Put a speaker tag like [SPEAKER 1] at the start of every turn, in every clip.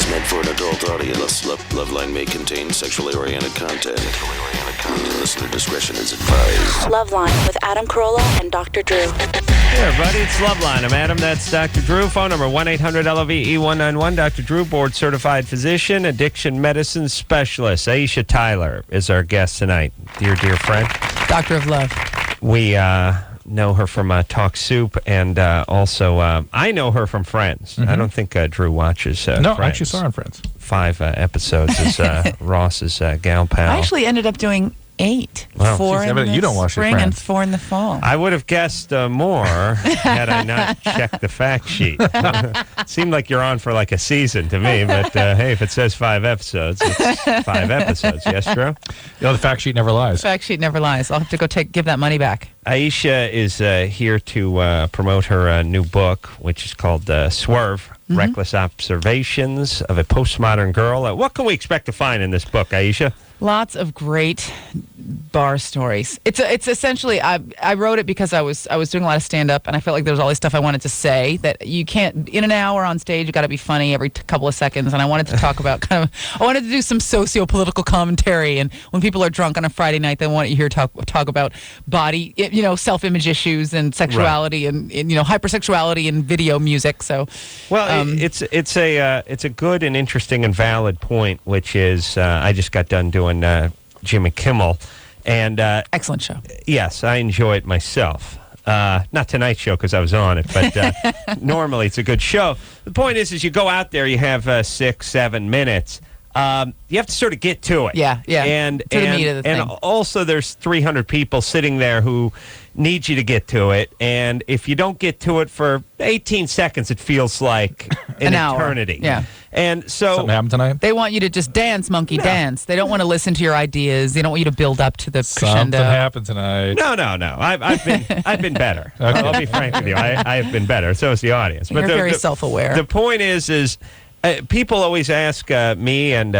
[SPEAKER 1] Meant for an adult audience. LoveLine may contain sexually oriented content. Listener discretion is advised.
[SPEAKER 2] LoveLine with Adam Carolla and Dr. Drew.
[SPEAKER 3] Hey, everybody, it's LoveLine. I'm Adam. That's Dr. Drew. Phone number 1-800-LOVE-191. Dr. Drew, board-certified physician, addiction medicine specialist. Aisha Tyler is our guest tonight. Dear friend.
[SPEAKER 4] Doctor of Love.
[SPEAKER 3] We know her from Talk Soup, and also I know her from Friends.
[SPEAKER 5] Mm-hmm.
[SPEAKER 3] I don't think Drew watches
[SPEAKER 5] No,
[SPEAKER 3] Friends.
[SPEAKER 5] I actually saw her on Friends.
[SPEAKER 3] 5 episodes as Ross's gal pal.
[SPEAKER 4] I actually ended up doing 8.
[SPEAKER 3] Wow.
[SPEAKER 4] 4 in
[SPEAKER 5] You don't
[SPEAKER 4] the
[SPEAKER 5] watch your
[SPEAKER 4] spring and
[SPEAKER 5] Friends.
[SPEAKER 4] 4 in the fall.
[SPEAKER 3] I would have guessed more had I not checked the fact sheet. Seemed like you're on for like a season to me, but hey, if it says 5 episodes, it's 5 episodes. Yes, Drew?
[SPEAKER 5] You know, the fact sheet never lies.
[SPEAKER 4] Fact sheet never lies. I'll have to go give that money back.
[SPEAKER 3] Aisha is here to promote her new book, which is called Swerve, Reckless Observations of a Postmodern Girl. What can we expect to find in this book, Aisha?
[SPEAKER 4] Lots of great bar stories. It's essentially I wrote it because I was doing a lot of stand up and I felt like there was all this stuff I wanted to say that you can't in an hour on stage. You got to be funny every couple of seconds, and I wanted to talk about I wanted to do some socio-political commentary. And when people are drunk on a Friday night, they want you hear talk about body, self-image issues and sexuality, right, and hypersexuality in video music. So,
[SPEAKER 3] well, it's a good and interesting and valid point, which is I just got done doing Jimmy Kimmel, and
[SPEAKER 4] excellent show.
[SPEAKER 3] Yes, I enjoy it myself. Not tonight's show because I was on it, but normally it's a good show. The point is you go out there, you have 6-7 minutes. You have to sort of get to it.
[SPEAKER 4] Yeah.
[SPEAKER 3] And
[SPEAKER 4] to the meat of the thing.
[SPEAKER 3] And also there's 300 people sitting there who need you to get to it. And if you don't get to it for 18 seconds, it feels like an eternity.
[SPEAKER 4] Yeah.
[SPEAKER 3] And so
[SPEAKER 5] Something happened tonight?
[SPEAKER 4] They want you to just dance, monkey, dance. They don't want to listen to your ideas. They don't want you to build up to the crescendo.
[SPEAKER 5] Something happened tonight.
[SPEAKER 3] No. I've been better. Okay. I'll be frank with you. I have been better. So is the audience.
[SPEAKER 4] You're very self-aware.
[SPEAKER 3] The point is people always ask me, and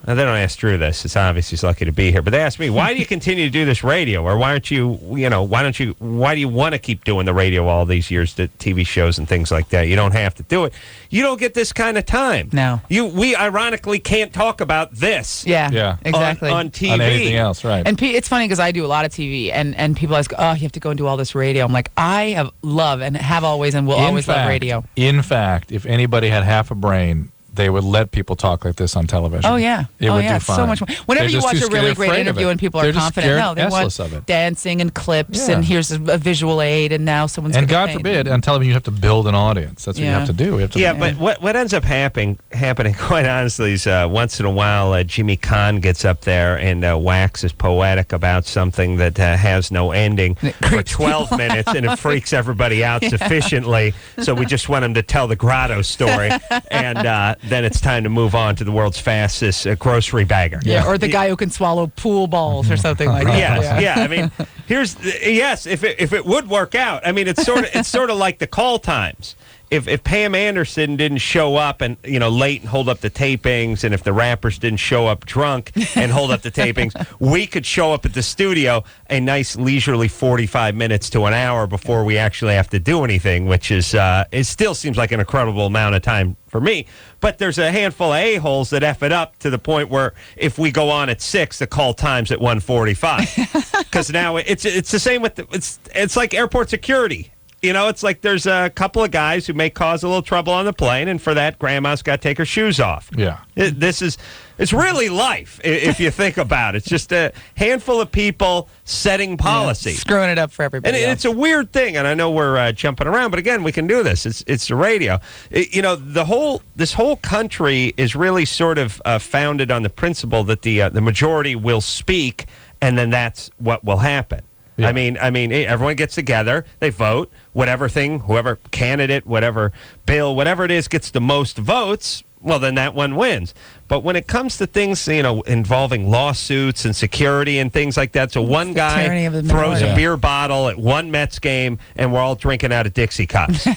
[SPEAKER 3] they don't ask Drew this. It's obvious he's lucky to be here. But they ask me, why do you continue to do this radio? Or why do you want to keep doing the radio all these years, the TV shows and things like that? You don't have to do it. You don't get this kind of time.
[SPEAKER 4] No.
[SPEAKER 3] We ironically can't talk about this.
[SPEAKER 4] Yeah, exactly.
[SPEAKER 3] On TV.
[SPEAKER 5] On anything else, right.
[SPEAKER 4] And it's funny because I do a lot of TV, and people ask, oh, you have to go and do all this radio. I'm like, I love and have always and will always love radio.
[SPEAKER 5] In fact, if anybody had half a brain, they would let people talk like this on television.
[SPEAKER 4] Oh, yeah.
[SPEAKER 5] It would do
[SPEAKER 4] it's
[SPEAKER 5] fine.
[SPEAKER 4] so much more. Whenever you watch a really great interview and people are confident, they want dancing and clips, and here's a visual aid, and now someone's
[SPEAKER 5] and
[SPEAKER 4] going to
[SPEAKER 5] God forbid, on television you have to build an audience. That's what you have to do.
[SPEAKER 3] But what ends up happening, quite honestly, is once in a while Jimmy Kahn gets up there and waxes poetic about something that has no ending for 12 minutes, and it freaks everybody out sufficiently, so we just want him to tell the grotto story, and then it's time to move on to the world's fastest grocery bagger.
[SPEAKER 4] Yeah, or the guy who can swallow pool balls or something like that.
[SPEAKER 3] Yeah. I mean, if it would work out. I mean, it's sort of like the call times. If Pam Anderson didn't show up and late and hold up the tapings, and if the rappers didn't show up drunk and hold up the tapings, we could show up at the studio a nice leisurely 45 minutes to an hour before we actually have to do anything, which is it still seems like an incredible amount of time for me. But there's a handful of a-holes that F it up to the point where if we go on at 6, the call time's at 1:45. Because now it's the same with it's like airport security. It's like there's a couple of guys who may cause a little trouble on the plane, and for that, grandma's got to take her shoes off.
[SPEAKER 5] Yeah.
[SPEAKER 3] It's really life, if you think about it. It's just a handful of people setting policy.
[SPEAKER 4] Yeah, screwing it up for everybody
[SPEAKER 3] and it's a weird thing, and I know we're jumping around, but again, we can do this. It's the radio. This whole country is really sort of founded on the principle that the majority will speak, and then that's what will happen. Yeah. I mean, everyone gets together, they vote, whoever candidate, whatever bill, whatever it is gets the most votes, well, then that one wins. But when it comes to things, involving lawsuits and security and things like that, so one guy throws a beer bottle at one Mets game, and we're all drinking out of Dixie cups.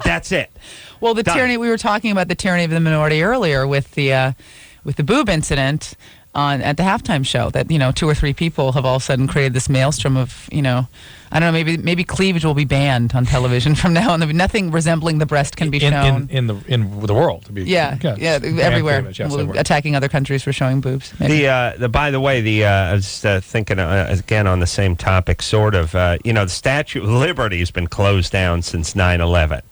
[SPEAKER 3] That's it.
[SPEAKER 4] Well, tyranny, we were talking about the tyranny of the minority earlier with the boob incident. at the halftime show that 2 or 3 people have all of a sudden created this maelstrom of I don't know, maybe cleavage will be banned on television from now on. Nothing resembling the breast can be shown
[SPEAKER 5] in the world. To be,
[SPEAKER 4] everywhere.
[SPEAKER 5] Cleavage, yes, everywhere.
[SPEAKER 4] Attacking other countries for showing boobs.
[SPEAKER 3] By the way, I was thinking again on the same topic, sort of. The Statue of Liberty has been closed down since 9/11.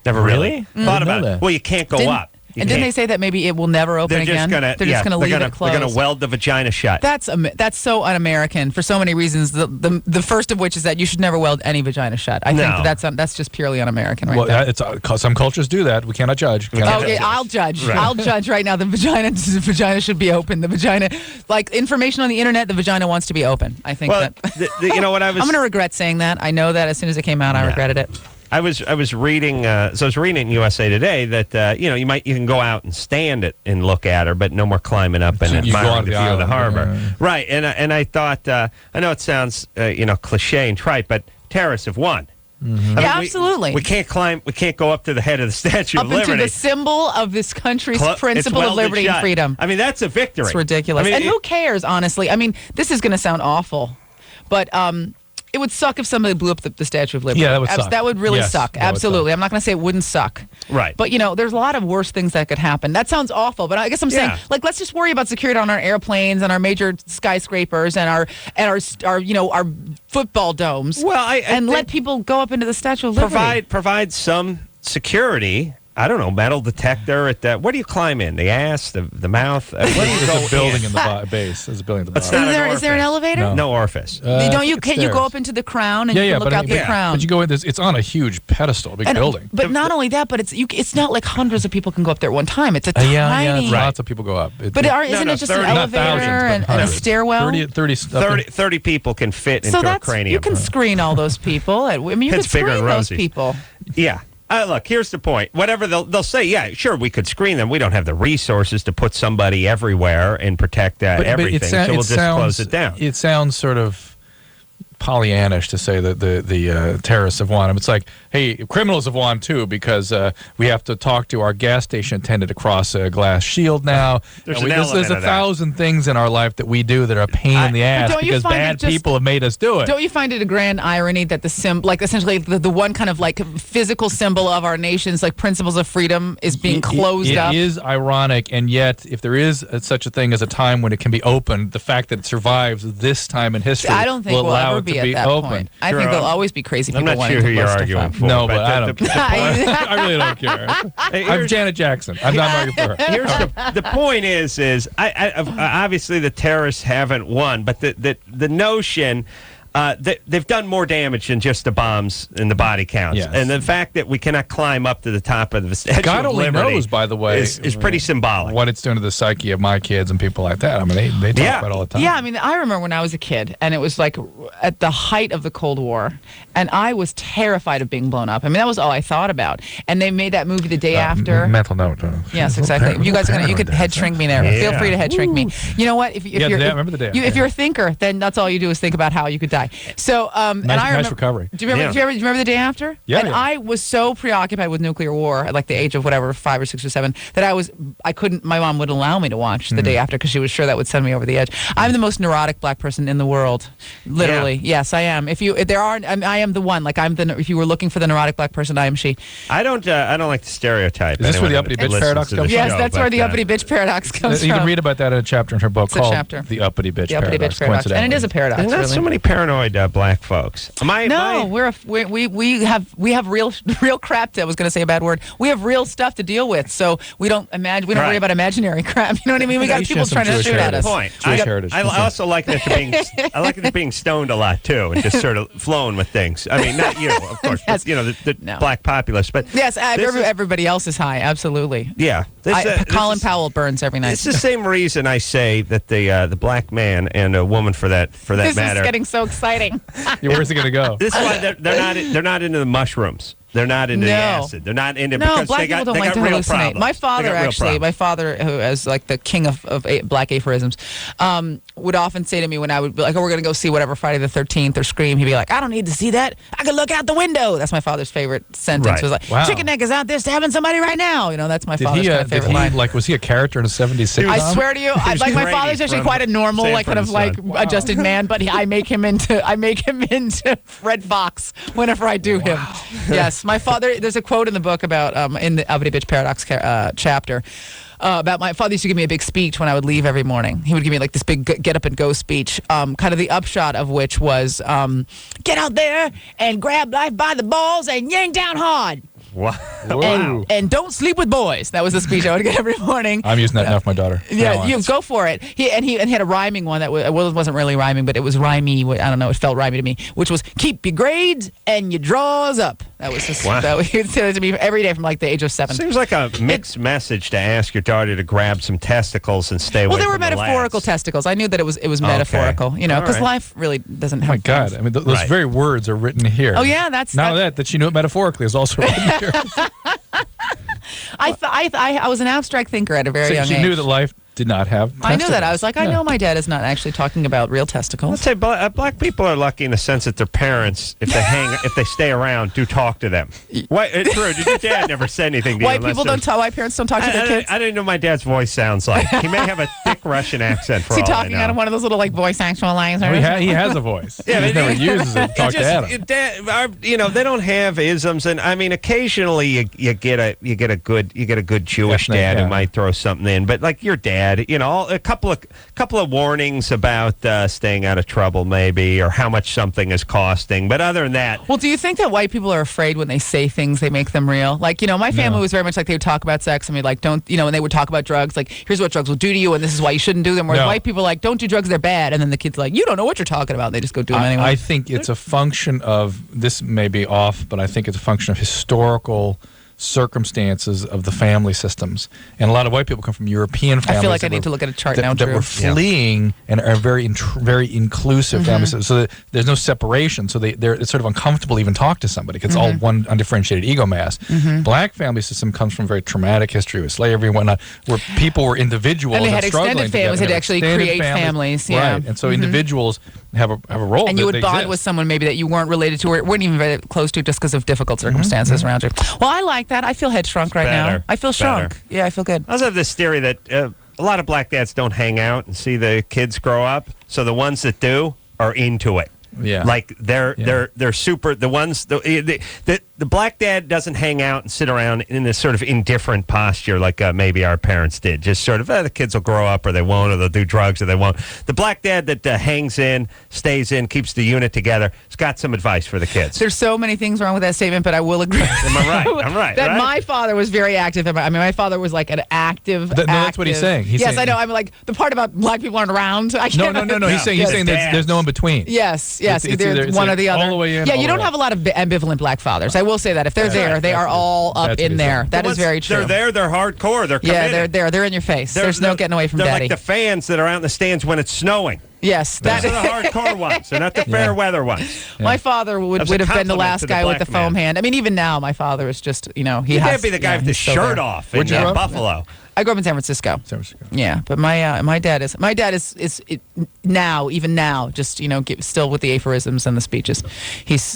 [SPEAKER 3] Never really thought about it. Well, you can't go up.
[SPEAKER 4] Didn't they say that maybe it will never open again? They're just going to leave it closed.
[SPEAKER 3] They're going to weld the vagina shut.
[SPEAKER 4] That's so un-American for so many reasons. The first of which is that you should never weld any vagina shut. I think that's just purely un-American, right? Well,
[SPEAKER 5] it's some cultures do that. We cannot judge.
[SPEAKER 4] I'll judge. Right. I'll judge right now. The vagina should be open. The vagina, like information on the internet, the vagina wants to be open. I think that.
[SPEAKER 3] You know what I was?
[SPEAKER 4] I'm going to regret saying that. I know that as soon as it came out, I regretted it.
[SPEAKER 3] I was reading. So I was reading in USA Today that you can go out and stand it and look at her, but no more climbing up and admiring the view of the harbor. Yeah. Right, and I thought I know it sounds cliche and trite, but terrorists have won.
[SPEAKER 4] Mm-hmm.
[SPEAKER 3] Absolutely. We can't climb. We can't go up to the head of the Statue of Liberty.
[SPEAKER 4] Up into the symbol of this country's principle of liberty and freedom.
[SPEAKER 3] I mean, that's a victory.
[SPEAKER 4] It's ridiculous. And who cares? Honestly, I mean, this is going to sound awful, but. It would suck if somebody blew up the Statue of Liberty.
[SPEAKER 5] Yeah, that would suck.
[SPEAKER 4] That would really suck. Absolutely. I'm not going to say it wouldn't suck.
[SPEAKER 3] Right.
[SPEAKER 4] But, there's a lot of worse things that could happen. That sounds awful, but I guess I'm saying, let's just worry about security on our airplanes and our major skyscrapers and our football domes.
[SPEAKER 3] Well,
[SPEAKER 4] and let people go up into the Statue of Liberty.
[SPEAKER 3] Provide some security. I don't know, metal detector at that. Where do you climb in? The ass, the mouth? Where do you go?
[SPEAKER 5] There's a building in the base. There's a building at the bottom.
[SPEAKER 4] Is there an elevator?
[SPEAKER 3] No orifice.
[SPEAKER 4] Can't you go up into the crown and you can look out the crown?
[SPEAKER 5] But you go in this. It's on a huge pedestal, big building.
[SPEAKER 4] But not only that, but it's not like hundreds of people can go up there at one time. It's a tiny.
[SPEAKER 5] Lots of people go up.
[SPEAKER 4] But isn't it just an elevator and a stairwell?
[SPEAKER 3] 30 people can fit into a cranium.
[SPEAKER 4] You can screen all those people. I mean, you can screen those people.
[SPEAKER 3] Yeah. Look, here's the point. Whatever they'll say, yeah, sure, we could screen them. We don't have the resources to put somebody everywhere and protect everything, so we'll just close it down.
[SPEAKER 5] It sounds sort of Pollyannish to say that the terrorists have won. It's like, hey, criminals have won too because we have to talk to our gas station attendant across a glass shield now. There's 1,000 things in our life that we do that are a pain in the ass because bad people have made us do it.
[SPEAKER 4] Don't you find it a grand irony that essentially the one kind of like physical symbol of our nation's like principles of freedom is being closed up?
[SPEAKER 5] It is ironic, and yet if there is such a thing as a time when it can be opened, the fact that it survives this time in history
[SPEAKER 4] I don't think
[SPEAKER 5] will
[SPEAKER 4] we'll
[SPEAKER 5] allow
[SPEAKER 4] ever
[SPEAKER 5] it
[SPEAKER 4] be
[SPEAKER 5] to
[SPEAKER 4] at
[SPEAKER 5] be
[SPEAKER 4] that
[SPEAKER 5] open.
[SPEAKER 4] point. I think there'll always be crazy people.
[SPEAKER 3] I'm not sure who you're arguing for.
[SPEAKER 5] No, but I don't. I really don't care. I'm Janet Jackson. I'm not arguing for her.
[SPEAKER 3] Here's the point is I obviously the terrorists haven't won, but the notion. They've done more damage than just the bombs and the body counts.
[SPEAKER 5] Yes.
[SPEAKER 3] And the fact that we cannot climb up to the top of the Statue
[SPEAKER 5] God
[SPEAKER 3] of
[SPEAKER 5] only
[SPEAKER 3] Liberty
[SPEAKER 5] knows, by the way,
[SPEAKER 3] is pretty symbolic.
[SPEAKER 5] What it's doing to the psyche of my kids and people like that. I mean, they talk about it all the time.
[SPEAKER 4] Yeah, I mean, I remember when I was a kid, and it was like at the height of the Cold War, and I was terrified of being blown up. I mean, that was all I thought about. And they made that movie the day after.
[SPEAKER 5] Mental note.
[SPEAKER 4] Yes, exactly. You guys you could head shrink me there. Feel free to head shrink me. You know what? If you're a thinker, then that's all you do is think about how you could die. So.
[SPEAKER 5] Nice recovery.
[SPEAKER 4] Do you remember the day after?
[SPEAKER 5] Yeah.
[SPEAKER 4] And I was so preoccupied with nuclear war at like the age of whatever 5 or 6 or 7 that I couldn't. My mom wouldn't allow me to watch the day after because she was sure that would send me over the edge. I'm the most neurotic black person in the world, literally. Yeah. Yes, I am. I am the one. Like if you were looking for the neurotic black person, I am she.
[SPEAKER 3] I don't like the stereotype.
[SPEAKER 5] Is this where the uppity bitch paradox comes from?
[SPEAKER 4] Yes, that's where the uppity bitch paradox comes from.
[SPEAKER 5] You can read about that in a chapter in her book called "The Uppity Bitch Paradox."
[SPEAKER 4] And it is a paradox.
[SPEAKER 3] There's not so many paranoid black folks.
[SPEAKER 4] We have real crap. I was going to say a bad word. We have real stuff to deal with, so we don't worry about imaginary crap. You know what I mean? We got people trying to shoot at us.
[SPEAKER 3] I also like it to being stoned a lot too, and just sort of flowing with things. I mean, not you, of course, yes. But, the black populace. But
[SPEAKER 4] yes, everybody else is high. Absolutely.
[SPEAKER 3] Yeah.
[SPEAKER 4] Colin Powell burns every night.
[SPEAKER 3] It's the same reason I say that the black man and a woman for that matter.
[SPEAKER 4] This is getting so exciting.
[SPEAKER 5] Where's it going to go?
[SPEAKER 3] This is why they're not into the mushrooms. They're not into the
[SPEAKER 4] No.
[SPEAKER 3] acid. They're not into
[SPEAKER 4] No,
[SPEAKER 3] because
[SPEAKER 4] black
[SPEAKER 3] they got,
[SPEAKER 4] people don't
[SPEAKER 3] they
[SPEAKER 4] like
[SPEAKER 3] got
[SPEAKER 4] to
[SPEAKER 3] real
[SPEAKER 4] hallucinate.
[SPEAKER 3] problems.
[SPEAKER 4] My
[SPEAKER 3] They
[SPEAKER 4] father,
[SPEAKER 3] got real
[SPEAKER 4] actually,
[SPEAKER 3] problems.
[SPEAKER 4] who is like the king of black aphorisms, would often say to me when I would be like, "Oh, we're going to go see whatever Friday the 13th or Scream," he'd be like, "I don't need to see that. I can look out the window." That's my father's favorite sentence.
[SPEAKER 3] Right.
[SPEAKER 4] Was like,
[SPEAKER 5] Wow.
[SPEAKER 4] "Chicken neck is out there stabbing somebody right now." You know, that's my father's kind of favorite line.
[SPEAKER 5] was he a character in a 70s sitcom?
[SPEAKER 4] I swear to you,
[SPEAKER 3] was
[SPEAKER 4] like my
[SPEAKER 3] Grady
[SPEAKER 4] father's actually
[SPEAKER 3] from
[SPEAKER 4] quite a normal, like kind of
[SPEAKER 3] Sanford
[SPEAKER 4] like
[SPEAKER 3] and Son.
[SPEAKER 4] adjusted man, but I make him into Red Fox whenever I do him. Yes, my father. There's a quote in the book about in the Avity Bitch Paradox chapter. About my father used to give me a big speech when I would leave every morning. He would give me like this big get up and go speech, kind of the upshot of which was get out there and grab life by the balls and yank down hard.
[SPEAKER 3] Wow.
[SPEAKER 4] And don't sleep with boys. That was the speech I would get every morning.
[SPEAKER 5] I'm using that now for my daughter.
[SPEAKER 4] Yeah, you go for it. He had a rhyming one that it wasn't really rhyming, but it was rhymey. I don't know. It felt rhymey to me, which was keep your grades and your draws up. That was just
[SPEAKER 3] Wow.
[SPEAKER 4] that he would say that to me every day from like the age of 7.
[SPEAKER 3] Seems like a mixed message to ask your daughter to grab some testicles and stay away
[SPEAKER 4] Well, there were
[SPEAKER 3] from the
[SPEAKER 4] metaphorical
[SPEAKER 3] lads.
[SPEAKER 4] testicles. I knew that it was metaphorical, you know,
[SPEAKER 3] All
[SPEAKER 4] because
[SPEAKER 3] right.
[SPEAKER 4] life really doesn't
[SPEAKER 5] Oh
[SPEAKER 4] have.
[SPEAKER 5] my God!
[SPEAKER 4] friends.
[SPEAKER 5] I mean, those
[SPEAKER 3] Right.
[SPEAKER 5] very words are written here.
[SPEAKER 4] Oh yeah, that's
[SPEAKER 5] Not only that she knew it metaphorically is also written here.
[SPEAKER 4] I was an abstract thinker at a very young
[SPEAKER 5] she
[SPEAKER 4] age.
[SPEAKER 5] knew that life did not have.
[SPEAKER 4] I knew that. I
[SPEAKER 5] testicles.
[SPEAKER 4] was like, I
[SPEAKER 5] Yeah.
[SPEAKER 4] know my dad is not actually talking about real
[SPEAKER 3] Let's
[SPEAKER 4] testicles.
[SPEAKER 3] say black people are lucky in the sense that their parents, if they stay around, do talk to them. Why, Drew, did your dad never say anything to you?
[SPEAKER 4] White people don't talk. White parents don't talk to their kids.
[SPEAKER 3] I didn't know my dad's voice sounds like. He may have a thick Russian accent for
[SPEAKER 4] Is he
[SPEAKER 3] all I
[SPEAKER 4] talking
[SPEAKER 3] know.
[SPEAKER 4] out of one of those little like voice actualizers?
[SPEAKER 5] He has a voice.
[SPEAKER 3] Yeah,
[SPEAKER 5] he just
[SPEAKER 3] but
[SPEAKER 5] never uses it to talk to Adam.
[SPEAKER 3] They don't have isms, and I mean, occasionally you get a good Jewish
[SPEAKER 5] Ethnic,
[SPEAKER 3] dad
[SPEAKER 5] yeah.
[SPEAKER 3] who might throw something in, but like your dad, a couple of warnings about staying out of trouble, maybe, or how much something is costing. But other than that,
[SPEAKER 4] Well, do you think that white people are afraid when they say things, they make them real? Like, my family was very much like they would talk about sex and be like, don't, and they would talk about drugs. Like, here's what drugs will do to you, and this is why you shouldn't do them. Whereas
[SPEAKER 5] No.
[SPEAKER 4] white people are like, don't do drugs, they're bad. And then the kid's like, you don't know what you're talking about. They just go do them anyway.
[SPEAKER 5] I think it's a function of, this may be off, but I think it's a function of historical circumstances of the family systems. And a lot of white people come from European families.
[SPEAKER 4] I feel like I
[SPEAKER 5] that
[SPEAKER 4] need
[SPEAKER 5] were-
[SPEAKER 4] to look at a chart
[SPEAKER 5] that,
[SPEAKER 4] now,
[SPEAKER 5] that
[SPEAKER 4] Drew.
[SPEAKER 5] were fleeing and are very inclusive families. So that there's no separation. So it's sort of uncomfortable to even talk to somebody because it's all one undifferentiated ego mass. Black family system comes from very traumatic history with slavery and whatnot, where people were individuals
[SPEAKER 4] And they had
[SPEAKER 5] struggling
[SPEAKER 4] extended families,
[SPEAKER 5] together.
[SPEAKER 4] had to actually
[SPEAKER 5] Extended
[SPEAKER 4] create families, yeah.
[SPEAKER 5] Right. And so individuals have a role.
[SPEAKER 4] and you
[SPEAKER 5] that
[SPEAKER 4] would bond
[SPEAKER 5] exist.
[SPEAKER 4] with someone maybe that you weren't related to or weren't even very close to just because of difficult circumstances around you. Well, I like that. I feel head shrunk right now.
[SPEAKER 3] better.
[SPEAKER 4] I feel shrunk.
[SPEAKER 3] Better.
[SPEAKER 4] Yeah, I feel good.
[SPEAKER 3] I also have this theory that a lot of black dads don't hang out and see the kids grow up, so the ones that do are into it.
[SPEAKER 5] Yeah.
[SPEAKER 3] Like they're super. The ones the black dad doesn't hang out and sit around in this sort of indifferent posture like maybe our parents did. Just sort of the kids will grow up or they won't, or they'll do drugs or they won't. The black dad that hangs in, stays in, keeps the unit together, has got some advice for the kids.
[SPEAKER 4] There's so many things wrong with that statement, but I will agree.
[SPEAKER 3] Am I right? I'm right.
[SPEAKER 4] That
[SPEAKER 3] right?
[SPEAKER 4] my father was very active. My father was like an active.
[SPEAKER 5] No, that's what he's saying. He's
[SPEAKER 4] yes,
[SPEAKER 5] saying-
[SPEAKER 4] I know. I'm like the part about black people aren't around. I
[SPEAKER 5] No.
[SPEAKER 4] can't-
[SPEAKER 5] He's saying
[SPEAKER 3] Yes,
[SPEAKER 5] there's no in between.
[SPEAKER 4] Yes,
[SPEAKER 5] It's
[SPEAKER 4] either
[SPEAKER 5] it's
[SPEAKER 4] one
[SPEAKER 5] like
[SPEAKER 4] or the
[SPEAKER 5] all
[SPEAKER 4] other.
[SPEAKER 5] the way in,
[SPEAKER 4] yeah,
[SPEAKER 5] all
[SPEAKER 4] you
[SPEAKER 5] the
[SPEAKER 4] don't
[SPEAKER 5] way
[SPEAKER 4] have a lot of ambivalent black fathers. I will say that if they're
[SPEAKER 3] That's
[SPEAKER 4] there,
[SPEAKER 3] right.
[SPEAKER 4] they are all up
[SPEAKER 5] That's what
[SPEAKER 4] in
[SPEAKER 5] he's
[SPEAKER 4] there.
[SPEAKER 5] saying.
[SPEAKER 4] That is very true.
[SPEAKER 3] They're there. They're hardcore. They're
[SPEAKER 4] Yeah,
[SPEAKER 3] committed.
[SPEAKER 4] they're in your face. There's no getting away from
[SPEAKER 3] they're
[SPEAKER 4] daddy.
[SPEAKER 3] like the fans that are out in the stands when it's snowing.
[SPEAKER 4] Yes,
[SPEAKER 3] Those are the hardcore ones. They're not the fair weather ones.
[SPEAKER 4] My father would
[SPEAKER 3] That was a
[SPEAKER 4] have been the
[SPEAKER 3] compliment
[SPEAKER 4] last
[SPEAKER 3] to the
[SPEAKER 4] guy with
[SPEAKER 3] black
[SPEAKER 4] the foam
[SPEAKER 3] man.
[SPEAKER 4] hand. I mean, even now, my father is just, he
[SPEAKER 3] You
[SPEAKER 4] has.
[SPEAKER 3] can't be the guy with the
[SPEAKER 4] he's still
[SPEAKER 3] shirt
[SPEAKER 4] there.
[SPEAKER 3] off
[SPEAKER 5] Where'd
[SPEAKER 3] in
[SPEAKER 5] you grow up?
[SPEAKER 3] Buffalo.
[SPEAKER 4] I grew up in San Francisco.
[SPEAKER 5] San Francisco.
[SPEAKER 4] Yeah, but my dad is even now, just still with the aphorisms and the speeches.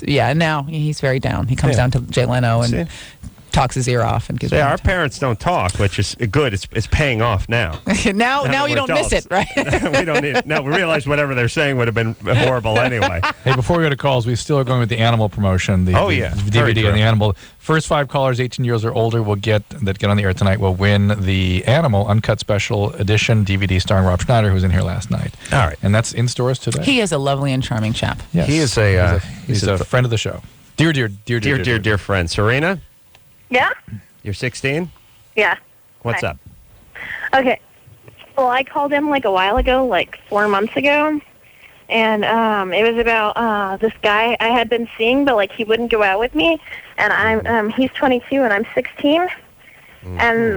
[SPEAKER 4] Now he's very down. He comes down to Jay Leno and
[SPEAKER 3] See?
[SPEAKER 4] talks his ear off and gives.
[SPEAKER 3] Yeah,
[SPEAKER 4] me
[SPEAKER 3] our parents don't talk, which is good. It's paying off now.
[SPEAKER 4] now
[SPEAKER 3] that
[SPEAKER 4] you
[SPEAKER 3] we're
[SPEAKER 4] don't miss it,
[SPEAKER 3] adults.
[SPEAKER 4] right?
[SPEAKER 3] We don't need. No, we realize whatever they're saying would have been horrible anyway.
[SPEAKER 5] Hey, before we go to calls, we still are going with the animal promotion.
[SPEAKER 3] Oh, yeah.
[SPEAKER 5] The
[SPEAKER 3] Very
[SPEAKER 5] DVD
[SPEAKER 3] true.
[SPEAKER 5] and the animal. First 5 callers, 18 years or older, get on the air tonight will win the Animal Uncut Special Edition DVD starring Rob Schneider, who was in here last night.
[SPEAKER 3] All right.
[SPEAKER 5] And that's in stores today.
[SPEAKER 4] He is a lovely and charming chap.
[SPEAKER 5] Yes.
[SPEAKER 3] He is
[SPEAKER 5] he's a friend of the show. Dear
[SPEAKER 3] friend. Serena,
[SPEAKER 6] Yeah?
[SPEAKER 3] you're 16.
[SPEAKER 6] Yeah.
[SPEAKER 3] What's
[SPEAKER 6] Hi.
[SPEAKER 3] up?
[SPEAKER 6] Okay. Well, I called him like a while ago, like 4 months ago. And it was about this guy I had been seeing, but like he wouldn't go out with me. And he's 22 and I'm 16. And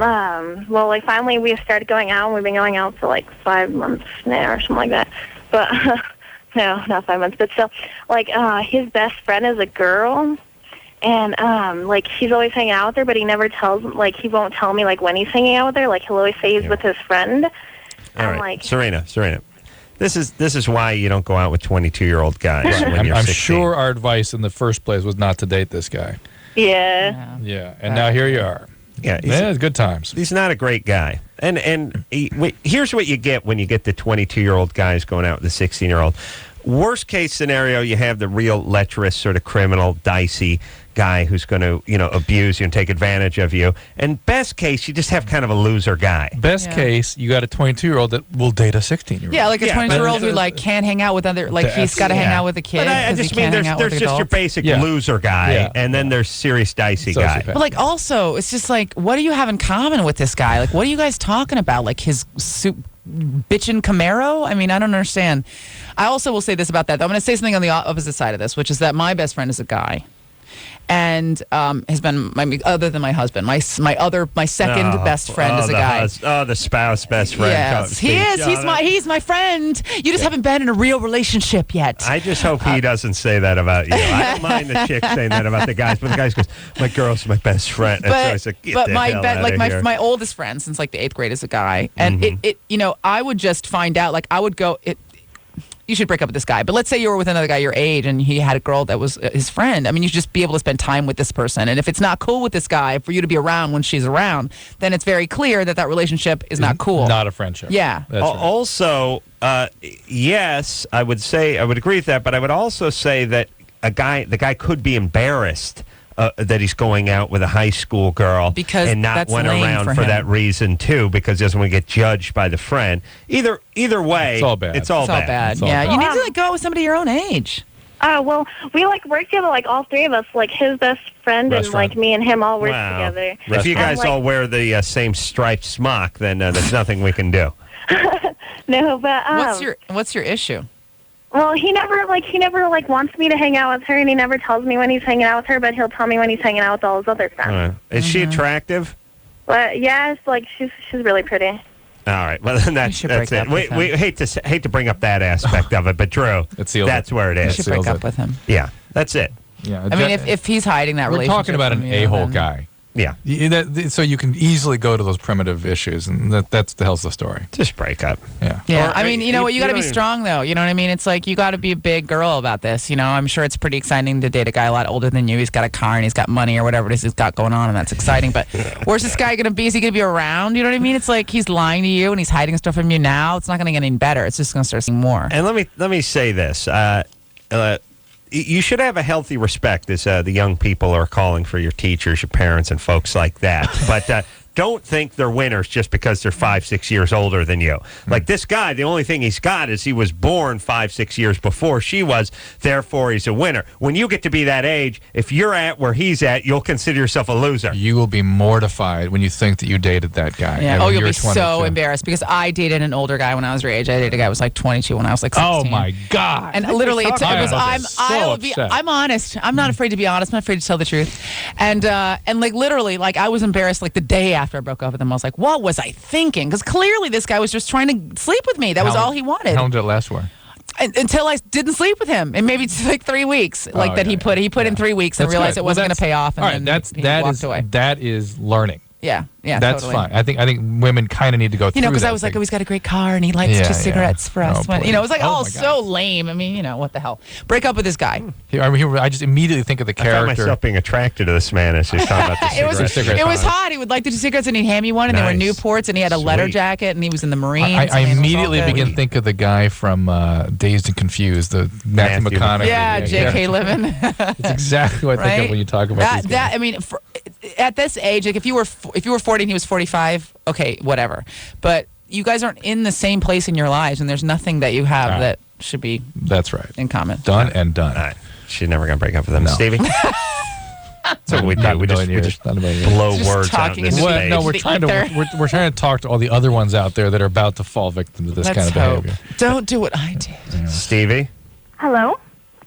[SPEAKER 6] well, like finally we started going out. And we've been going out for like 5 months now or something like that. But no, not 5 months. But still, like his best friend is a girl. And like he's always hanging out with her, but he never tells, like he won't tell me like when he's hanging out with her. Like he'll always say he's with his friend.
[SPEAKER 3] All
[SPEAKER 6] I'm
[SPEAKER 3] right,
[SPEAKER 6] like,
[SPEAKER 3] Serena. This is why you don't go out with 22-year-old guys. When you're
[SPEAKER 5] I'm
[SPEAKER 3] 16.
[SPEAKER 5] sure our advice in the first place was not to date this guy.
[SPEAKER 6] yeah.
[SPEAKER 5] Yeah, and now here you are.
[SPEAKER 3] Yeah,
[SPEAKER 5] It's good times.
[SPEAKER 3] he's not a great guy. And here's what you get when you get the 22-year-old guys going out with the 16-year-old. Worst case scenario, you have the real lecherous, sort of criminal, dicey guy who's going to, abuse you and take advantage of you. And best case, you just have kind of a loser guy.
[SPEAKER 5] Best case, you got a 22-year-old that will date a 16-year-old.
[SPEAKER 4] Yeah, like a
[SPEAKER 3] Yeah,
[SPEAKER 4] 22-year-old
[SPEAKER 3] but-
[SPEAKER 4] who like can't hang out with other, like he's got to hang out with a kid.
[SPEAKER 3] But I
[SPEAKER 4] 'cause he
[SPEAKER 3] just mean
[SPEAKER 4] can't hang out
[SPEAKER 3] there's
[SPEAKER 4] with
[SPEAKER 3] just your
[SPEAKER 4] adults.
[SPEAKER 3] basic
[SPEAKER 5] Yeah.
[SPEAKER 3] loser guy,
[SPEAKER 5] Yeah.
[SPEAKER 3] and then there's serious dicey guy.
[SPEAKER 5] Sociopath.
[SPEAKER 4] But like also, it's just like, what do you have in common with this guy? Like, what are you guys talking about? Like his bitchin' Camaro? I mean, I don't understand. I also will say this about that. I'm going to say something on the opposite side of this, which is that my best friend is a guy. And has been other than my husband, my second best friend is a guy.
[SPEAKER 3] The spouse best friend.
[SPEAKER 4] Yes, he is. He's my friend. You just haven't been in a real relationship yet.
[SPEAKER 3] I just hope he doesn't say that about you. I don't mind the chick saying that about the guys, but the guys goes, "My girl's my best friend." And so I said, "Get the hell out of here."
[SPEAKER 4] my oldest friend since like the 8th grade is a guy, and I would just find out, like I would go you should break up with this guy. But let's say you were with another guy your age and he had a girl that was his friend. I mean, you should just be able to spend time with this person. And if it's not cool with this guy for you to be around when she's around, then it's very clear that relationship is not cool.
[SPEAKER 5] Not a friendship.
[SPEAKER 4] Yeah.
[SPEAKER 5] That's right.
[SPEAKER 3] Also, yes, I would agree with that, but I would also say that the guy could be embarrassed that he's going out with a high school girl
[SPEAKER 4] because
[SPEAKER 3] and not
[SPEAKER 4] that's
[SPEAKER 3] went
[SPEAKER 4] lame
[SPEAKER 3] around for
[SPEAKER 4] him.
[SPEAKER 3] that reason too, because he doesn't want to get judged by the friend. Either way,
[SPEAKER 5] It's all bad.
[SPEAKER 3] It's all bad.
[SPEAKER 5] It's all
[SPEAKER 4] Yeah,
[SPEAKER 5] bad.
[SPEAKER 4] you need to like, go out with somebody your own age.
[SPEAKER 6] Well, we like work together, like all three of us, like his best friend and
[SPEAKER 5] Restaurant.
[SPEAKER 6] like me and him all work
[SPEAKER 3] Wow.
[SPEAKER 6] together.
[SPEAKER 3] If you guys
[SPEAKER 6] like-
[SPEAKER 3] all wear the same striped smock, then there's nothing we can do.
[SPEAKER 6] No, but
[SPEAKER 4] What's your issue?
[SPEAKER 6] well, he never wants me to hang out with her, and he never tells me when he's hanging out with her, but he'll tell me when he's hanging out with all his other friends.
[SPEAKER 3] Is she attractive?
[SPEAKER 6] But yeah, it's like she's really pretty.
[SPEAKER 3] All right. Well, then that's
[SPEAKER 4] should break
[SPEAKER 3] it.
[SPEAKER 4] up with
[SPEAKER 3] We hate to bring up that aspect of it, but Drew,
[SPEAKER 5] It seals
[SPEAKER 3] that's
[SPEAKER 5] it.
[SPEAKER 3] where it
[SPEAKER 4] You
[SPEAKER 3] is.
[SPEAKER 4] should
[SPEAKER 5] seals
[SPEAKER 4] break up
[SPEAKER 5] it.
[SPEAKER 4] with him.
[SPEAKER 3] Yeah, that's it.
[SPEAKER 5] Yeah.
[SPEAKER 4] I mean, if he's hiding that
[SPEAKER 5] we're
[SPEAKER 4] relationship,
[SPEAKER 5] talking about
[SPEAKER 4] from
[SPEAKER 5] an
[SPEAKER 4] you,
[SPEAKER 5] a-hole
[SPEAKER 4] then-
[SPEAKER 5] guy.
[SPEAKER 3] Yeah,
[SPEAKER 5] So you can easily go to those primitive issues, and that's the hell's the story.
[SPEAKER 3] just break up.
[SPEAKER 5] Yeah.
[SPEAKER 4] Yeah,
[SPEAKER 3] Or,
[SPEAKER 4] I mean, you know what? You got to be
[SPEAKER 3] don't even-
[SPEAKER 4] strong, though. You know what I mean? It's like you got to be a big girl about this. You know, I'm sure it's pretty exciting to date a guy a lot older than you. He's got a car and he's got money or whatever it is he's got going on, and that's exciting. But where's this guy going to be? Is he going to be around? You know what I mean? It's like he's lying to you and he's hiding stuff from you now. It's not going to get any better. It's just going to start seeing more.
[SPEAKER 3] And let me say this: you should have a healthy respect, as the young people are calling for your teachers, your parents, and folks like that. But don't think they're winners just because they're 5-6 years older than you. Like this guy, the only thing he's got is he was born 5-6 years before she was, therefore he's a winner. When you get to be that age, if you're at where he's at, you'll consider yourself a loser.
[SPEAKER 5] You will be mortified when you think that you dated that guy.
[SPEAKER 4] Yeah.
[SPEAKER 5] and
[SPEAKER 4] Oh,
[SPEAKER 5] when
[SPEAKER 4] you'll
[SPEAKER 5] you're
[SPEAKER 4] be so
[SPEAKER 5] 22.
[SPEAKER 4] embarrassed because I dated an older guy when I was your age. I dated a guy who was like 22 when I was like 16.
[SPEAKER 5] Oh my God!
[SPEAKER 4] And literally, it was.
[SPEAKER 5] I'm so upset.
[SPEAKER 4] I'm honest. I'm not afraid to be honest. I'm not afraid to tell the truth. And like literally, like I was embarrassed. Like the day after I broke up with him, I was like, "What was I thinking?" Because clearly, this guy was just trying to sleep with me. That was all he wanted.
[SPEAKER 5] How long did it last for?
[SPEAKER 4] Until I didn't sleep with him, and maybe it's like 3 weeks. Like that,
[SPEAKER 5] yeah,
[SPEAKER 4] he put in 3 weeks and
[SPEAKER 5] That's
[SPEAKER 4] realized
[SPEAKER 5] good.
[SPEAKER 4] it wasn't going to pay off. And
[SPEAKER 5] all right,
[SPEAKER 4] then he walked away.
[SPEAKER 5] that is learning.
[SPEAKER 4] Yeah,
[SPEAKER 5] That's
[SPEAKER 4] totally.
[SPEAKER 5] fine. I think women kind of need to go through.
[SPEAKER 4] You know, because
[SPEAKER 5] that
[SPEAKER 4] I was like,
[SPEAKER 5] thing.
[SPEAKER 4] oh, he's got a great car and he lights
[SPEAKER 5] Yeah,
[SPEAKER 4] just cigarettes for us.
[SPEAKER 5] Oh,
[SPEAKER 4] When,
[SPEAKER 5] boy.
[SPEAKER 4] you know, it was like,
[SPEAKER 5] Oh,
[SPEAKER 4] oh,
[SPEAKER 5] my
[SPEAKER 4] so
[SPEAKER 5] God.
[SPEAKER 4] lame. I mean, you know, what the hell? Break up with this guy.
[SPEAKER 5] I just immediately think of the
[SPEAKER 3] I found
[SPEAKER 5] character.
[SPEAKER 3] myself being attracted to this man as he's talking about the
[SPEAKER 4] It was
[SPEAKER 3] cigarettes.
[SPEAKER 4] it was hot. He would like to do cigarettes and he'd hand me one, and they were
[SPEAKER 3] Nice.
[SPEAKER 4] Newports, and he had a letter
[SPEAKER 3] Sweet.
[SPEAKER 4] jacket, and he was in the Marines.
[SPEAKER 5] I
[SPEAKER 4] and it was all
[SPEAKER 5] immediately
[SPEAKER 4] good.
[SPEAKER 5] begin to think of the guy from Dazed and Confused, the Matthew
[SPEAKER 3] Matthew
[SPEAKER 5] McConaughey.
[SPEAKER 4] Yeah, J.K. Livin.
[SPEAKER 5] That's exactly what I think of
[SPEAKER 4] Right?
[SPEAKER 5] when you talk about these guys.
[SPEAKER 4] I mean, at this age, like if you were 40 and he was 45, okay, whatever. But you guys aren't in the same place in your lives, and there's nothing that you have
[SPEAKER 5] Right.
[SPEAKER 4] that should be
[SPEAKER 5] That's right.
[SPEAKER 4] in common.
[SPEAKER 5] Done and done.
[SPEAKER 3] All right. She's never going to break up with him.
[SPEAKER 5] No.
[SPEAKER 3] Stevie? That's what we
[SPEAKER 5] Not
[SPEAKER 3] do.
[SPEAKER 5] a
[SPEAKER 3] We
[SPEAKER 5] million years.
[SPEAKER 3] just
[SPEAKER 5] Not a million years.
[SPEAKER 3] blow
[SPEAKER 4] Just
[SPEAKER 3] words out in
[SPEAKER 4] talking
[SPEAKER 3] this
[SPEAKER 4] into the-
[SPEAKER 3] space.
[SPEAKER 5] No, we're
[SPEAKER 4] The
[SPEAKER 5] trying
[SPEAKER 4] ether.
[SPEAKER 5] to we're trying to talk to all the other ones out there that are about to fall victim to this
[SPEAKER 4] Let's
[SPEAKER 5] kind of
[SPEAKER 4] hope.
[SPEAKER 5] behavior.
[SPEAKER 4] Don't do what I did.
[SPEAKER 3] Stevie,
[SPEAKER 6] Hello.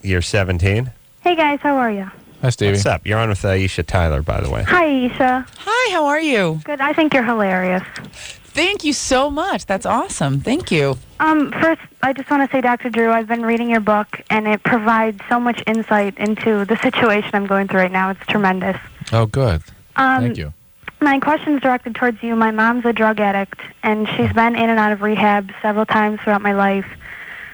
[SPEAKER 3] you're 17.
[SPEAKER 6] Hey guys, how are you?
[SPEAKER 5] Hi, Stevie.
[SPEAKER 3] What's up? You're on with Aisha Tyler, by the way.
[SPEAKER 6] Hi, Aisha.
[SPEAKER 4] Hi, how are you?
[SPEAKER 6] Good. I think you're hilarious.
[SPEAKER 4] Thank you so much. That's awesome. Thank you.
[SPEAKER 6] First, I just want to say, Dr. Drew, I've been reading your book, and it provides so much insight into the situation I'm going through right now. It's tremendous.
[SPEAKER 5] Oh, good. Thank you.
[SPEAKER 6] My question is directed towards you. My mom's a drug addict, and she's been in and out of rehab several times throughout my life.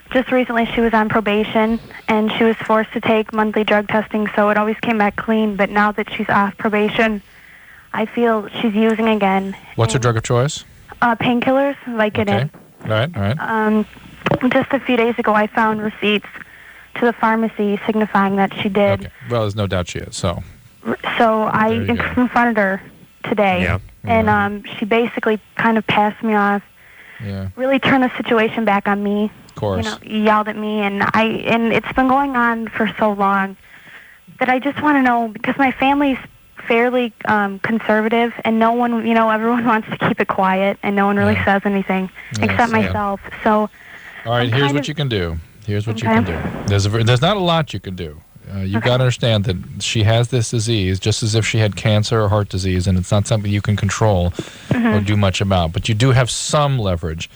[SPEAKER 6] Just recently, she was on probation, and she was forced to take monthly drug testing, so it always came back clean. But now that she's off probation, I feel she's using again.
[SPEAKER 5] What's her drug of choice?
[SPEAKER 6] Painkillers, Vicodin.
[SPEAKER 5] All right.
[SPEAKER 6] Just a few days ago, I found receipts to the pharmacy signifying that she did.
[SPEAKER 5] Okay. Well, there's no doubt she is. So
[SPEAKER 6] I confronted her today,
[SPEAKER 3] Yeah.
[SPEAKER 6] and she basically kind of passed me off.
[SPEAKER 5] Yeah.
[SPEAKER 6] Really turned the situation back on me.
[SPEAKER 5] Of course.
[SPEAKER 6] Yelled at me, and it's been going on for so long that I just want to know, because my family's fairly conservative, and no one, everyone wants to keep it quiet, and no one really says anything except myself. So,
[SPEAKER 5] all right, here's what you can do. Here's what you can do. There's not a lot you can do. You've got to understand that she has this disease just as if she had cancer or heart disease, and it's not something you can control or do much about. But you do have some leverage.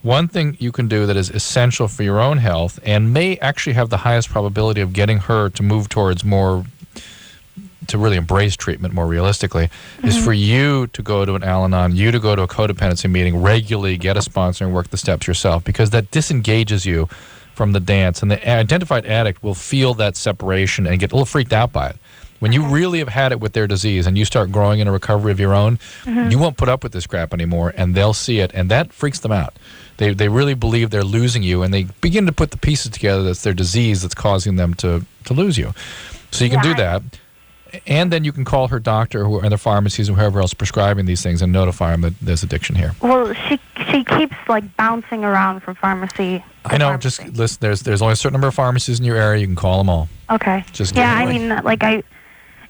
[SPEAKER 5] One thing you can do that is essential for your own health and may actually have the highest probability of getting her to move towards more, to really embrace treatment more realistically, is for you to go to an Al-Anon, you to go to a codependency meeting regularly, get a sponsor and work the steps yourself, because that disengages you from the dance. And the identified addict will feel that separation and get a little freaked out by it. When you really have had it with their disease and you start growing in a recovery of your own, you won't put up with this crap anymore, and they'll see it, and that freaks them out. They really believe they're losing you, and they begin to put the pieces together that's their disease that's causing them to lose you. So you can do that. And then you can call her doctor and the pharmacies and whoever else prescribing these things and notify them that there's addiction here.
[SPEAKER 6] Well, she keeps bouncing around from pharmacy to
[SPEAKER 5] I know.
[SPEAKER 6] pharmacy.
[SPEAKER 5] Just listen. There's only a certain number of pharmacies in your area. You can call them all.
[SPEAKER 6] Okay.
[SPEAKER 5] Just
[SPEAKER 6] yeah, I mean,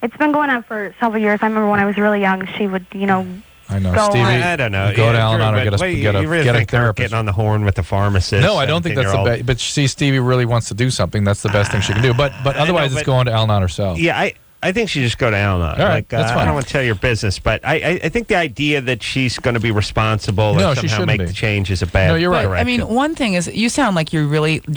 [SPEAKER 6] it's been going on for several years. I remember when I was really young, she would,
[SPEAKER 5] I know,
[SPEAKER 6] go
[SPEAKER 5] Stevie.
[SPEAKER 6] on.
[SPEAKER 3] I don't know.
[SPEAKER 5] Go to Al-Anon or
[SPEAKER 3] Drew,
[SPEAKER 5] get
[SPEAKER 3] but
[SPEAKER 5] a
[SPEAKER 3] you really
[SPEAKER 5] get a
[SPEAKER 3] think they're
[SPEAKER 5] therapist.
[SPEAKER 3] getting on the horn with the pharmacist?
[SPEAKER 5] No, I don't think that's the best. But see, Stevie really wants to do something. That's the best thing she can do. But otherwise, it's going to Al-Anon herself.
[SPEAKER 3] Yeah, I think she just go to Al-Anon.
[SPEAKER 5] All right, that's fine.
[SPEAKER 3] I don't want to tell your business, but I think the idea that she's going to be responsible
[SPEAKER 5] No,
[SPEAKER 3] or
[SPEAKER 5] she
[SPEAKER 3] somehow
[SPEAKER 5] shouldn't
[SPEAKER 3] make
[SPEAKER 5] be.
[SPEAKER 3] the change is a bad
[SPEAKER 5] No, you're right.
[SPEAKER 4] But, I mean, one thing is, you sound like you're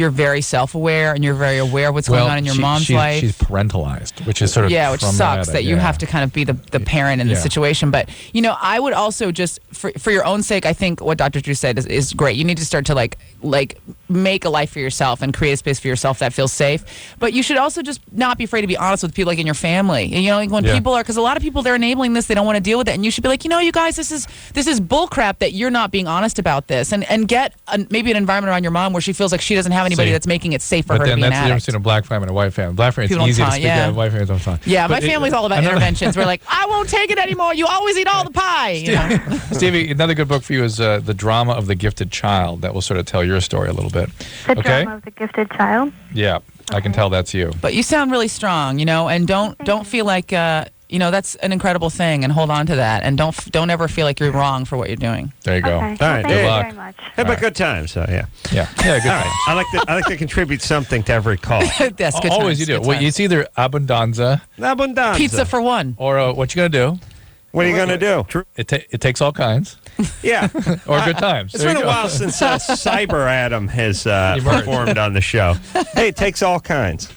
[SPEAKER 4] very self-aware, and you're very aware of what's going on in your mom's life.
[SPEAKER 5] She's parentalized, which is sort of
[SPEAKER 4] which sucks that you have to kind of be the parent in the situation. But I would also just for your own sake, I think what Dr. Drew said is great. You need to start to like make a life for yourself and create a space for yourself that feels safe. But you should also just not be afraid to be honest with people in your family. When people are, because a lot of people, they're enabling this, they don't want to deal with it, and you should be like, you guys, this is bull crap that you're not being honest about this, and get maybe an environment around your mom where she feels like she doesn't have anybody that's making it safe for her to be an
[SPEAKER 5] But then that's the difference
[SPEAKER 4] addict.
[SPEAKER 5] between a black family and a white family. Black family, it's easy to speak out. White family, don't talk.
[SPEAKER 4] Yeah, my family's all about interventions. We're like, I won't take it anymore. You always eat all the pie.
[SPEAKER 5] Stevie, another good book for you is The Drama of the Gifted Child. That will sort of tell your story a little bit.
[SPEAKER 6] The Drama of the Gifted Child?
[SPEAKER 5] Yeah, I can tell that's you.
[SPEAKER 4] But you sound really strong, and don't feel like that's an incredible thing, and hold on to that, and don't ever feel like you're wrong for what you're doing.
[SPEAKER 5] There you go.
[SPEAKER 6] Okay.
[SPEAKER 3] All right,
[SPEAKER 6] Thank you
[SPEAKER 5] good luck.
[SPEAKER 6] very much.
[SPEAKER 3] Hey, but good times.
[SPEAKER 5] Yeah, good
[SPEAKER 3] All
[SPEAKER 5] times.
[SPEAKER 3] right. I like to contribute something to every call.
[SPEAKER 4] That's good.
[SPEAKER 5] Always
[SPEAKER 4] times,
[SPEAKER 5] you do.
[SPEAKER 4] good
[SPEAKER 5] Well,
[SPEAKER 4] times.
[SPEAKER 5] it's either abundanza
[SPEAKER 3] Abundanza.
[SPEAKER 4] Pizza for one.
[SPEAKER 5] or what you gonna do?
[SPEAKER 3] What are you going to do?
[SPEAKER 5] It takes all kinds
[SPEAKER 3] Yeah.
[SPEAKER 5] or good times.
[SPEAKER 3] It's
[SPEAKER 5] There
[SPEAKER 3] been
[SPEAKER 5] you
[SPEAKER 3] a
[SPEAKER 5] go.
[SPEAKER 3] while since Cyber Adam has performed on the show. Hey, it takes all kinds.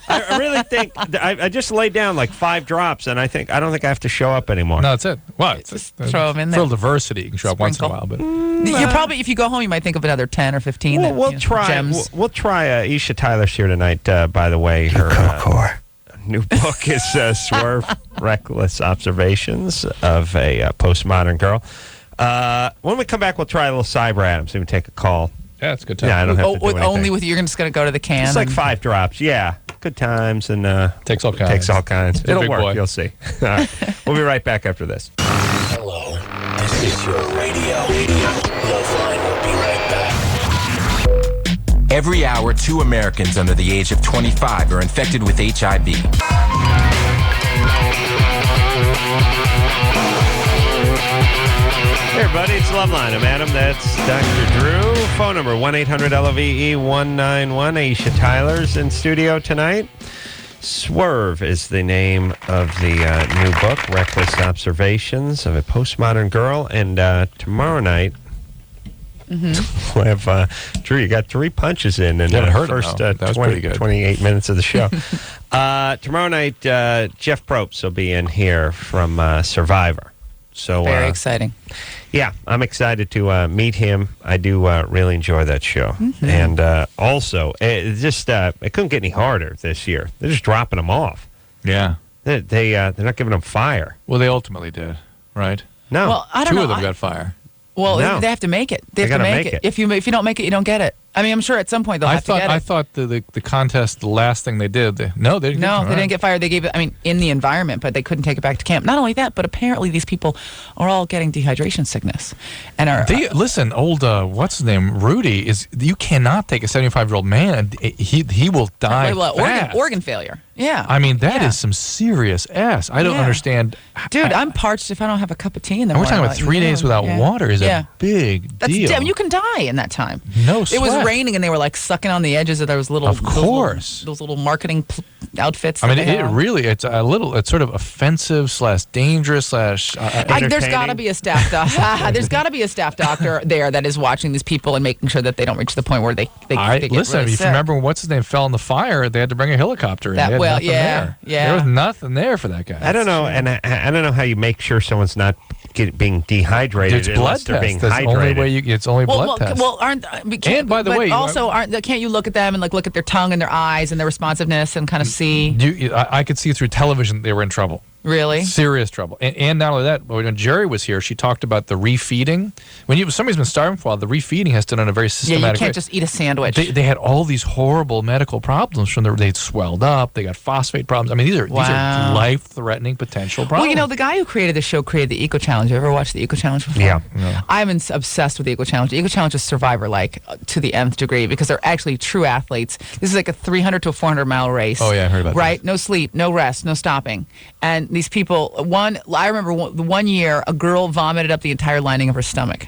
[SPEAKER 3] I really think I just laid down like 5 drops, and I don't think I have to show up anymore.
[SPEAKER 5] No, that's it. What?
[SPEAKER 4] Just throw 'em in there.
[SPEAKER 5] For diversity, you can show up once in a while, but
[SPEAKER 4] You probably, if you go home, you might think of another 10 or 15.
[SPEAKER 3] We'll try.
[SPEAKER 4] Gems.
[SPEAKER 3] We'll try. Aisha Tyler's here tonight. By the way, her new book is Swerve: Reckless Observations of a Postmodern Girl. When we come back, we'll try a little Cyber Adam, so we can take a call.
[SPEAKER 5] yeah, it's a good time.
[SPEAKER 3] Yeah, I don't have to do anything.
[SPEAKER 4] Only with you're just going to go to the can.
[SPEAKER 3] It's like 5 drops. Yeah, good times and
[SPEAKER 5] Takes all kinds.
[SPEAKER 3] takes all kinds.
[SPEAKER 5] You're a
[SPEAKER 3] It'll
[SPEAKER 5] big
[SPEAKER 3] work.
[SPEAKER 5] boy.
[SPEAKER 3] You'll see. All right, we'll be right back after this.
[SPEAKER 1] Hello, this is your radio. LoveLine will be right back.
[SPEAKER 7] Every hour, 2 Americans under the age of 25 are infected with HIV.
[SPEAKER 3] Hey, everybody, it's LoveLine. I'm Adam. That's Dr. Drew. Phone number 1-800-LOVE-191. Aisha Tyler's in studio tonight. Swerve is the name of the new book, Reckless Observations of a Postmodern Girl. And tomorrow night, we'll have Drew. You got 3 punches in the first
[SPEAKER 5] that was pretty good.
[SPEAKER 3] 28 minutes of the show. Tomorrow night, Jeff Probst will be in here from Survivor. So
[SPEAKER 4] Very exciting.
[SPEAKER 3] Yeah, I'm excited to meet him. I do really enjoy that show. And also, it couldn't get any harder this year. They're just dropping them off.
[SPEAKER 5] Yeah.
[SPEAKER 3] They're not giving them fire.
[SPEAKER 5] Well, they ultimately did, right?
[SPEAKER 3] No.
[SPEAKER 4] Well, I don't know.
[SPEAKER 5] Two of them got fire.
[SPEAKER 4] Well,
[SPEAKER 3] No.
[SPEAKER 4] they have to make it. They have to
[SPEAKER 3] gotta
[SPEAKER 4] make
[SPEAKER 3] make
[SPEAKER 4] it.
[SPEAKER 3] it.
[SPEAKER 4] If you don't make it, you don't get it. I mean, I'm sure at some point they'll have to get it.
[SPEAKER 5] I thought the contest, the last thing they did, they didn't.
[SPEAKER 4] No, they didn't get fired. They gave it, in the environment, but they couldn't take it back to camp. Not only that, but apparently these people are all getting dehydration sickness. And are
[SPEAKER 5] listen, old what's his name, Rudy, you cannot take a 75-year-old man and he will die fast.
[SPEAKER 4] organ failure. Yeah.
[SPEAKER 5] I mean, that is some serious ass. I don't understand.
[SPEAKER 4] Dude, I'm parched if I don't have a cup of tea in the morning.
[SPEAKER 5] We're talking about 3 days without water is a big deal.
[SPEAKER 4] Damn, you can die in that time.
[SPEAKER 5] No
[SPEAKER 4] It was
[SPEAKER 5] sweat.
[SPEAKER 4] raining and they were like sucking on the edges of those little.
[SPEAKER 5] Of course.
[SPEAKER 4] Those little marketing outfits.
[SPEAKER 5] I mean,
[SPEAKER 4] that they have.
[SPEAKER 5] it's sort of offensive / dangerous /
[SPEAKER 4] There's
[SPEAKER 3] entertaining.
[SPEAKER 4] got to be a staff doctor. There's got to be a staff doctor there that is watching these people and making sure that they don't reach the point where they get
[SPEAKER 5] listen,
[SPEAKER 4] really
[SPEAKER 5] if
[SPEAKER 4] sick.
[SPEAKER 5] you remember when what's his name fell in the fire, they had to bring a helicopter in. They had nothing there. There was nothing there for that guy.
[SPEAKER 3] I don't know, and I don't know how you make sure someone's not being dehydrated
[SPEAKER 5] It's blood
[SPEAKER 3] unless they're
[SPEAKER 5] test.
[SPEAKER 3] being
[SPEAKER 5] That's the only
[SPEAKER 3] hydrated.
[SPEAKER 5] way it's only blood test.
[SPEAKER 4] Well,
[SPEAKER 5] And by the way,
[SPEAKER 4] can't you look at them and look at their tongue and their eyes and their responsiveness and kind of see?
[SPEAKER 5] I could see through television they were in trouble.
[SPEAKER 4] Really?
[SPEAKER 5] Serious trouble. And not only that, when Jerry was here, she talked about the refeeding. When somebody's been starving for a while, the refeeding has to be done in a very systematic way.
[SPEAKER 4] Yeah, you can't just eat a sandwich.
[SPEAKER 5] They had all these horrible medical problems they swelled up. They got phosphate problems. I mean, these are life-threatening potential problems.
[SPEAKER 4] Well, the guy who created the show created the Eco Challenge. You ever watched the Eco Challenge before?
[SPEAKER 3] Yeah.
[SPEAKER 4] I'm obsessed with the Eco Challenge. The Eco Challenge is Survivor to the nth degree because they're actually true athletes. This is like a 300 to a 400 mile race.
[SPEAKER 5] Oh, yeah, I heard about that.
[SPEAKER 4] Right? No sleep, no rest, no stopping. And these people, I remember one year, a girl vomited up the entire lining of her stomach.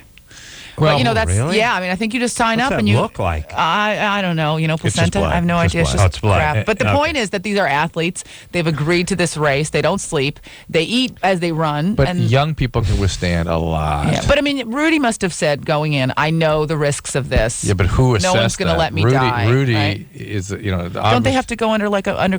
[SPEAKER 5] Well,
[SPEAKER 4] But, that's
[SPEAKER 3] really?
[SPEAKER 4] yeah. I mean, I think you just sign
[SPEAKER 3] What's
[SPEAKER 4] up
[SPEAKER 3] that
[SPEAKER 4] and you
[SPEAKER 3] look like?
[SPEAKER 4] I don't know. Placenta.
[SPEAKER 3] blood.
[SPEAKER 4] I have no
[SPEAKER 3] Just
[SPEAKER 4] idea. It's
[SPEAKER 3] blood.
[SPEAKER 4] just
[SPEAKER 3] Oh, it's blood.
[SPEAKER 4] crap. But the
[SPEAKER 3] Okay.
[SPEAKER 4] point is that these are athletes. They've agreed to this race. They don't sleep. They eat as they run.
[SPEAKER 5] But
[SPEAKER 4] and
[SPEAKER 5] young people can withstand a lot.
[SPEAKER 4] yeah, but I mean, Rudy must have said going in, I know the risks of this.
[SPEAKER 5] Yeah, but who assessed
[SPEAKER 4] No one's going to
[SPEAKER 5] that?
[SPEAKER 4] let me
[SPEAKER 5] Rudy,
[SPEAKER 4] die.
[SPEAKER 5] Rudy
[SPEAKER 4] right?
[SPEAKER 5] is,
[SPEAKER 4] Don't they have to go undergo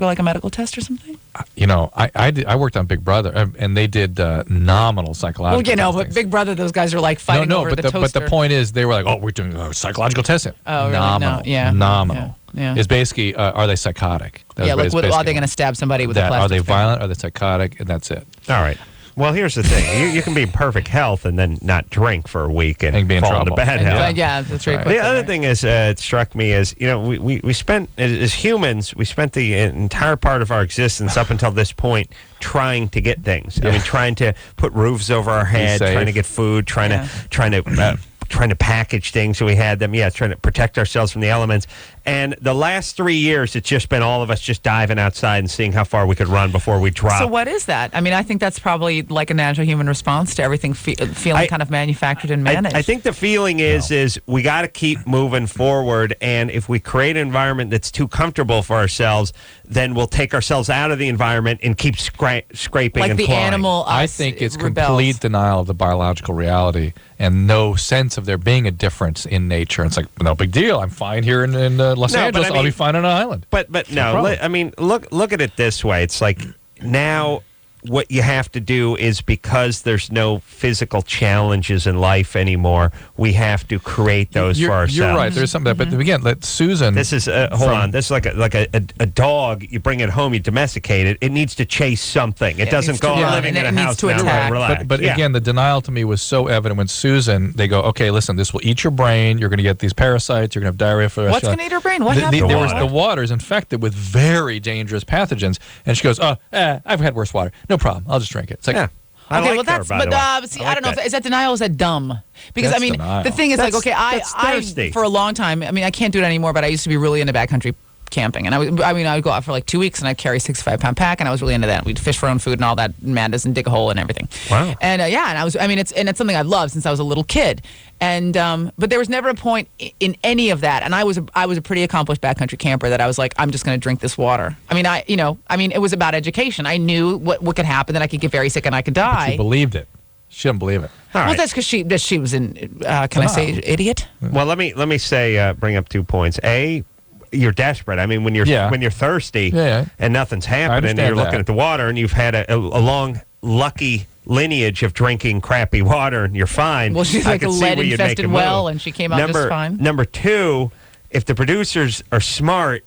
[SPEAKER 4] like a medical test or something?
[SPEAKER 5] I worked on Big Brother, and they did nominal psychological
[SPEAKER 4] Well, but
[SPEAKER 5] testings.
[SPEAKER 4] Big Brother, those guys are like fighting over the toaster.
[SPEAKER 5] But the point is, they were like, "Oh, we're doing psychological testing."
[SPEAKER 4] Oh, really?
[SPEAKER 5] Nominal,
[SPEAKER 4] No, yeah.
[SPEAKER 5] nominal.
[SPEAKER 4] Yeah.
[SPEAKER 5] It's basically, are they psychotic? That's
[SPEAKER 4] Yeah,
[SPEAKER 5] what
[SPEAKER 4] like,
[SPEAKER 5] it's
[SPEAKER 4] are
[SPEAKER 5] basically
[SPEAKER 4] they going to stab somebody with a
[SPEAKER 5] that.
[SPEAKER 4] plastic
[SPEAKER 5] Are they
[SPEAKER 4] spoon?
[SPEAKER 5] violent? Are they psychotic? And that's it.
[SPEAKER 3] All right. Well, here's the thing. You can be in perfect health and then not drink for a week and
[SPEAKER 5] be in
[SPEAKER 3] fall into
[SPEAKER 5] trouble.
[SPEAKER 3] bad
[SPEAKER 4] And,
[SPEAKER 3] health.
[SPEAKER 4] yeah, that's right.
[SPEAKER 3] The other thing is, it struck me is, we spent, as humans, we spent the entire part of our existence up until this point trying to get things. I mean, trying to put roofs over our head,
[SPEAKER 5] safe.
[SPEAKER 3] trying to get food, trying to package things so we had them. Yeah, trying to protect ourselves from the elements. And the last 3 years, it's just been all of us just diving outside and seeing how far we could run before we drop.
[SPEAKER 4] So what is that? I mean, I think that's probably like a natural human response to everything feeling kind of manufactured and managed.
[SPEAKER 3] I think the feeling is we got to keep moving forward, and if we create an environment that's too comfortable for ourselves, then we'll take ourselves out of the environment and keep scraping
[SPEAKER 4] like
[SPEAKER 3] and
[SPEAKER 4] the
[SPEAKER 3] clawing.
[SPEAKER 4] animal.
[SPEAKER 5] I think it's
[SPEAKER 4] rebels.
[SPEAKER 5] complete denial of the biological reality and no sense of there being a difference in nature. It's like, no big deal. I'm fine here in Los
[SPEAKER 3] No, but
[SPEAKER 5] Angeles.
[SPEAKER 3] I
[SPEAKER 5] I'll
[SPEAKER 3] mean-
[SPEAKER 5] be fine on an island.
[SPEAKER 3] But no,
[SPEAKER 5] problem.
[SPEAKER 3] I mean, look at it this way. It's like now what you have to do is, because there's no physical challenges in life anymore, we have to create those for ourselves.
[SPEAKER 5] You're right. There's something, but again, let Susan.
[SPEAKER 3] This is hold on. This is like a dog. You bring it home, you domesticate it. It needs to chase something. It doesn't
[SPEAKER 4] needs
[SPEAKER 3] go,
[SPEAKER 4] to
[SPEAKER 3] I'm
[SPEAKER 4] run,
[SPEAKER 3] living
[SPEAKER 4] and
[SPEAKER 3] in
[SPEAKER 4] it
[SPEAKER 3] a
[SPEAKER 4] needs
[SPEAKER 3] house
[SPEAKER 4] to
[SPEAKER 3] now.
[SPEAKER 4] attack.
[SPEAKER 3] Relax.
[SPEAKER 5] But
[SPEAKER 3] Yeah.
[SPEAKER 5] again, the denial to me was so evident when Susan, they go, okay, listen, this will eat your brain. You're going to get these parasites. You're going to have diarrhea for the rest
[SPEAKER 4] What's
[SPEAKER 5] of your
[SPEAKER 4] going to eat her brain? What
[SPEAKER 5] the,
[SPEAKER 4] happened?
[SPEAKER 5] there
[SPEAKER 3] water.
[SPEAKER 5] was the water is infected with very dangerous pathogens, and she goes, I've had worse water. No problem. I'll just drink it. It's like,
[SPEAKER 3] Yeah. I
[SPEAKER 4] Okay,
[SPEAKER 3] like
[SPEAKER 4] well that's
[SPEAKER 3] her, by the way.
[SPEAKER 4] see,
[SPEAKER 3] I
[SPEAKER 4] I
[SPEAKER 3] like
[SPEAKER 4] don't know
[SPEAKER 3] that.
[SPEAKER 4] if is that denial or is that dumb? Because
[SPEAKER 5] That's
[SPEAKER 4] I mean,
[SPEAKER 5] denial.
[SPEAKER 4] the thing is
[SPEAKER 3] That's
[SPEAKER 4] like, okay,
[SPEAKER 3] thirsty.
[SPEAKER 4] I for a long time, I mean, I can't do it anymore, but I used to be really into backcountry camping, and I would go out for like 2 weeks, and I'd carry a 65-pound pack, and I was really into that. We'd fish for our own food and all that madness, and dig a hole and everything.
[SPEAKER 3] Wow.
[SPEAKER 4] And it's something I've loved since I was a little kid. And but there was never a point in any of that, and I was a pretty accomplished backcountry camper that I was like, I'm just going to drink this water. It was about education. I knew what could happen, that I could get very sick and I could die.
[SPEAKER 5] But she believed it. She didn't believe it.
[SPEAKER 3] All
[SPEAKER 4] Well,
[SPEAKER 3] right.
[SPEAKER 4] that's because she was an can I say idiot?
[SPEAKER 3] Well, let me say bring up 2 points. A, you're desperate. I mean, when you're thirsty and nothing's happening, and you're looking at the water, and you've had a long, lucky lineage of drinking crappy water, and you're fine.
[SPEAKER 4] Well, she's like a lead-infested well, and she came out just fine.
[SPEAKER 3] Number two, if the producers are smart,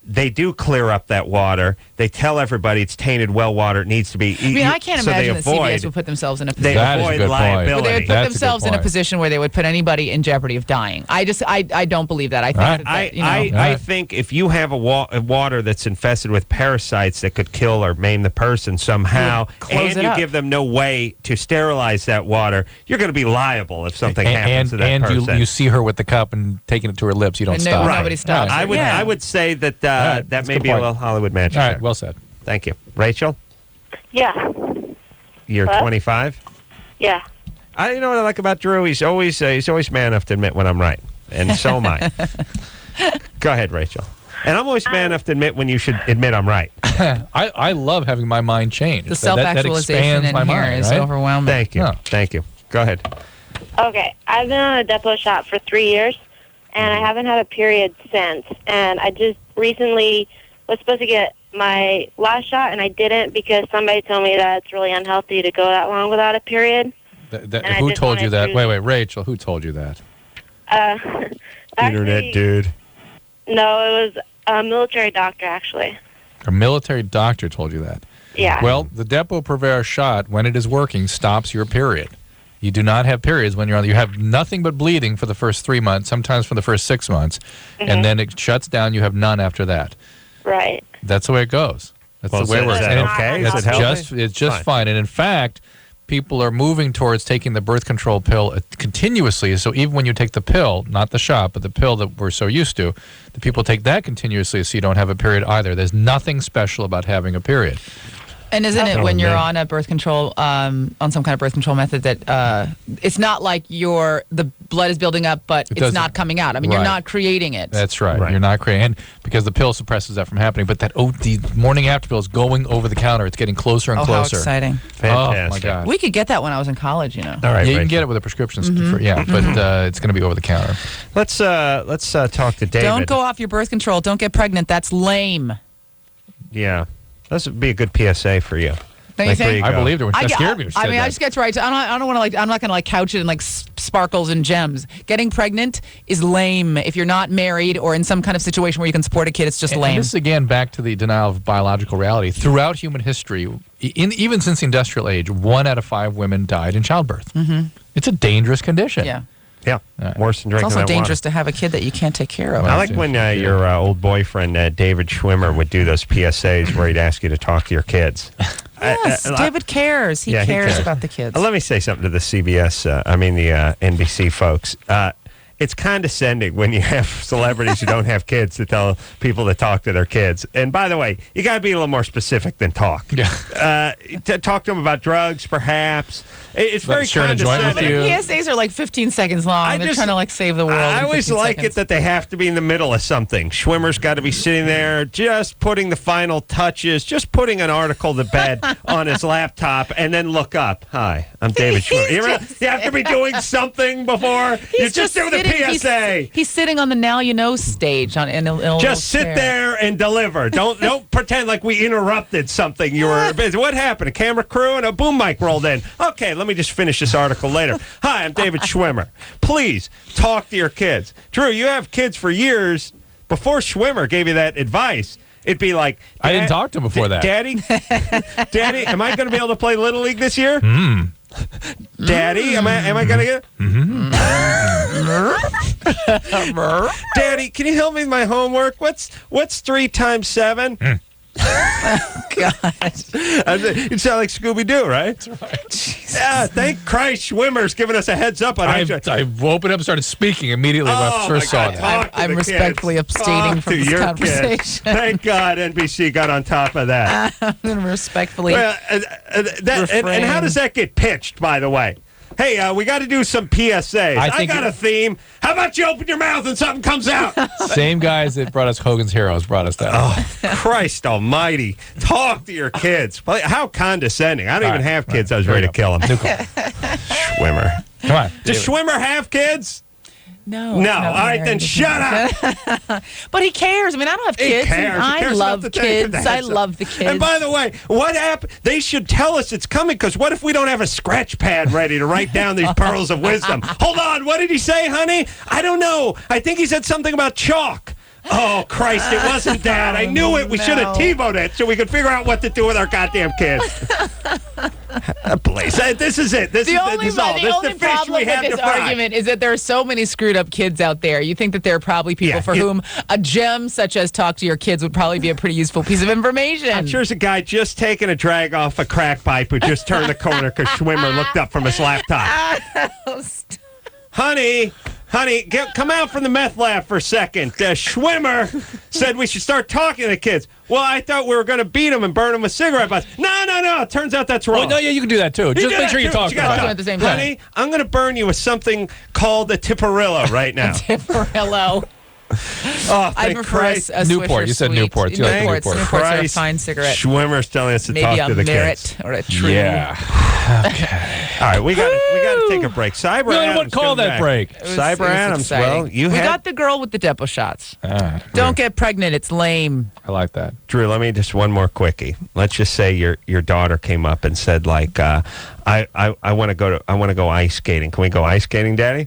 [SPEAKER 3] they do clear up that water. They tell everybody it's tainted well water. It needs to be.
[SPEAKER 4] I can't imagine that CBS would put themselves in a position.
[SPEAKER 3] They avoid liability.
[SPEAKER 4] But they would put themselves in a position where they would put anybody in jeopardy of dying. I don't believe that. I think
[SPEAKER 3] I think if you have a water that's infested with parasites that could kill or maim the person somehow, and you give them no way to sterilize that water, you're going to be liable if something happens to that person.
[SPEAKER 5] And you see her with the cup and taking it to her lips. You don't stop.
[SPEAKER 4] Nobody stops.
[SPEAKER 3] I would say that that may be a little Hollywood magic.
[SPEAKER 5] All right, well said.
[SPEAKER 3] Thank you. Rachel?
[SPEAKER 6] Yeah.
[SPEAKER 3] You're 25?
[SPEAKER 6] Yeah.
[SPEAKER 3] You know what I like about Drew? He's always man enough to admit when I'm right. And so am I. Go ahead, Rachel. And I'm always man enough to admit when you should admit I'm right.
[SPEAKER 5] I love having my mind change.
[SPEAKER 4] The self-actualization in here is overwhelming.
[SPEAKER 3] Thank you. Thank you. Go ahead.
[SPEAKER 6] Okay. I've been on a depot shot for 3 years, and I haven't had a period since. And I just recently was supposed to get my last shot, and I didn't because somebody told me that it's really unhealthy to go that long without a period.
[SPEAKER 5] Who told you that? Wait, Rachel, who told you that?
[SPEAKER 3] Internet dude.
[SPEAKER 6] No, it was a military doctor, actually.
[SPEAKER 5] A military doctor told you that?
[SPEAKER 6] Yeah.
[SPEAKER 5] Well, the Depo-Provera shot, when it is working, stops your period. You do not have periods when you're on. You have nothing but bleeding for the first 3 months, sometimes for the first 6 months, and then it shuts down. You have none after that.
[SPEAKER 6] Right.
[SPEAKER 5] That's the way it goes. That's the way it works.
[SPEAKER 3] Is that okay? Is it healthy?
[SPEAKER 5] It's just fine. And in fact, people are moving towards taking the birth control pill continuously. So even when you take the pill, not the shot, but the pill that we're so used to, the people take that continuously so you don't have a period either. There's nothing special about having a period.
[SPEAKER 4] And isn't it when you're on a birth control, on some kind of birth control method that it's not like the blood is building up, but it's not coming out. I mean, you're not creating it.
[SPEAKER 5] That's right. You're not creating it because the pill suppresses that from happening. But the morning after pill is going over the counter. It's getting closer and closer.
[SPEAKER 4] How exciting.
[SPEAKER 3] Fantastic.
[SPEAKER 5] Oh, my God.
[SPEAKER 4] We could get that when I was in college,
[SPEAKER 3] All right,
[SPEAKER 5] you can get it with a prescription. But it's going to be over the counter.
[SPEAKER 3] Let's talk to David.
[SPEAKER 4] Don't go off your birth control. Don't get pregnant. That's lame.
[SPEAKER 3] Yeah. This would be a good PSA for you.
[SPEAKER 4] Don't you think?
[SPEAKER 5] I believed her. That scared me.
[SPEAKER 4] I just get right. I don't want to I'm not going to couch it in sparkles and gems. Getting pregnant is lame. If you're not married or in some kind of situation where you can support a kid, it's just lame.
[SPEAKER 5] And this is again back to the denial of biological reality. Throughout human history, even since the industrial age, 1 out of 5 women died in childbirth. Mm-hmm. It's a dangerous condition.
[SPEAKER 4] Yeah.
[SPEAKER 3] Yeah, worse than drinking
[SPEAKER 4] It's also
[SPEAKER 3] that
[SPEAKER 4] dangerous
[SPEAKER 3] water.
[SPEAKER 4] to have a kid that you can't take care of.
[SPEAKER 3] I like when your old boyfriend, David Schwimmer, would do those PSAs where he'd ask you to talk to your kids.
[SPEAKER 4] Yes, David cares. He cares about the kids.
[SPEAKER 3] Let me say something to the CBS, the NBC folks. It's condescending when you have celebrities who don't have kids to tell people to talk to their kids. And by the way, you got to be a little more specific than talk.
[SPEAKER 5] Yeah.
[SPEAKER 3] Talk to them about drugs, perhaps. It's very
[SPEAKER 5] share a joint with
[SPEAKER 3] condescending.
[SPEAKER 5] you.
[SPEAKER 4] PSAs are like 15 seconds long. They're trying to save the world.
[SPEAKER 3] I always like
[SPEAKER 4] seconds.
[SPEAKER 3] it that they have to be in the middle of something. Schwimmer's got to be sitting there just putting the final touches, just putting an article to bed on his laptop, and then look up. Hi, I'm David Schwimmer. You have to be doing something before you just do the PSA.
[SPEAKER 4] He's sitting on the Now You Know stage
[SPEAKER 3] Just sit there and deliver. Don't pretend like we interrupted something. You were busy. What happened? A camera crew and a boom mic rolled in. Okay, let me just finish this article later. Hi, I'm David Schwimmer. Please talk to your kids. Drew, you have kids for years. Before Schwimmer gave you that advice, it'd be like,
[SPEAKER 5] I didn't talk to him before that.
[SPEAKER 3] Daddy, am I going to be able to play Little League this year? Daddy, am I going to get? Daddy, can you help me with my homework? What's 3 times 7?
[SPEAKER 4] God.
[SPEAKER 3] You sound like Scooby-Doo, right?
[SPEAKER 5] That's right.
[SPEAKER 3] Yeah, thank Christ Schwimmer's giving us a heads up on
[SPEAKER 5] I opened up and started speaking immediately when I first saw that.
[SPEAKER 4] I'm respectfully abstaining from this conversation.
[SPEAKER 3] Thank God NBC got on top of that.
[SPEAKER 4] I'm going to respectfully
[SPEAKER 3] and how does that get pitched, by the way? Hey, we got to do some PSAs. I got a theme. How about you open your mouth and something comes out?
[SPEAKER 5] Same guys that brought us Hogan's Heroes brought us that.
[SPEAKER 3] Oh, Christ almighty. Talk to your kids. How condescending. I don't even have kids. I was ready to kill them. Schwimmer.
[SPEAKER 5] Come on.
[SPEAKER 3] Does Schwimmer have kids?
[SPEAKER 4] No.
[SPEAKER 3] All right, then shut up.
[SPEAKER 4] But he cares. I mean, I don't have kids.
[SPEAKER 3] He cares.
[SPEAKER 4] I love kids. I love the kids.
[SPEAKER 3] And by the way, what happened? They should tell us it's coming, because what if we don't have a scratch pad ready to write down these pearls of wisdom? Hold on. What did he say, honey? I don't know. I think he said something about chalk. Oh, Christ, it wasn't that. I knew it. We should have TiVoed it so we could figure out what to do with our goddamn kids. Please. This is it. This
[SPEAKER 4] the
[SPEAKER 3] is
[SPEAKER 4] only,
[SPEAKER 3] this is all.
[SPEAKER 4] the
[SPEAKER 3] This
[SPEAKER 4] only
[SPEAKER 3] is the fish
[SPEAKER 4] problem
[SPEAKER 3] we have
[SPEAKER 4] with
[SPEAKER 3] to
[SPEAKER 4] this
[SPEAKER 3] fry.
[SPEAKER 4] argument is that there are so many screwed up kids out there. You think that there are probably people for whom a gem such as talk to your kids would probably be a pretty useful piece of information.
[SPEAKER 3] I'm sure there's a guy just taking a drag off a crack pipe who just turned the corner because Schwimmer looked up from his laptop. Honey, come out from the meth lab for a second. Schwimmer said we should start talking to kids. Well, I thought we were going to beat them and burn them with cigarette butts. No. It turns out that's wrong.
[SPEAKER 5] Oh, no, yeah, you can do that too. Just make sure you talk about it
[SPEAKER 4] at the same time.
[SPEAKER 3] Honey, I'm going to burn you with something called a Tipperillo right now.
[SPEAKER 4] Tipperillo.
[SPEAKER 3] Oh,
[SPEAKER 4] I prefer a
[SPEAKER 5] Newport.
[SPEAKER 4] Swisher
[SPEAKER 5] You said
[SPEAKER 4] Sweet.
[SPEAKER 5] Newport. You like
[SPEAKER 4] Newports.
[SPEAKER 5] Newport.
[SPEAKER 4] Newports are a fine cigarette.
[SPEAKER 3] Schwimmer's telling us to
[SPEAKER 4] Maybe
[SPEAKER 3] talk to the
[SPEAKER 4] Merit
[SPEAKER 3] kids.
[SPEAKER 4] or a True.
[SPEAKER 5] Yeah. Okay.
[SPEAKER 3] All right, we got to take a break. Cyber
[SPEAKER 5] No,
[SPEAKER 3] Adams,
[SPEAKER 5] what call
[SPEAKER 3] come
[SPEAKER 5] that
[SPEAKER 3] back.
[SPEAKER 5] break?
[SPEAKER 3] Cyber Adams.
[SPEAKER 4] Exciting.
[SPEAKER 3] Well,
[SPEAKER 4] we got the girl with the depot shots. Don't get pregnant. It's lame.
[SPEAKER 5] I like that.
[SPEAKER 3] Drew, let me just one more quickie. Let's just say your daughter came up and said, like, I want to go ice skating. Can we go ice skating, Daddy?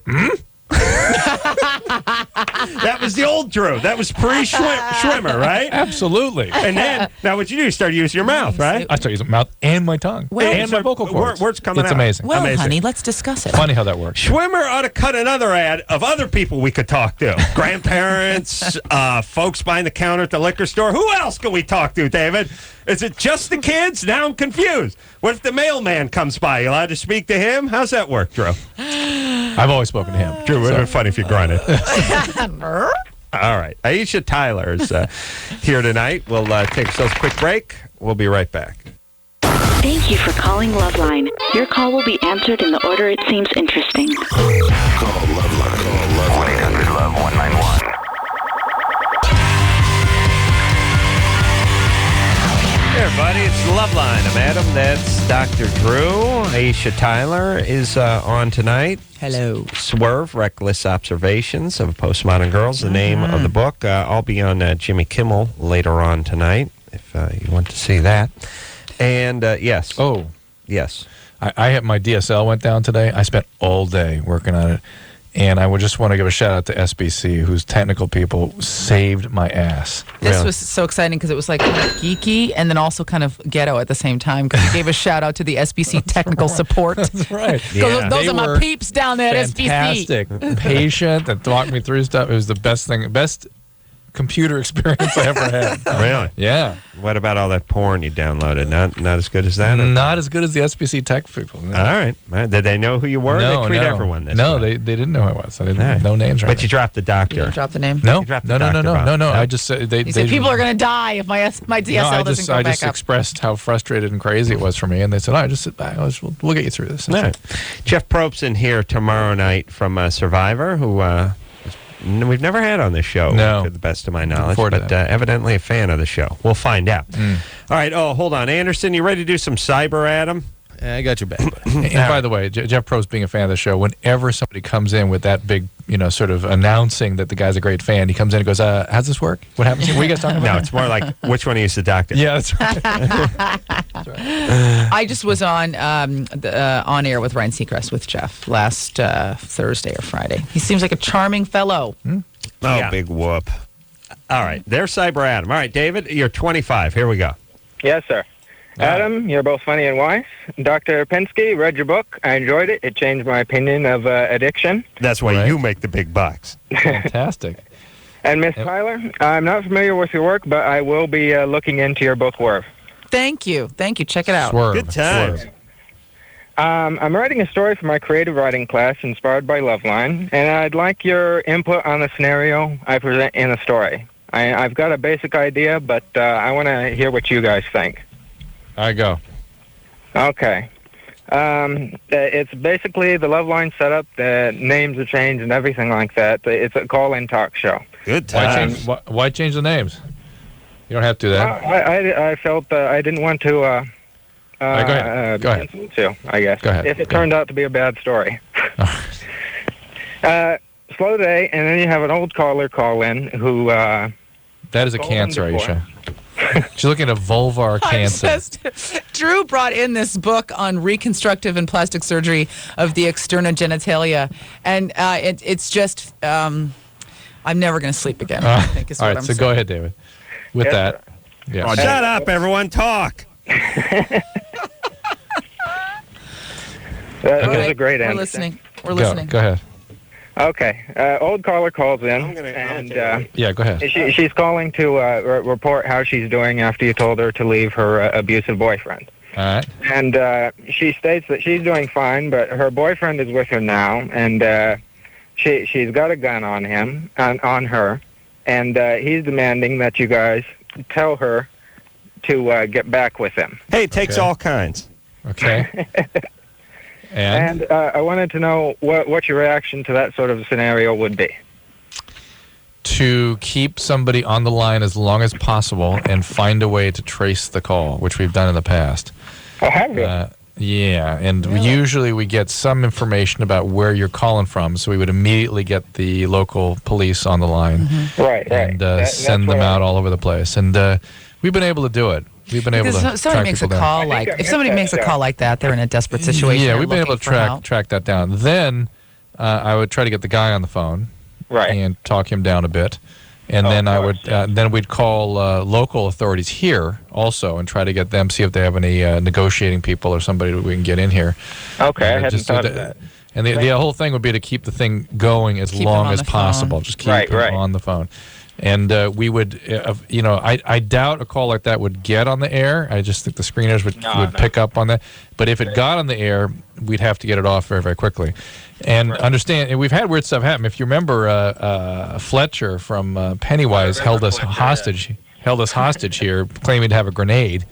[SPEAKER 3] That was the old Drew. That was pre-Schwimmer, right?
[SPEAKER 5] Absolutely.
[SPEAKER 3] And then, now what you do, you start using your mouth, right?
[SPEAKER 5] I start using my mouth and my tongue and my vocal cords.
[SPEAKER 3] Words coming
[SPEAKER 5] It's
[SPEAKER 3] out.
[SPEAKER 5] amazing.
[SPEAKER 4] Well,
[SPEAKER 3] Amazing.
[SPEAKER 4] honey, let's discuss it.
[SPEAKER 5] Funny how that works.
[SPEAKER 3] Schwimmer ought to cut another ad of other people we could talk to. Grandparents, folks behind the counter at the liquor store. Who else can we talk to, David? Is it just the kids? Now I'm confused. What if the mailman comes by? You allowed to speak to him? How's that work, Drew?
[SPEAKER 5] I've always spoken to him.
[SPEAKER 3] Drew, it would have been funny if you grunted. All right. Aisha Tyler is here tonight. We'll take ourselves a quick break. We'll be right back.
[SPEAKER 2] Thank you for calling LoveLine. Your call will be answered in the order it seems interesting.
[SPEAKER 1] Call LoveLine. Call 1-800-LOVE-191.
[SPEAKER 3] Hey, everybody. It's LoveLine. I'm Adam. That's Dr. Drew. Aisha Tyler is on tonight.
[SPEAKER 4] Hello.
[SPEAKER 3] Swerve, Reckless Observations of Postmodern Girl is the name of the book. I'll be on Jimmy Kimmel later on tonight if you want to see that. And yes.
[SPEAKER 5] Oh.
[SPEAKER 3] Yes.
[SPEAKER 5] I had my DSL went down today. I spent all day working on it. And I would just want to give a shout out to SBC, whose technical people saved my ass.
[SPEAKER 4] This was so exciting because it was like kind of geeky and then also kind of ghetto at the same time because you gave a shout out to the SBC technical support.
[SPEAKER 5] That's right.
[SPEAKER 3] Yeah.
[SPEAKER 4] Those
[SPEAKER 5] They
[SPEAKER 4] are my
[SPEAKER 5] were
[SPEAKER 4] peeps down there at SBC.
[SPEAKER 5] Fantastic. Patient and talked me through stuff. It was the best computer experience I ever had.
[SPEAKER 3] Really?
[SPEAKER 5] Yeah.
[SPEAKER 3] What about all that porn you downloaded? Not as good as that?
[SPEAKER 5] Not as good as the SBC tech people. No.
[SPEAKER 3] All right. Did they know who you were?
[SPEAKER 5] No,
[SPEAKER 3] They treat
[SPEAKER 5] no.
[SPEAKER 3] everyone this
[SPEAKER 5] No,
[SPEAKER 3] way.
[SPEAKER 5] they didn't know who I was. I didn't
[SPEAKER 3] All right.
[SPEAKER 5] no names right
[SPEAKER 3] But you dropped the doctor.
[SPEAKER 4] You drop the name?
[SPEAKER 5] No,
[SPEAKER 3] You dropped
[SPEAKER 5] no,
[SPEAKER 3] the
[SPEAKER 5] no, no,
[SPEAKER 3] doctor
[SPEAKER 5] no,
[SPEAKER 3] bomb.
[SPEAKER 5] no. I just said
[SPEAKER 4] You said people are going to die if my DSL doesn't go
[SPEAKER 5] I
[SPEAKER 4] back
[SPEAKER 5] just
[SPEAKER 4] up.
[SPEAKER 5] expressed how frustrated and crazy it was for me, and they said, "All right, just sit back. We'll get you through this."
[SPEAKER 3] All right. Jeff Probst's in here tomorrow night from Survivor, who we've never had on this show,
[SPEAKER 5] No.
[SPEAKER 3] to the best of my knowledge,
[SPEAKER 5] forward to
[SPEAKER 3] but
[SPEAKER 5] that.
[SPEAKER 3] evidently a fan of the show. We'll find out. All right. Oh, hold on. Anderson, you ready to do some cyber, Adam?
[SPEAKER 8] I got your back, buddy.
[SPEAKER 5] And by the way, Jeff Probst being a fan of the show, whenever somebody comes in with that big, sort of announcing that the guy's a great fan, he comes in and goes, how's this work? What happens here? What are you guys talking about?
[SPEAKER 3] No, it's more like, which one of you is the doctor?
[SPEAKER 5] Yeah, that's right.
[SPEAKER 4] I just was on on air with Ryan Seacrest with Jeff last Thursday or Friday. He seems like a charming fellow.
[SPEAKER 3] Oh,
[SPEAKER 8] Yeah.
[SPEAKER 3] big whoop. All right. There's Cyber Adam. All right, David, you're 25. Here we go.
[SPEAKER 9] Yes, sir. Adam, you're both funny and wise. Dr. Penske, read your book. I enjoyed it. It changed my opinion of addiction.
[SPEAKER 3] That's why
[SPEAKER 5] Right.
[SPEAKER 3] you make the big bucks.
[SPEAKER 5] Fantastic.
[SPEAKER 9] And Miss Tyler, I'm not familiar with your work, but I will be looking into your book, Swerve.
[SPEAKER 4] Thank you. Check it out.
[SPEAKER 5] Swerve.
[SPEAKER 3] Good times.
[SPEAKER 5] Swerve.
[SPEAKER 9] I'm writing a story for my creative writing class inspired by LoveLine, and I'd like your input on the scenario I present in the story. I've got a basic idea, but I want to hear what you guys think.
[SPEAKER 5] I go.
[SPEAKER 9] Okay. It's basically the LoveLine setup, the names have changed and everything like that. It's a call-in talk show.
[SPEAKER 3] Good
[SPEAKER 5] Why
[SPEAKER 3] times.
[SPEAKER 5] change the names? You don't have to do that.
[SPEAKER 9] I felt I didn't want to...
[SPEAKER 5] Go ahead. Go ahead.
[SPEAKER 9] To, I guess.
[SPEAKER 5] Go ahead.
[SPEAKER 9] If it turned out to be a bad story. Slow day, and then you have an old caller call in who...
[SPEAKER 5] That is a cancer,
[SPEAKER 9] before.
[SPEAKER 5] Aisha. She's looking at vulvar cancer.
[SPEAKER 4] Drew brought in this book on reconstructive and plastic surgery of the externa genitalia, and it's just I'm never going to sleep again. I think is
[SPEAKER 5] All
[SPEAKER 4] what
[SPEAKER 5] right,
[SPEAKER 4] I'm
[SPEAKER 5] so
[SPEAKER 4] saying.
[SPEAKER 5] go ahead, David. With that, yeah.
[SPEAKER 3] Shut up, everyone. Talk.
[SPEAKER 9] That
[SPEAKER 4] All
[SPEAKER 9] was
[SPEAKER 4] right,
[SPEAKER 9] a great
[SPEAKER 4] We're
[SPEAKER 9] answer.
[SPEAKER 4] listening. We're listening.
[SPEAKER 5] Go ahead.
[SPEAKER 9] Okay. Old caller calls in,
[SPEAKER 5] Yeah, go ahead.
[SPEAKER 9] she's calling to report how she's doing after you told her to leave her abusive boyfriend.
[SPEAKER 5] All right.
[SPEAKER 9] And she states that she's doing fine, but her boyfriend is with her now, and she's got a gun on him, on her, and he's demanding that you guys tell her to get back with him.
[SPEAKER 3] Hey, it takes
[SPEAKER 5] Okay.
[SPEAKER 3] all kinds.
[SPEAKER 5] Okay. And?
[SPEAKER 9] And I wanted to know what your reaction to that sort of scenario would be.
[SPEAKER 5] To keep somebody on the line as long as possible and find a way to trace the call, which we've done in the past.
[SPEAKER 9] Oh, have you?
[SPEAKER 5] Yeah, and usually we get some information about where you're calling from, so we would immediately get the local police on the line
[SPEAKER 9] Right.
[SPEAKER 5] and
[SPEAKER 9] That's
[SPEAKER 5] send them
[SPEAKER 9] what
[SPEAKER 5] out all over the place. And we've been able to do it. We've been able to
[SPEAKER 4] Because
[SPEAKER 5] track
[SPEAKER 4] somebody makes a
[SPEAKER 5] people down.
[SPEAKER 4] call
[SPEAKER 9] I think I
[SPEAKER 4] if somebody
[SPEAKER 9] missed
[SPEAKER 4] makes a
[SPEAKER 9] that,
[SPEAKER 4] call like that, they're in a desperate situation.
[SPEAKER 5] Yeah,
[SPEAKER 4] they're
[SPEAKER 5] we've been able
[SPEAKER 4] looking
[SPEAKER 5] to
[SPEAKER 4] for help.
[SPEAKER 5] track that down. Then I would try to get the guy on the phone
[SPEAKER 9] Right.
[SPEAKER 5] and talk him down a bit. And then I would then we'd call local authorities here also and try to get them, see if they have any negotiating people or somebody that we can get in here.
[SPEAKER 9] Okay, I hadn't
[SPEAKER 5] Just
[SPEAKER 9] thought of that.
[SPEAKER 5] And the whole thing would be to keep the thing going as
[SPEAKER 4] Keep him
[SPEAKER 5] long
[SPEAKER 4] on
[SPEAKER 5] as
[SPEAKER 4] the phone.
[SPEAKER 5] possible. Just keep him on the phone. And we would, I doubt a call like that would get on the air. I just think the screeners would pick up on that. But if it got on the air, we'd have to get it off very, very quickly. And understand, and we've had weird stuff happen. If you remember, Fletcher from Pennywise held us hostage here, claiming to have a grenade.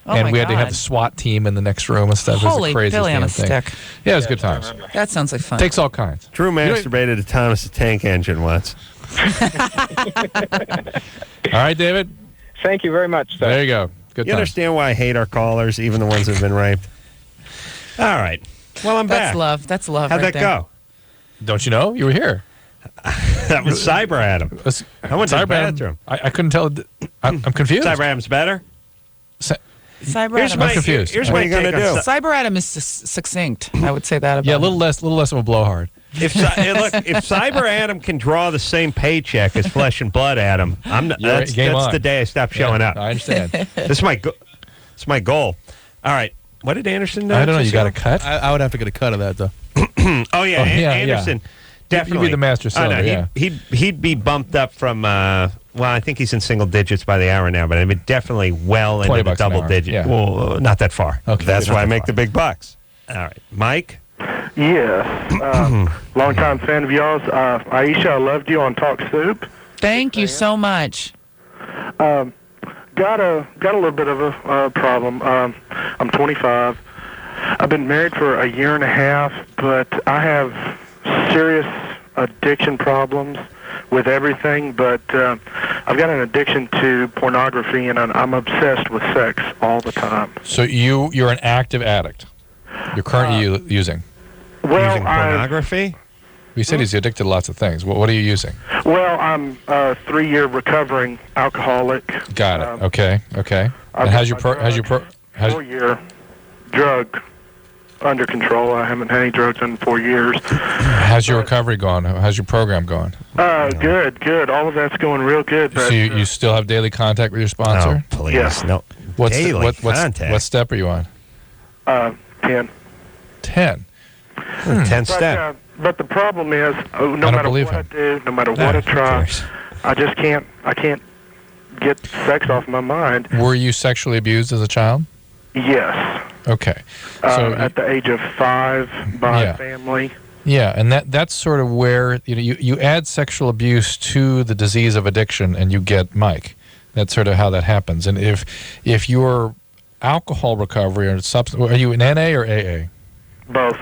[SPEAKER 5] And
[SPEAKER 4] my
[SPEAKER 5] we had to have
[SPEAKER 4] God.
[SPEAKER 5] the SWAT team in the next room and stuff. It was
[SPEAKER 4] Holy
[SPEAKER 5] the craziest
[SPEAKER 4] Billy on a
[SPEAKER 5] damn thing.
[SPEAKER 4] stick.
[SPEAKER 5] Yeah, it was good times.
[SPEAKER 4] That sounds like fun.
[SPEAKER 5] Takes all kinds.
[SPEAKER 3] Drew masturbated to Thomas the Tank Engine once.
[SPEAKER 5] All right, David.
[SPEAKER 9] Thank you very much, sir.
[SPEAKER 5] There you go. Good
[SPEAKER 3] You
[SPEAKER 5] times.
[SPEAKER 3] understand why I hate our callers, even the ones that have been raped? All right. Well, I'm back.
[SPEAKER 4] That's love. That's love.
[SPEAKER 3] How'd
[SPEAKER 4] right
[SPEAKER 3] that
[SPEAKER 4] there.
[SPEAKER 3] go?
[SPEAKER 5] Don't you know? You were here.
[SPEAKER 3] That was Cyber Adam. I went to the
[SPEAKER 5] Cyber Adam.
[SPEAKER 3] bathroom.
[SPEAKER 5] I couldn't tell. I'm confused.
[SPEAKER 3] Cyber Adam's better?
[SPEAKER 4] Cyber
[SPEAKER 3] Here's
[SPEAKER 4] Adam.
[SPEAKER 3] my,
[SPEAKER 5] confused.
[SPEAKER 3] here's
[SPEAKER 5] What
[SPEAKER 3] my
[SPEAKER 5] are you
[SPEAKER 3] take
[SPEAKER 5] gonna
[SPEAKER 3] on
[SPEAKER 5] do?
[SPEAKER 4] Cyber Adam is succinct. I would say that about
[SPEAKER 5] Yeah, a
[SPEAKER 4] him.
[SPEAKER 5] little less of a blowhard.
[SPEAKER 3] If Cyber Adam can draw the same paycheck as Flesh and Blood Adam, that's
[SPEAKER 5] game on.
[SPEAKER 3] the day I stop showing up.
[SPEAKER 5] I understand.
[SPEAKER 3] This is my goal. All right. What did Anderson know?
[SPEAKER 5] I don't know. You got a cut?
[SPEAKER 8] I would have to get a cut of that, though.
[SPEAKER 3] Oh, yeah. Anderson. Definitely.
[SPEAKER 5] He'd be the master seller, yeah.
[SPEAKER 3] He'd be bumped up from, well, I think he's in single digits by the hour now, but I mean, definitely well into the
[SPEAKER 5] $20 an
[SPEAKER 3] double
[SPEAKER 5] hour,
[SPEAKER 3] digits.
[SPEAKER 5] yeah.
[SPEAKER 3] Well, not that far.
[SPEAKER 5] Okay,
[SPEAKER 3] That's
[SPEAKER 5] not
[SPEAKER 3] why I
[SPEAKER 5] that
[SPEAKER 3] make
[SPEAKER 5] far.
[SPEAKER 3] the big bucks. All right. Mike?
[SPEAKER 10] Yes. Longtime fan of y'all's. Aisha, I loved you on Talk Soup.
[SPEAKER 4] Thank you so much.
[SPEAKER 10] Got a little bit of a problem. I'm 25. I've been married for a year and a half, but I have serious addiction problems with everything. But I've got an addiction to pornography, and I'm obsessed with sex all the time.
[SPEAKER 5] So you're an active addict. You're currently using.
[SPEAKER 10] Well,
[SPEAKER 3] Using pornography?
[SPEAKER 5] You said he's addicted to lots of things. What are you using?
[SPEAKER 10] Well, I'm a 3-year recovering alcoholic.
[SPEAKER 5] Got it. Okay.
[SPEAKER 10] I've
[SPEAKER 5] And how's
[SPEAKER 10] got
[SPEAKER 5] your
[SPEAKER 10] 4-year drug under control. I haven't had any drugs in 4 years.
[SPEAKER 5] how's your recovery gone? How's your program gone?
[SPEAKER 10] Good. All of that's going real good. But
[SPEAKER 5] So you still have daily contact with your sponsor?
[SPEAKER 3] Oh, please.
[SPEAKER 10] Yeah.
[SPEAKER 3] No. Daily contact.
[SPEAKER 5] What step are you on?
[SPEAKER 10] 10.
[SPEAKER 5] 10.
[SPEAKER 3] 10 step.
[SPEAKER 10] But the problem is, no
[SPEAKER 5] don't
[SPEAKER 10] matter
[SPEAKER 5] believe
[SPEAKER 10] what I
[SPEAKER 5] him.
[SPEAKER 10] do, no matter what I try, I just can't. I can't get sex off my mind.
[SPEAKER 5] Were you sexually abused as a child?
[SPEAKER 10] Yes.
[SPEAKER 5] Okay. So
[SPEAKER 10] at the age of 5 by a family.
[SPEAKER 5] Yeah, and that's sort of where you add sexual abuse to the disease of addiction, and you get Mike. That's sort of how that happens. And if your alcohol recovery or substance, are you in NA or AA?
[SPEAKER 10] Both.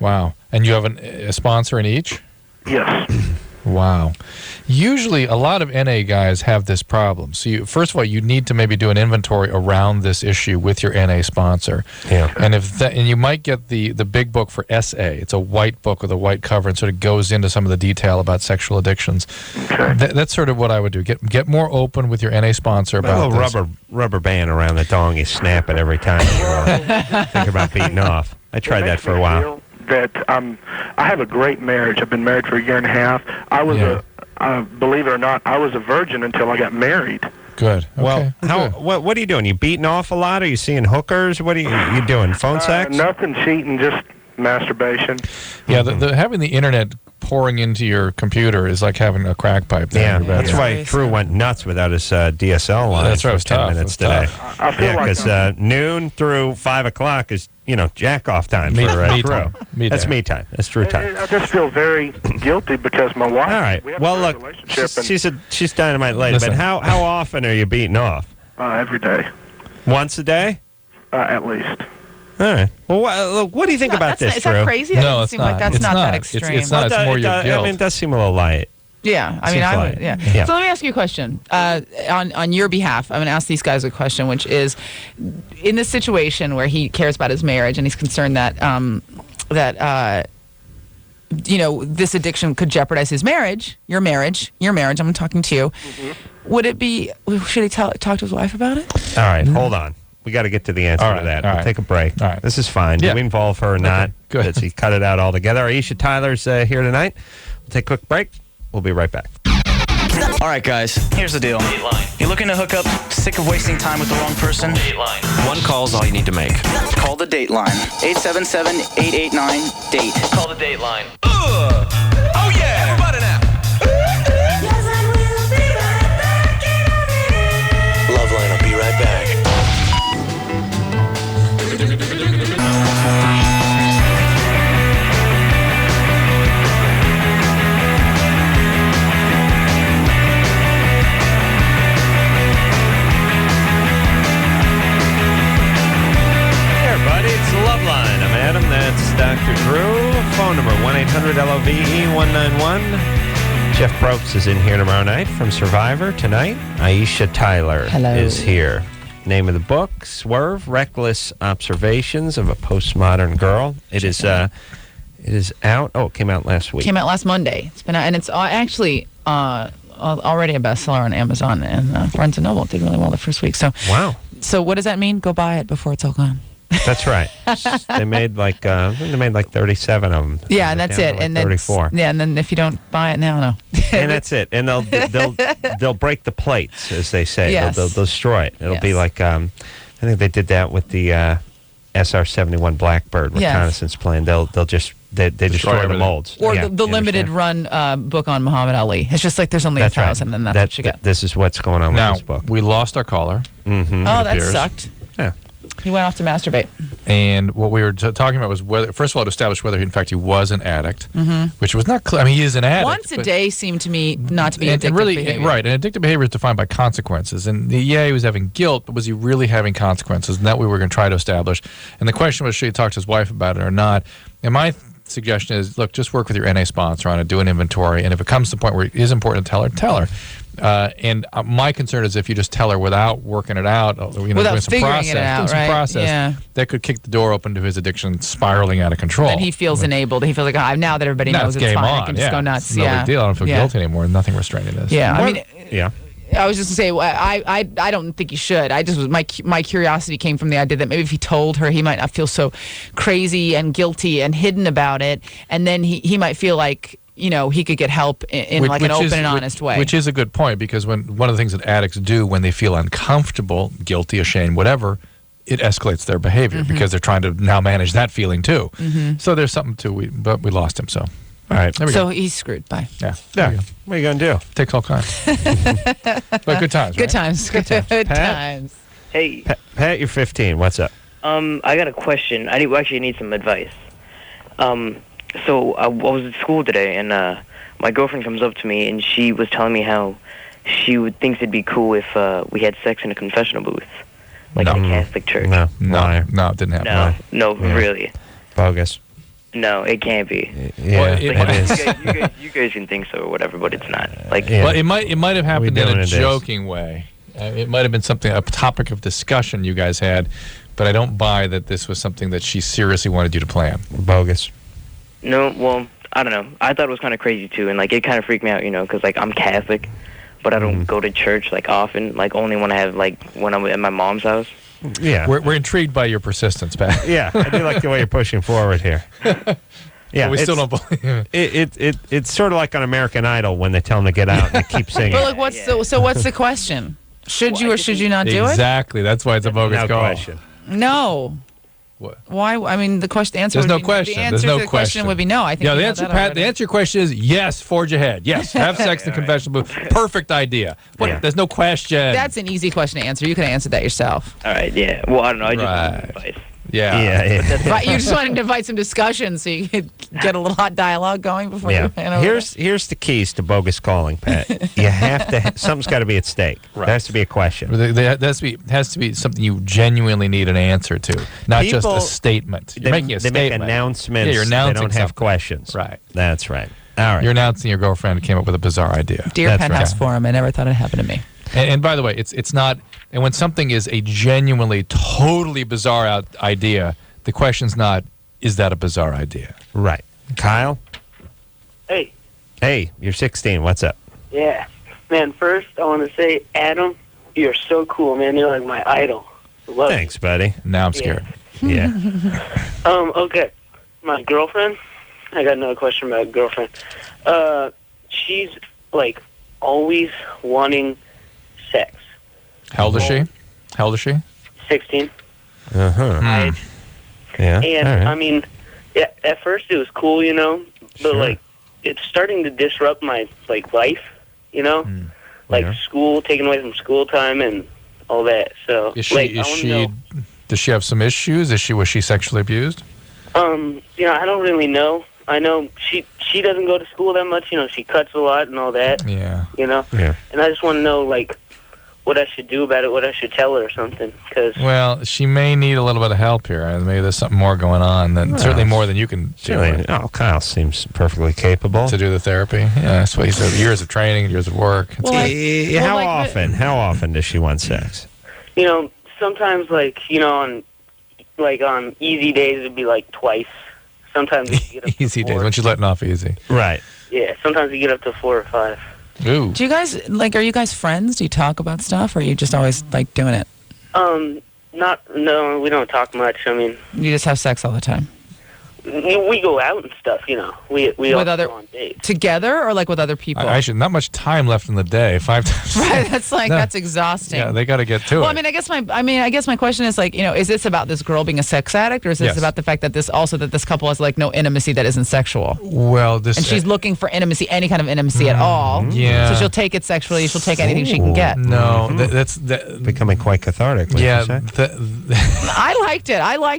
[SPEAKER 5] Wow. And you have a sponsor in each?
[SPEAKER 10] Yes.
[SPEAKER 5] Wow. Usually, a lot of NA guys have this problem. So, first of all, you need to maybe do an inventory around this issue with your NA sponsor.
[SPEAKER 3] Yeah.
[SPEAKER 5] And and you might get the big book for SA. It's a white book with a white cover and sort of goes into some of the detail about sexual addictions.
[SPEAKER 10] Okay.
[SPEAKER 5] That's sort of what I would do. Get more open with your NA sponsor about
[SPEAKER 3] a little rubber band around the dong, you snap it every time you think about beating off. I tried that for a while.
[SPEAKER 10] That I have a great marriage. I've been married for a year and a half. I was believe it or not, I was a virgin until I got married.
[SPEAKER 5] Good.
[SPEAKER 3] Well, what are you doing? You beating off a lot? Are you seeing hookers? What are you doing? Phone sex?
[SPEAKER 10] Nothing, cheating, just masturbation.
[SPEAKER 5] Yeah, having the internet pouring into your computer is like having a crack pipe.
[SPEAKER 3] That's why Drew went nuts without his DSL line for 10 minutes today.
[SPEAKER 10] I feel like
[SPEAKER 3] because noon through 5 o'clock is jack off time for Drew. That's me time. That's Drew time.
[SPEAKER 10] I just feel very guilty because my wife.
[SPEAKER 3] All right.
[SPEAKER 10] We have
[SPEAKER 3] Well,
[SPEAKER 10] a
[SPEAKER 3] look,
[SPEAKER 10] relationship
[SPEAKER 3] she's dynamite lady.
[SPEAKER 5] Listen.
[SPEAKER 3] But how often are you beating off?
[SPEAKER 10] every day,
[SPEAKER 3] Once a day?
[SPEAKER 10] at least.
[SPEAKER 3] All right. Well, what do you think about this,
[SPEAKER 4] Is
[SPEAKER 3] Drew?
[SPEAKER 4] that crazy?
[SPEAKER 5] No,
[SPEAKER 4] That doesn't
[SPEAKER 5] it's
[SPEAKER 4] seem
[SPEAKER 5] not.
[SPEAKER 4] like that's
[SPEAKER 5] It's
[SPEAKER 4] not that
[SPEAKER 5] not.
[SPEAKER 4] extreme.
[SPEAKER 5] It's not. It's more your guilt.
[SPEAKER 3] I mean, it does seem a little light.
[SPEAKER 4] Yeah, I mean,
[SPEAKER 3] Seems
[SPEAKER 4] I
[SPEAKER 3] light.
[SPEAKER 4] would. Yeah.
[SPEAKER 3] Yeah.
[SPEAKER 4] So let me ask you a question. On your behalf, I'm going to ask these guys a question, which is, in this situation where he cares about his marriage and he's concerned that this addiction could jeopardize his marriage, your marriage. I'm talking to you.
[SPEAKER 10] Mm-hmm.
[SPEAKER 4] Would it be? Should he talk to his wife about it?
[SPEAKER 3] All right, hold on. We got to get to the answer to that. We'll take a break.
[SPEAKER 5] All right.
[SPEAKER 3] This is fine. Do we involve her or not?
[SPEAKER 5] Good.
[SPEAKER 3] Does he cut it out altogether? Aisha Tyler's here tonight. We'll take a quick break. We'll be right back.
[SPEAKER 8] All right, guys, here's the deal. Dateline. You're looking to hook up, sick of wasting time with the wrong person?
[SPEAKER 1] Dateline. One call's all you need to make.
[SPEAKER 8] Call the Dateline. 877-889-DATE.
[SPEAKER 1] Call the Dateline. Oh, yeah! Everybody now. LoveLine, I'll be right back. LoveLine. I'm Adam. That's Dr. Drew. Phone number 1-800-LOVE-191. Jeff Probst is in here tomorrow night from Survivor. Tonight, Aisha Tyler is here. Name of the book, Swerve, Reckless Observations of a Postmodern Girl. It is out. Oh, it came out last week.
[SPEAKER 4] Came out last Monday. It's been out, and it's actually already a bestseller on Amazon and Barnes & Noble. It did really well the first week. So
[SPEAKER 3] wow.
[SPEAKER 4] So what does that mean? Go buy it before it's all gone.
[SPEAKER 3] That's right. They made like 37 of them.
[SPEAKER 4] Yeah, and that's it.
[SPEAKER 3] Like
[SPEAKER 4] and then
[SPEAKER 3] 34.
[SPEAKER 4] Yeah, and then if you don't buy it now, no.
[SPEAKER 3] And that's it. And they'll break the plates, as they say.
[SPEAKER 4] Yes.
[SPEAKER 3] They'll destroy it. It'll be like I think they did that with the SR-71 Blackbird reconnaissance plane. They'll just destroy the molds.
[SPEAKER 4] Or the limited run book on Muhammad Ali. It's just like there's only 1,000, and that's what you get.
[SPEAKER 3] This is what's going on with this book.
[SPEAKER 5] We lost our caller.
[SPEAKER 3] Mm-hmm.
[SPEAKER 4] Oh, that sucked.
[SPEAKER 3] Yeah.
[SPEAKER 4] He went off to masturbate.
[SPEAKER 5] And what we were talking about was whether, first of all, to establish whether, in fact, he was an addict, which was not clear. I mean, he is an addict.
[SPEAKER 4] Once a day seemed to me not to be addictive behavior.
[SPEAKER 5] Right, and addictive behavior is defined by consequences. And he was having guilt, but was he really having consequences? And that we were going to try to establish. And the question was, should he talk to his wife about it or not? And my suggestion is, look, just work with your NA sponsor on it, do an inventory, and if it comes to the point where it is important to tell her. And my concern is if you just tell her without working it out,
[SPEAKER 4] without
[SPEAKER 5] doing some
[SPEAKER 4] figuring it out, right?
[SPEAKER 5] That could kick the door open to his addiction spiralling out of control.
[SPEAKER 4] And he feels enabled. He feels like, now that everybody knows it's fine, I can just go nuts.
[SPEAKER 5] It's no big deal. I don't feel guilty anymore. Nothing restraining this.
[SPEAKER 4] Yeah, I mean,
[SPEAKER 5] I
[SPEAKER 4] was just going to say, I don't think you should. I just was my curiosity came from the idea that maybe if he told her, he might not feel so crazy and guilty and hidden about it, and then he might feel like he could get help in an open and honest way.
[SPEAKER 5] Which is a good point, because one of the things that addicts do when they feel uncomfortable, guilty, ashamed, whatever, it escalates their behavior because they're trying to now manage that feeling too. So there's something but we lost him. So
[SPEAKER 3] All right.
[SPEAKER 5] There we
[SPEAKER 4] So
[SPEAKER 5] go.
[SPEAKER 4] he's screwed. Bye.
[SPEAKER 5] Yeah.
[SPEAKER 3] Yeah. What are you going to do?
[SPEAKER 5] Takes all kinds. But good times,
[SPEAKER 4] Good
[SPEAKER 5] right?
[SPEAKER 4] times. Good
[SPEAKER 3] Pat?
[SPEAKER 4] times.
[SPEAKER 11] Hey,
[SPEAKER 3] Pat, you're 15. What's up?
[SPEAKER 11] I got a question. I actually need some advice. So I was at school today, and my girlfriend comes up to me, and she was telling me how thinks it'd be cool if we had sex in a confessional booth, like in a Catholic church.
[SPEAKER 3] No.
[SPEAKER 5] No, it didn't happen.
[SPEAKER 11] No, really.
[SPEAKER 3] Bogus.
[SPEAKER 11] No, it can't be.
[SPEAKER 3] Yeah,
[SPEAKER 5] Well,
[SPEAKER 3] it
[SPEAKER 11] Like,
[SPEAKER 3] is.
[SPEAKER 11] you guys can think so or whatever, but it's not. Like,
[SPEAKER 3] Yeah.
[SPEAKER 5] Well, it might have happened in
[SPEAKER 3] doing
[SPEAKER 5] a
[SPEAKER 3] it is.
[SPEAKER 5] joking way. It might have been a topic of discussion you guys had, but I don't buy that this was something that she seriously wanted you to plan.
[SPEAKER 3] Bogus.
[SPEAKER 11] no, well, I don't know. I thought it was kind of crazy too, and like it kind of freaked me out, because like I'm Catholic, but I don't go to church like often. Like only when I have when I'm at my mom's house.
[SPEAKER 3] Yeah.
[SPEAKER 5] We're intrigued by your persistence, Pat.
[SPEAKER 3] Yeah, I do like the way you're pushing forward here. Yeah,
[SPEAKER 5] But we still don't believe it.
[SPEAKER 3] It's sort of like on American Idol when they tell them to get out and they keep singing.
[SPEAKER 4] But like, what's the question? Should you or should you not do it?
[SPEAKER 5] Exactly. That's why it's a bogus
[SPEAKER 3] No
[SPEAKER 5] call.
[SPEAKER 3] question.
[SPEAKER 4] No.
[SPEAKER 5] What?
[SPEAKER 4] Why? I mean, the answer.
[SPEAKER 5] There's
[SPEAKER 4] would
[SPEAKER 5] no
[SPEAKER 4] be,
[SPEAKER 5] question.
[SPEAKER 4] The answer
[SPEAKER 5] There's no
[SPEAKER 4] to the question would be no. I think.
[SPEAKER 5] Yeah,
[SPEAKER 4] you
[SPEAKER 5] the
[SPEAKER 4] know
[SPEAKER 5] answer,
[SPEAKER 4] that
[SPEAKER 5] Pat.
[SPEAKER 4] already.
[SPEAKER 5] The answer to your question is yes. Forge ahead. Yes, have sex in the confessional booth. Perfect idea. What?
[SPEAKER 3] Yeah.
[SPEAKER 5] There's no question.
[SPEAKER 4] That's an easy question to anser. You could have answered that yourself.
[SPEAKER 11] All right, yeah. Well, I don't know. I just
[SPEAKER 5] Right.
[SPEAKER 11] need advice.
[SPEAKER 5] yeah.
[SPEAKER 4] Right, you just wanted to invite some discussion so you could get a little hot dialogue going before
[SPEAKER 3] Yeah.
[SPEAKER 4] you ran over.
[SPEAKER 3] Here's the keys to bogus calling, Pat. You have to. Something's got to be at stake.
[SPEAKER 5] Right.
[SPEAKER 3] There has to be a question.
[SPEAKER 5] There has to be something you genuinely need an answer to, not just
[SPEAKER 3] People-
[SPEAKER 5] a statement. You're making a
[SPEAKER 3] They
[SPEAKER 5] statement.
[SPEAKER 3] make announcements.
[SPEAKER 5] Yeah, you're announcing
[SPEAKER 3] They don't have
[SPEAKER 5] something.
[SPEAKER 3] questions.
[SPEAKER 5] Right.
[SPEAKER 3] That's right. All right.
[SPEAKER 5] You're announcing your girlfriend came up with a bizarre idea.
[SPEAKER 4] Dear
[SPEAKER 3] That's
[SPEAKER 4] Penthouse
[SPEAKER 3] right.
[SPEAKER 4] Forum, I never thought it happened to me.
[SPEAKER 5] And by the way, it's not. And when something is a genuinely, totally bizarre idea, the question's not, is that a bizarre idea?
[SPEAKER 3] Right. Kyle?
[SPEAKER 12] Hey.
[SPEAKER 3] Hey, you're 16. What's up?
[SPEAKER 12] Yeah. Man, first I want to say, Adam, you're so cool, man. You're like my idol. Love
[SPEAKER 3] Thanks, buddy.
[SPEAKER 5] Now I'm scared.
[SPEAKER 3] Yeah.
[SPEAKER 12] Okay. My girlfriend, I got another question about girlfriend. She's, like, always wanting sex.
[SPEAKER 5] How old is she? How old is she?
[SPEAKER 12] 16.
[SPEAKER 3] Uh-huh. Yeah.
[SPEAKER 12] And,
[SPEAKER 3] all right.
[SPEAKER 12] I mean, yeah, at first it was cool, but,
[SPEAKER 3] Sure.
[SPEAKER 12] like, it's starting to disrupt my, like, life, Like,
[SPEAKER 3] Yeah.
[SPEAKER 12] school, taken away from school time and all that. So,
[SPEAKER 5] Is
[SPEAKER 12] like,
[SPEAKER 5] she?
[SPEAKER 12] I
[SPEAKER 5] Is
[SPEAKER 12] wanna
[SPEAKER 5] she?
[SPEAKER 12] know,
[SPEAKER 5] Does she have some issues? Was she sexually abused?
[SPEAKER 12] I don't really know. I know she doesn't go to school that much. She cuts a lot and all that.
[SPEAKER 5] Yeah.
[SPEAKER 3] Yeah.
[SPEAKER 12] And I just want to know, like, what I should do about it, what I should tell her or something. Cause
[SPEAKER 5] Well, she may need a little bit of help here. Maybe there's something more going on than certainly more than you can do
[SPEAKER 3] Certainly. Oh, Kyle seems perfectly capable.
[SPEAKER 5] to do the therapy. Yeah, that's what he said. Years of training, years of work.
[SPEAKER 4] Well, like-
[SPEAKER 3] Yeah,
[SPEAKER 4] well,
[SPEAKER 3] how
[SPEAKER 4] like the-
[SPEAKER 3] often? How often does she want sex?
[SPEAKER 12] sometimes, like, on easy days, it'd be, like, twice. Sometimes you get up to
[SPEAKER 5] Easy days
[SPEAKER 12] 4.
[SPEAKER 5] when she's letting off easy.
[SPEAKER 3] Right.
[SPEAKER 12] Yeah, sometimes you get up to 4 or 5.
[SPEAKER 5] Ooh.
[SPEAKER 4] Do you guys, are you guys friends? Do you talk about stuff or are you just always, doing it?
[SPEAKER 12] No, we don't talk much. I mean,
[SPEAKER 4] You just have sex all the time?
[SPEAKER 12] we go out and stuff, We
[SPEAKER 4] With
[SPEAKER 12] all
[SPEAKER 4] other-
[SPEAKER 12] go on dates.
[SPEAKER 4] Together or, with other people?
[SPEAKER 5] I should not much time left in the day. 5 times.
[SPEAKER 4] Right, that's
[SPEAKER 5] No.
[SPEAKER 4] that's exhausting.
[SPEAKER 5] Yeah, they got to get to
[SPEAKER 4] Well,
[SPEAKER 5] it.
[SPEAKER 4] I guess my question is is this about this girl being a sex addict, or is this
[SPEAKER 5] Yes.
[SPEAKER 4] about the fact that this couple has no intimacy that isn't sexual,
[SPEAKER 5] Well, this
[SPEAKER 4] and she's looking for intimacy, any kind of intimacy at all?
[SPEAKER 5] Yeah.
[SPEAKER 4] So she'll take it sexually. She'll take anything she can get.
[SPEAKER 5] no,
[SPEAKER 3] Mm-hmm.
[SPEAKER 5] that's
[SPEAKER 3] Becoming quite cathartic. What
[SPEAKER 5] yeah.
[SPEAKER 3] you say?
[SPEAKER 4] I liked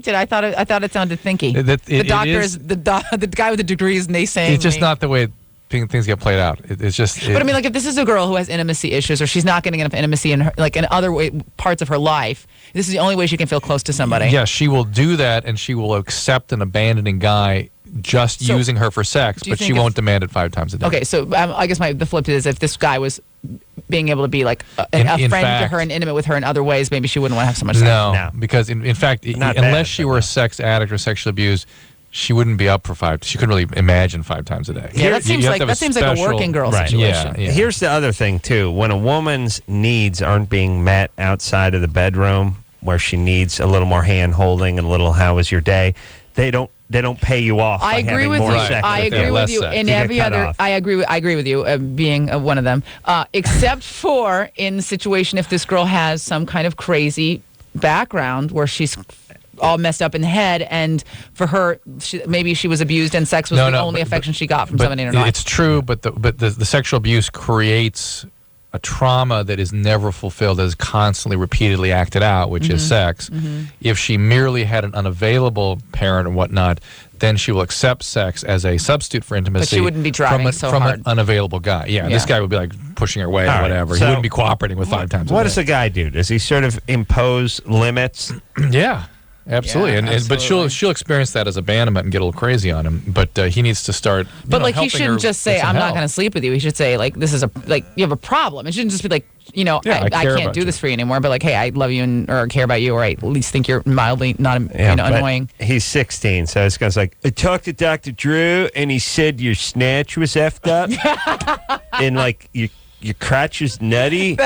[SPEAKER 4] it. I thought it sounded thinky. The doctor is the guy with the degrees naysaying.
[SPEAKER 5] It's just
[SPEAKER 4] me.
[SPEAKER 5] not the way things get played out. It's just.
[SPEAKER 4] But I mean, if this is a girl who has intimacy issues, or she's not getting enough intimacy in her, in other parts of her life, this is the only way she can feel close to somebody.
[SPEAKER 5] Yeah, she will do that, and she will accept an abandoning guy just
[SPEAKER 4] So,
[SPEAKER 5] using her for sex,
[SPEAKER 4] do you
[SPEAKER 5] but she
[SPEAKER 4] think
[SPEAKER 5] won't demand it 5 times a day.
[SPEAKER 4] Okay, so I guess the flip is if this guy was being able to be a
[SPEAKER 5] In
[SPEAKER 4] friend to
[SPEAKER 5] fact-
[SPEAKER 4] her and intimate with her in other ways, maybe she wouldn't want to have so much sex.
[SPEAKER 5] No, because in fact,
[SPEAKER 3] Not
[SPEAKER 5] unless
[SPEAKER 3] bad,
[SPEAKER 5] she
[SPEAKER 3] but
[SPEAKER 5] were
[SPEAKER 3] no.
[SPEAKER 5] a sex addict or sexually abused, she wouldn't be up for 5. She couldn't really imagine 5 times a day.
[SPEAKER 4] Yeah, that
[SPEAKER 5] You
[SPEAKER 4] seems
[SPEAKER 5] have
[SPEAKER 4] like
[SPEAKER 5] to have
[SPEAKER 4] a
[SPEAKER 5] special-
[SPEAKER 4] working girl
[SPEAKER 3] Right.
[SPEAKER 4] situation.
[SPEAKER 5] Yeah.
[SPEAKER 3] Here's the other thing too. When a woman's needs aren't being met outside of the bedroom, where she needs a little more hand holding and a little "How was your day?" They don't pay you off.
[SPEAKER 4] I
[SPEAKER 3] by
[SPEAKER 4] agree
[SPEAKER 3] having
[SPEAKER 4] with
[SPEAKER 3] more
[SPEAKER 4] you.
[SPEAKER 3] sex
[SPEAKER 4] I
[SPEAKER 3] with
[SPEAKER 4] agree
[SPEAKER 3] them.
[SPEAKER 4] with
[SPEAKER 5] less
[SPEAKER 4] you.
[SPEAKER 5] sex.
[SPEAKER 4] In
[SPEAKER 3] You get
[SPEAKER 4] every
[SPEAKER 3] cut
[SPEAKER 4] other,
[SPEAKER 3] off.
[SPEAKER 4] I agree with you. Being one of them, except for in the situation if this girl has some kind of crazy background where she's all messed up in the head, and for her, maybe she was abused, and sex was the only affection she got from somebody in her life.
[SPEAKER 5] It's true, but the sexual abuse creates a trauma that is never fulfilled, that is constantly, repeatedly acted out, which is sex. If she merely had an unavailable parent or whatnot, then she will accept sex as a substitute for intimacy.
[SPEAKER 4] But she wouldn't be driving
[SPEAKER 5] from an unavailable guy. Yeah, this guy would be like pushing her away or whatever. He wouldn't be cooperating with 5 times a day.
[SPEAKER 3] What does the guy do? Does he sort of impose limits?
[SPEAKER 5] Yeah. Absolutely, but she'll experience that as abandonment and get a little crazy on him. But he needs to start.
[SPEAKER 4] But like, he shouldn't just say, "I'm not going to sleep with you." He should say, like, "This is you have a problem." It shouldn't just be like, I can't do this for you anymore. But like, hey, I love you or care about you, or I at least think you're mildly not annoying.
[SPEAKER 3] He's 16, so it's kind of like, I talked to Dr. Drew, and he said your snatch was effed up, and like your crotch is nutty.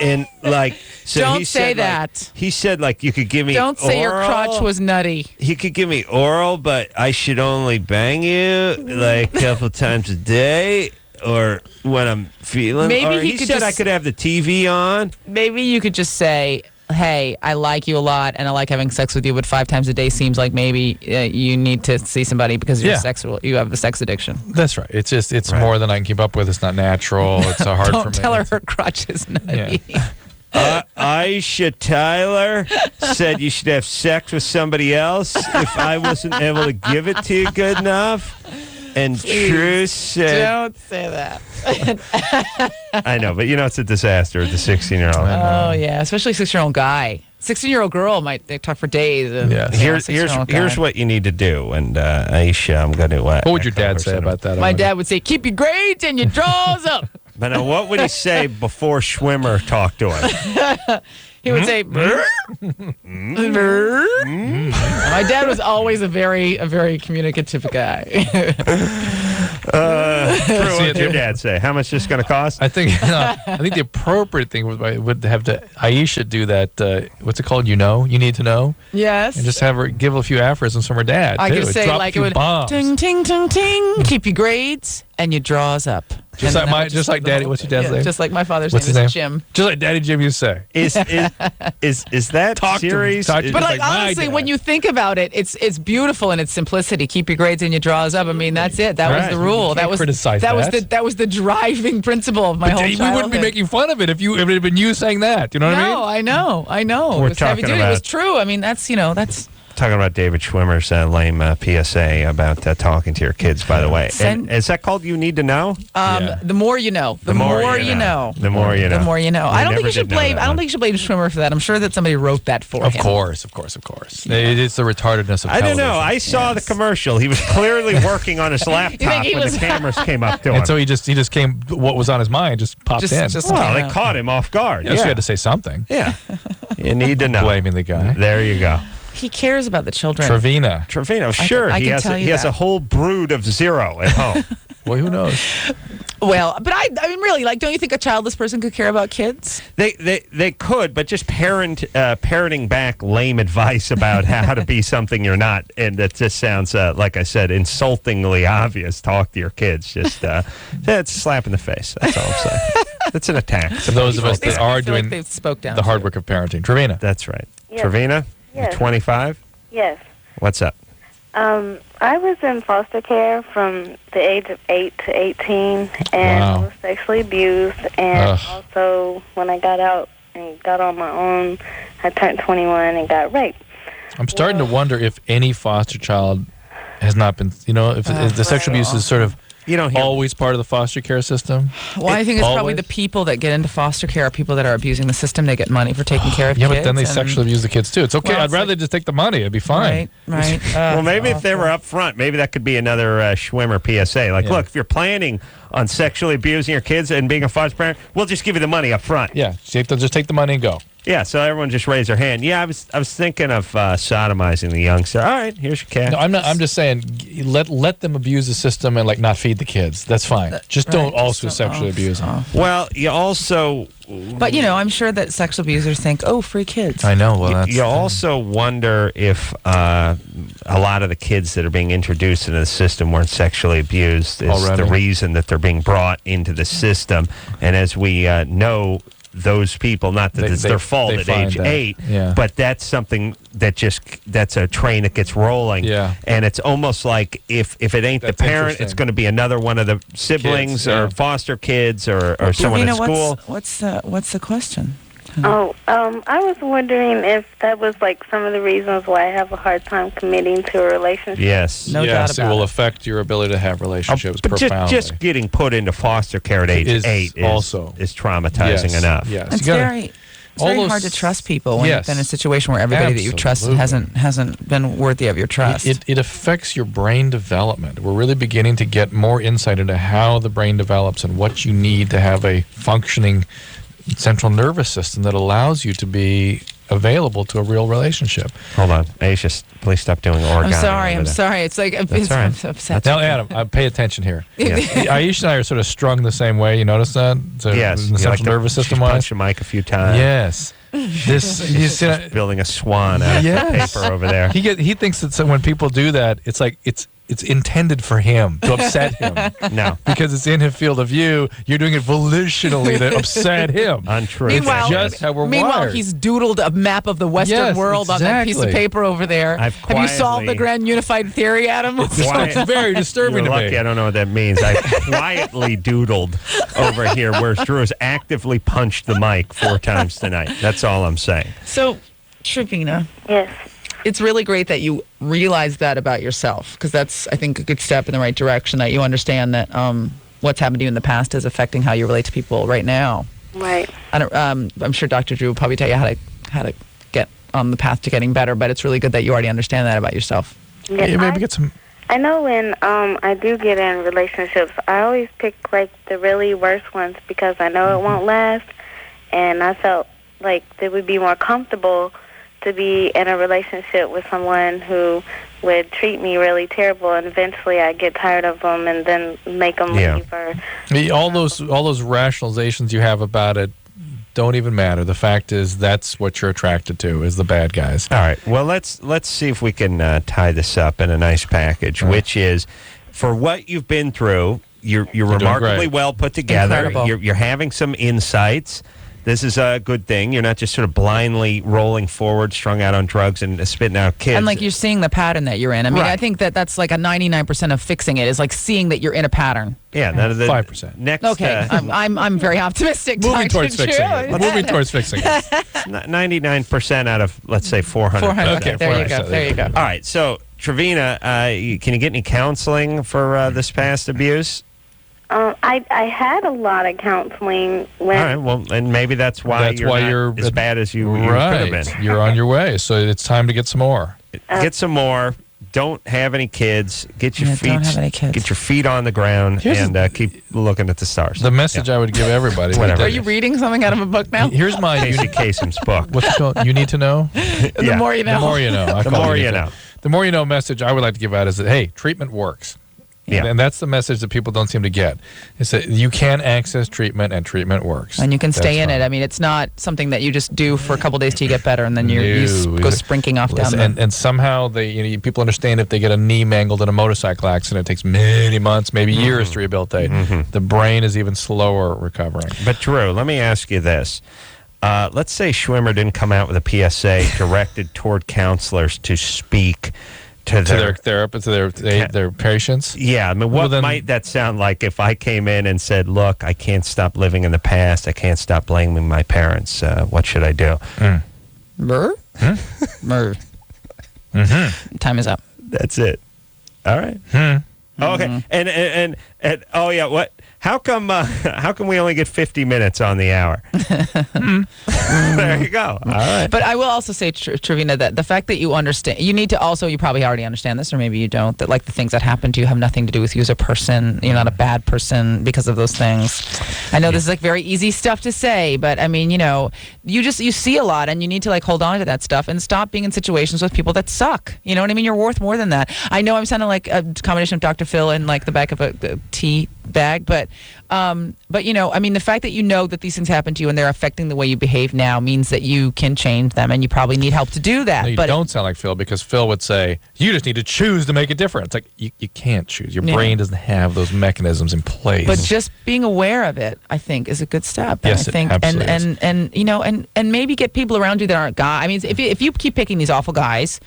[SPEAKER 3] And like, so
[SPEAKER 4] don't say that.
[SPEAKER 3] He said like you could give me.
[SPEAKER 4] Don't say your crotch was nutty.
[SPEAKER 3] He could give me oral, but I should only bang you like a couple times a day, or when I'm feeling.
[SPEAKER 4] Maybe
[SPEAKER 3] he said I could have the TV on.
[SPEAKER 4] Maybe you could just say, hey, I like you a lot, and I like having sex with you, but 5 times a day seems like maybe you need to see somebody because you're sexual. You have a sex addiction.
[SPEAKER 5] That's right. It's more than I can keep up with. It's not natural. It's hard for me.
[SPEAKER 4] Don't tell her crotch is nutty.
[SPEAKER 3] Aisha Tyler said you should have sex with somebody else if I wasn't able to give it to you good enough. And Drew said...
[SPEAKER 4] Don't say that.
[SPEAKER 3] I know, but it's a disaster with the 16-year-old.
[SPEAKER 4] Oh, yeah, especially a 16-year-old guy. 16-year-old girl they talk for days. And,
[SPEAKER 3] here's what you need to do. And Aisha, I'm going to...
[SPEAKER 5] what would your dad say about that?
[SPEAKER 4] My dad would say, keep your grades and your draws up.
[SPEAKER 3] But now, what would he say before Schwimmer talked to him?
[SPEAKER 4] He would say, brr. My dad was always a very communicative guy.
[SPEAKER 3] What did your dad say? How much is this going to cost?
[SPEAKER 5] I think the appropriate thing would have to Aisha do that. What's it called? You need to know.
[SPEAKER 4] Yes.
[SPEAKER 5] And just have her give a few aphorisms from her dad.
[SPEAKER 4] I
[SPEAKER 5] could
[SPEAKER 4] say
[SPEAKER 5] drop
[SPEAKER 4] like
[SPEAKER 5] a few bombs.
[SPEAKER 4] Ting ting ting ting. Keep your grades and your draws up.
[SPEAKER 5] Just like Daddy. What's your dad's name?
[SPEAKER 4] Just like my father's
[SPEAKER 5] name
[SPEAKER 4] is Jim.
[SPEAKER 5] Just like Daddy Jim used to say.
[SPEAKER 3] Is that series?
[SPEAKER 4] But like honestly, when you think about it, it's beautiful in its simplicity. Keep your grades and your draws up. I mean, that's it. That was the rule. That was the driving principle of my whole childhood.
[SPEAKER 5] We wouldn't be making fun of it if it had been you saying that. You know what I mean?
[SPEAKER 4] No, I know. It was heavy duty. It was true. I mean, that's.
[SPEAKER 3] Talking about David Schwimmer's lame PSA about talking to your kids, by the way. And is that called You Need to Know?
[SPEAKER 4] The more you know. The more you know.
[SPEAKER 3] The more you know.
[SPEAKER 4] The more you know. I don't think you should blame Schwimmer for that. I'm sure that somebody wrote that for him.
[SPEAKER 5] Of course. Yeah. It's the retardedness of television.
[SPEAKER 3] I don't know. I saw the commercial. He was clearly working on his laptop when the cameras came up to him.
[SPEAKER 5] And so he just came, what was on his mind, just popped in.
[SPEAKER 3] They caught him off guard.
[SPEAKER 5] Yes, he had to say something.
[SPEAKER 3] Yeah. You need to know.
[SPEAKER 5] Blaming the guy.
[SPEAKER 3] There you go.
[SPEAKER 4] He cares about the children.
[SPEAKER 3] Trevino, sure. He has a whole brood of 0 at home.
[SPEAKER 5] Well, who knows?
[SPEAKER 4] Well, but I mean, really, like, don't you think a childless person could care about kids?
[SPEAKER 3] They could, but just parenting back lame advice about how to be something you're not, and that just sounds like I said, insultingly obvious. Talk to your kids. Just it's a slap in the face. That's all I'm saying. It's an attack.
[SPEAKER 5] For those of us that are doing
[SPEAKER 4] the
[SPEAKER 5] hard work of parenting, Trevina.
[SPEAKER 3] That's right.
[SPEAKER 6] Yes.
[SPEAKER 3] Trevina,
[SPEAKER 6] yes.
[SPEAKER 3] you're 25.
[SPEAKER 6] Yes.
[SPEAKER 3] What's up?
[SPEAKER 6] I was in foster care from the age of 8 to 18, and I was sexually abused. And also, when I got out and got on my own, I turned 21 and got raped.
[SPEAKER 5] I'm starting to wonder if any foster child has not been, if the sexual abuse is sort of always part of the foster care system.
[SPEAKER 4] Well, I think it's probably the people that get into foster care are people that are abusing the system. They get money for taking care of kids.
[SPEAKER 5] Yeah, but then they sexually abuse the kids too. It's okay. I'd rather just take the money. It'd be fine.
[SPEAKER 4] Right.
[SPEAKER 3] Well, maybe if they were up front, maybe that could be another Schwimmer PSA. Like, look, if you're planning on sexually abusing your kids and being a foster parent, we'll just give you the money up front.
[SPEAKER 5] Yeah, just take the money and go.
[SPEAKER 3] Yeah, so everyone just raised their hand. Yeah, I was thinking of sodomizing the youngster. All right, here's your cash.
[SPEAKER 5] No, I'm not. I'm just saying, let them abuse the system and not feed the kids. That's fine. Just don't also sexually abuse them.
[SPEAKER 3] Well, you also.
[SPEAKER 4] But I'm sure that sexual abusers think, "Oh, free kids."
[SPEAKER 5] I know. Well,
[SPEAKER 3] you also wonder if a lot of the kids that are being introduced into the system weren't sexually abused. Is the reason that they're being brought into the system, and as we know. those people. Not that it's their fault at age 8, but that's something that's a train that gets rolling.
[SPEAKER 5] Yeah.
[SPEAKER 3] And it's almost like if it ain't the parent, it's going to be another one of the siblings or foster kids or someone at school.
[SPEAKER 4] What's the question?
[SPEAKER 6] Oh, I was wondering if that was like some of the reasons why I have a hard time committing to a relationship.
[SPEAKER 3] Yes.
[SPEAKER 4] No doubt about
[SPEAKER 5] it will affect your ability to have relationships
[SPEAKER 3] but
[SPEAKER 5] profoundly.
[SPEAKER 3] Just getting put into foster care at age 8 is traumatizing enough.
[SPEAKER 5] Yes.
[SPEAKER 4] It's very hard to trust people when you've been in a situation where everybody that you trust hasn't been worthy of your trust.
[SPEAKER 5] It affects your brain development. We're really beginning to get more insight into how the brain develops and what you need to have a functioning central nervous system that allows you to be available to a real relationship.
[SPEAKER 3] Hold on. Aisha, please stop doing origami.
[SPEAKER 4] I'm sorry. It's like I'm upset.
[SPEAKER 5] Now, Adam, pay attention here. Aisha and I are sort of strung the same way. You notice that?
[SPEAKER 3] Yes.
[SPEAKER 5] The central nervous system wise.
[SPEAKER 3] Punch the mic a few times.
[SPEAKER 5] Yes. He's
[SPEAKER 3] building a swan out of paper over there.
[SPEAKER 5] He thinks that when people do that, it's like it's intended for him, to upset him.
[SPEAKER 3] No.
[SPEAKER 5] Because it's in his field of view. You're doing it volitionally to upset him.
[SPEAKER 3] Untrue.
[SPEAKER 5] It's just how we're wired.
[SPEAKER 4] He's doodled a map of the Western world on that piece of paper over there. Have you solved the grand unified theory, Adam?
[SPEAKER 5] It's very disturbing to
[SPEAKER 3] lucky
[SPEAKER 5] me.
[SPEAKER 3] I don't know what that means. I quietly doodled over here, whereas Drew has actively punched the mic 4 times tonight. That's all I'm saying.
[SPEAKER 4] So, Trevina.
[SPEAKER 6] Yes.
[SPEAKER 4] It's really great that you realize that about yourself, because that's, I think, a good step in the right direction, that you understand that what's happened to you in the past is affecting how you relate to people right now.
[SPEAKER 6] Right.
[SPEAKER 4] I'm sure Dr. Drew will probably tell you how to get on the path to getting better, but it's really good that you already understand that about yourself.
[SPEAKER 6] Yeah,
[SPEAKER 5] maybe get some...
[SPEAKER 6] I know when I do get in relationships, I always pick like the really worst ones because I know it won't last, and I felt like it would be more comfortable to be in a relationship with someone who would treat me really terrible, and eventually I'd get tired of them and then make them leave. Or
[SPEAKER 5] all those rationalizations you have about it don't even matter. The fact is that's what you're attracted to, is the bad guys.
[SPEAKER 3] All right. Well, let's see if we can tie this up in a nice package, which is, for what you've been through, you're remarkably well put together. You're having some insights. This is a good thing. You're not just sort of blindly rolling forward, strung out on drugs and spitting out kids.
[SPEAKER 4] And like you're seeing the pattern that you're in. I mean, I think that's like a 99% of fixing it is like seeing that you're in a pattern.
[SPEAKER 3] Yeah, none of the
[SPEAKER 5] 5%.
[SPEAKER 3] Next,
[SPEAKER 4] okay, I'm very optimistic.
[SPEAKER 5] Moving towards fixing it. Moving towards fixing it.
[SPEAKER 3] 99% out of, let's say, 400.
[SPEAKER 4] 400.
[SPEAKER 5] Okay,
[SPEAKER 4] there you go.
[SPEAKER 3] All right, so Trevina, can you get any counseling for this past abuse?
[SPEAKER 6] I had a lot of counseling when...
[SPEAKER 3] All right, well, and maybe that's why you're as bad as you could have been.
[SPEAKER 5] You're on your way, so it's time to get some more.
[SPEAKER 3] Get some more. Don't have any kids. Get your feet.
[SPEAKER 4] Don't have any kids.
[SPEAKER 3] Get your feet on the ground and keep looking at the stars.
[SPEAKER 5] The message I would give everybody.
[SPEAKER 3] Whatever.
[SPEAKER 4] Are you reading something out of a book now?
[SPEAKER 5] Here's my
[SPEAKER 3] Casey Kasem's book.
[SPEAKER 5] What's it called? You need to know.
[SPEAKER 4] The more you know.
[SPEAKER 5] The more you know.
[SPEAKER 3] The more you know.
[SPEAKER 5] The more you know message I would like to give out is that, hey, treatment works.
[SPEAKER 3] Yeah.
[SPEAKER 5] And that's the message that people don't seem to get. Is that you can access treatment and treatment works.
[SPEAKER 4] And you can stay in it. I mean, it's not something that you just do for a couple days till you get better and then you go sprinking off down.
[SPEAKER 5] And somehow people understand if they get a knee mangled in a motorcycle accident, it takes many months, maybe years to rehabilitate. The brain is even slower recovering.
[SPEAKER 3] But Drew, let me ask you this. Let's say Schwimmer didn't come out with a PSA directed toward counselors to speak to their
[SPEAKER 5] therapists, to their patients.
[SPEAKER 3] Yeah, I mean, what might that sound like if I came in and said, "Look, I can't stop living in the past. I can't stop blaming my parents. What should I do?"
[SPEAKER 4] Murr? Time is up.
[SPEAKER 3] That's it. All right. Okay. And oh yeah, what? How come we only get 50 minutes on the hour? There you go. All right.
[SPEAKER 4] But I will also say, Trevina, that the fact that you understand, you need to also, you probably already understand this, or maybe you don't, that like the things that happen to you have nothing to do with you as a person. You're not a bad person because of those things. I know this is like very easy stuff to say, but I mean, you see a lot and you need to like hold on to that stuff and stop being in situations with people that suck. You know what I mean? You're worth more than that. I know I'm sounding like a combination of Dr. Phil and like the back of a tea bag, but you know, I mean, the fact that you know that these things happen to you and they're affecting the way you behave now means that you can change them, and you probably need help to do that.
[SPEAKER 5] No, you don't sound like Phil, because Phil would say, you just need to choose to make a difference. Like, you can't choose. Your brain doesn't have those mechanisms in place.
[SPEAKER 4] But just being aware of it, I think, is a good step.
[SPEAKER 5] Yes,
[SPEAKER 4] I think,
[SPEAKER 5] it absolutely is.
[SPEAKER 4] and you know, and maybe get people around you that aren't guys. I mean, if you keep picking these awful guys,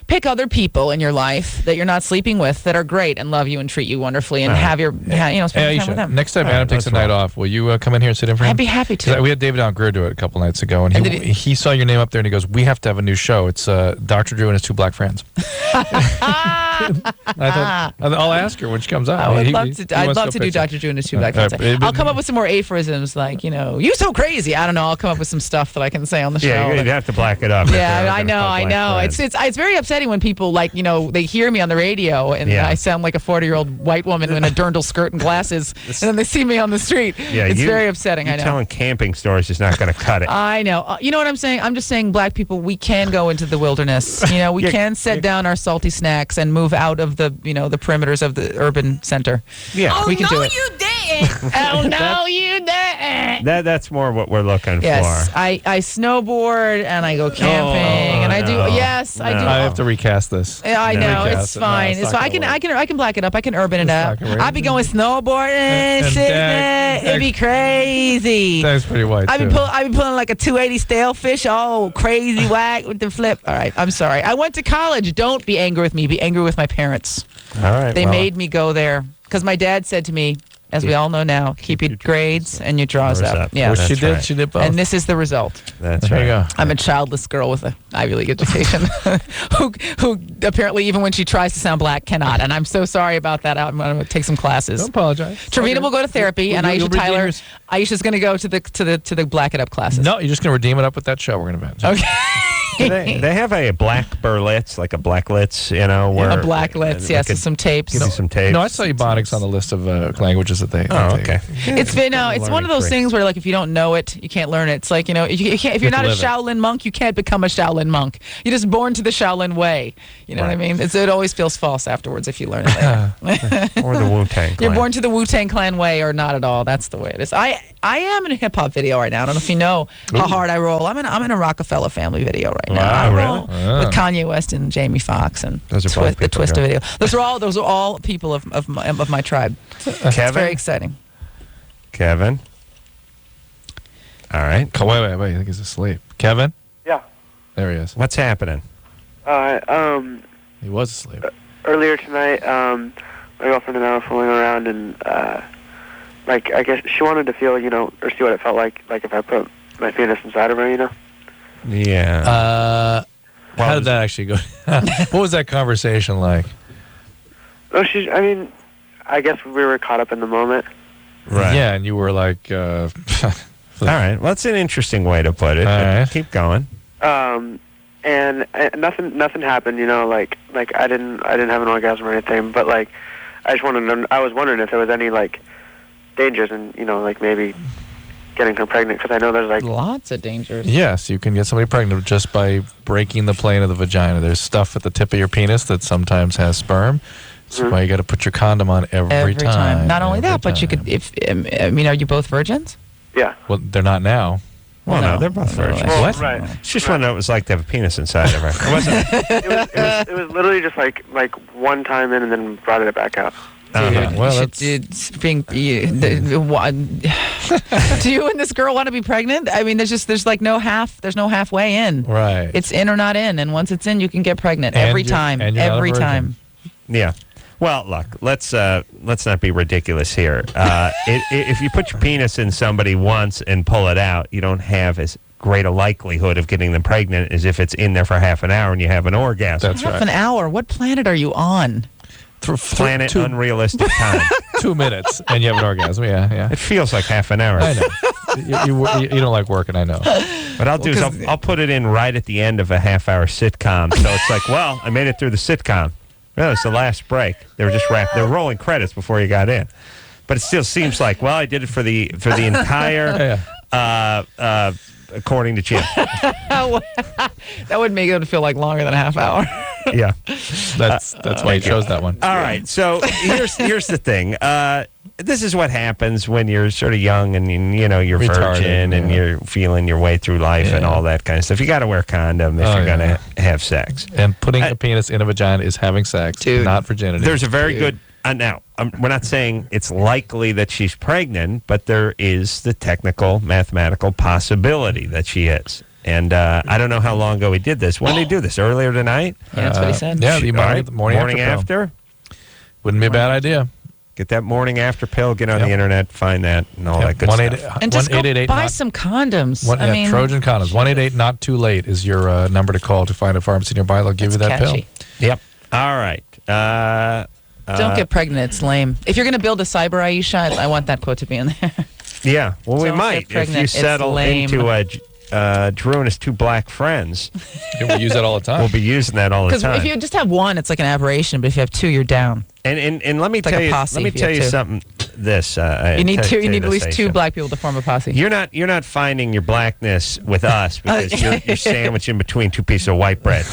[SPEAKER 4] pick other people in your life that you're not sleeping with that are great and love you and treat you wonderfully, and have your, spend
[SPEAKER 5] Aisha,
[SPEAKER 4] time with them.
[SPEAKER 5] Next time Adam takes a night off, will you come in here and sit in for him?
[SPEAKER 4] I'd be happy to.
[SPEAKER 5] We had David Allen Greer do it a couple nights ago, and he saw your name up there, and he goes, "We have to have a new show. It's Dr. Drew and his two black friends." I thought, I'll ask her when she comes out.
[SPEAKER 4] I'd love to do Dr. Drew and his two black friends. I'll come up with some more aphorisms, like, you so crazy. I don't know. I'll come up with some stuff that I can say on the show.
[SPEAKER 3] Yeah, you'd have to black it up.
[SPEAKER 4] Yeah, I know. It's very upsetting when people, like, they hear me on the radio and I sound like a 40-year-old white woman in a dirndl skirt and glasses, and then they see me on the street. Yeah, it's very upsetting. I know.
[SPEAKER 3] Telling camping stories is not going to cut it.
[SPEAKER 4] I know. You know what I'm saying? I'm just saying, black people, we can go into the wilderness. We can set down our salty snacks and move out of the the perimeters of the urban center.
[SPEAKER 3] Yeah,
[SPEAKER 4] we can do it.
[SPEAKER 13] You didn't. Oh no, you didn't.
[SPEAKER 3] That's more what we're looking for.
[SPEAKER 4] I snowboard and I go camping and I do. Yes, I do.
[SPEAKER 5] I have to recast this.
[SPEAKER 4] I know, it's fine. It's fine. I can black it up. I can urban it up. I'd be going snowboarding, it'd be crazy.
[SPEAKER 5] That's pretty white.
[SPEAKER 4] I'd be pulling like a 280 stale fish, all crazy whack with the flip. All right, I'm sorry. I went to college. Don't be angry with me. Be angry with my parents.
[SPEAKER 3] All right.
[SPEAKER 4] They made me go there because my dad said to me, as we all know now, keep your grades and your draws up. Yeah,
[SPEAKER 5] well, she did both.
[SPEAKER 4] And this is the result.
[SPEAKER 3] That's right.
[SPEAKER 5] Go.
[SPEAKER 4] I'm a childless girl with an Ivy League education who apparently, even when she tries to sound black, cannot. And I'm so sorry about that. I'm going to take some classes.
[SPEAKER 5] Don't apologize.
[SPEAKER 4] Trevina will go to therapy, and Aisha Tyler, Aisha's going to go to the black it up classes.
[SPEAKER 5] No, you're just going to redeem it up with that show we're going to binge.
[SPEAKER 4] Okay.
[SPEAKER 3] They have a black Berlitz, like a black Litz, where
[SPEAKER 4] a black Litz, yes, with some tapes.
[SPEAKER 3] Give you some tapes.
[SPEAKER 5] No, I saw Ebonics on the list of languages that they.
[SPEAKER 3] Oh, okay.
[SPEAKER 4] It's been it's one of those things where, like, if you don't know it, you can't learn it. It's like, you can't, if you're not a Shaolin monk, you can't become a Shaolin monk. You're just born to the Shaolin way. You know what I mean? It always feels false afterwards if you learn it later.
[SPEAKER 3] Or the Wu-Tang Clan.
[SPEAKER 4] You're born to the Wu-Tang Clan way, or not at all. That's the way it is. I am in a hip hop video right now. I don't know if you know how hard I roll. I'm in a Rockefeller Family video right now.
[SPEAKER 3] Wow, really?
[SPEAKER 4] With Kanye West and Jamie Foxx and the Twista video. Those are all people of my tribe.
[SPEAKER 3] Kevin?
[SPEAKER 4] It's very exciting.
[SPEAKER 3] Kevin? All right.
[SPEAKER 5] Wait. I think he's asleep. Kevin?
[SPEAKER 10] Yeah.
[SPEAKER 5] There he is.
[SPEAKER 3] What's happening?
[SPEAKER 5] He was asleep.
[SPEAKER 10] Earlier tonight, my girlfriend and I were fooling around, and I guess she wanted to feel, or see what it felt like if I put my penis inside of her,
[SPEAKER 3] Yeah.
[SPEAKER 5] How did that actually go? What was that conversation like?
[SPEAKER 10] Oh, I guess we were caught up in the moment.
[SPEAKER 3] Right.
[SPEAKER 5] Yeah, and you were like,
[SPEAKER 3] all right. Well, that's an interesting way to put it. Right. Keep going.
[SPEAKER 10] And nothing happened, like I didn't have an orgasm or anything, but like I was wondering if there was any like dangers in, like maybe getting her pregnant, because I know there's like
[SPEAKER 4] lots of dangers.
[SPEAKER 5] Yes, you can get somebody pregnant just by breaking the plane of the vagina. There's stuff at the tip of your penis that sometimes has sperm. That's why you got to put your condom on every time.
[SPEAKER 4] Not only that, but you could, are you both virgins?
[SPEAKER 10] Yeah.
[SPEAKER 5] Well, they're not now.
[SPEAKER 3] Well, no, they're both virgins.
[SPEAKER 10] What? Right.
[SPEAKER 3] Just want to know what it was like to have a penis inside of her.
[SPEAKER 10] It was literally just like one time in and then brought it back out.
[SPEAKER 5] Well,
[SPEAKER 4] do you and this girl want to be pregnant? I mean, there's no halfway in.
[SPEAKER 5] Right.
[SPEAKER 4] It's in or not in, and once it's in, you can get pregnant every time. Every time.
[SPEAKER 3] Yeah. Well, look, let's not be ridiculous here. If you put your penis in somebody once and pull it out, you don't have as great a likelihood of getting them pregnant as if it's in there for half an hour and you have an orgasm.
[SPEAKER 5] That's right.
[SPEAKER 4] Half an hour? What planet are you on?
[SPEAKER 3] Planet unrealistic time.
[SPEAKER 5] 2 minutes and you have an orgasm. Yeah.
[SPEAKER 3] It feels like half an hour.
[SPEAKER 5] I know. You don't like working, I know.
[SPEAKER 3] What I'll do is I'll put it in right at the end of a half-hour sitcom. So it's like, well, I made it through the sitcom. Well, it's the last break. They were just they're rolling credits before you got in. But it still seems like, well, I did it for the entire according to Jim.
[SPEAKER 4] That would make it feel like longer than a half hour.
[SPEAKER 3] Yeah.
[SPEAKER 5] That's why he chose that one.
[SPEAKER 3] All right. So here's the thing. This is what happens when you're sort of young and you're
[SPEAKER 5] Retarded,
[SPEAKER 3] virgin and you're feeling your way through life and all that kind of stuff. You got to wear a condom if you're going to have sex.
[SPEAKER 5] And putting a penis in a vagina is having sex, not virginity.
[SPEAKER 3] There's a very good. Now, we're not saying it's likely that she's pregnant, but there is the technical, mathematical possibility that she is. And I don't know how long ago he did this. When did he do this? Earlier tonight?
[SPEAKER 4] Yeah, that's what he said.
[SPEAKER 5] Yeah, the morning
[SPEAKER 3] after.
[SPEAKER 5] Wouldn't be a bad idea.
[SPEAKER 3] Get that morning after pill, get on the internet, find that, and all that good stuff.
[SPEAKER 4] And just go buy some condoms.
[SPEAKER 5] Trojan condoms. 1-888 not too late is your number to call to find a pharmacy nearby. They'll give you that pill.
[SPEAKER 3] Yep. All right.
[SPEAKER 4] Don't get pregnant. It's lame. If you're going to build a cyber Aisha, I want that quote to be in there.
[SPEAKER 3] Yeah. Well, we
[SPEAKER 4] Don't
[SPEAKER 3] might.
[SPEAKER 4] get
[SPEAKER 3] If you settle into Drew and his two black friends.
[SPEAKER 5] We'll use that all the time.
[SPEAKER 3] We'll be using that all the time.
[SPEAKER 4] Because if you just have one, it's like an aberration. But if you have two, you're down.
[SPEAKER 3] And let me tell you, something. This
[SPEAKER 4] you need two. You need at least two black people to form a posse.
[SPEAKER 3] You're not finding your blackness with us because you're sandwiched in between two pieces of white bread.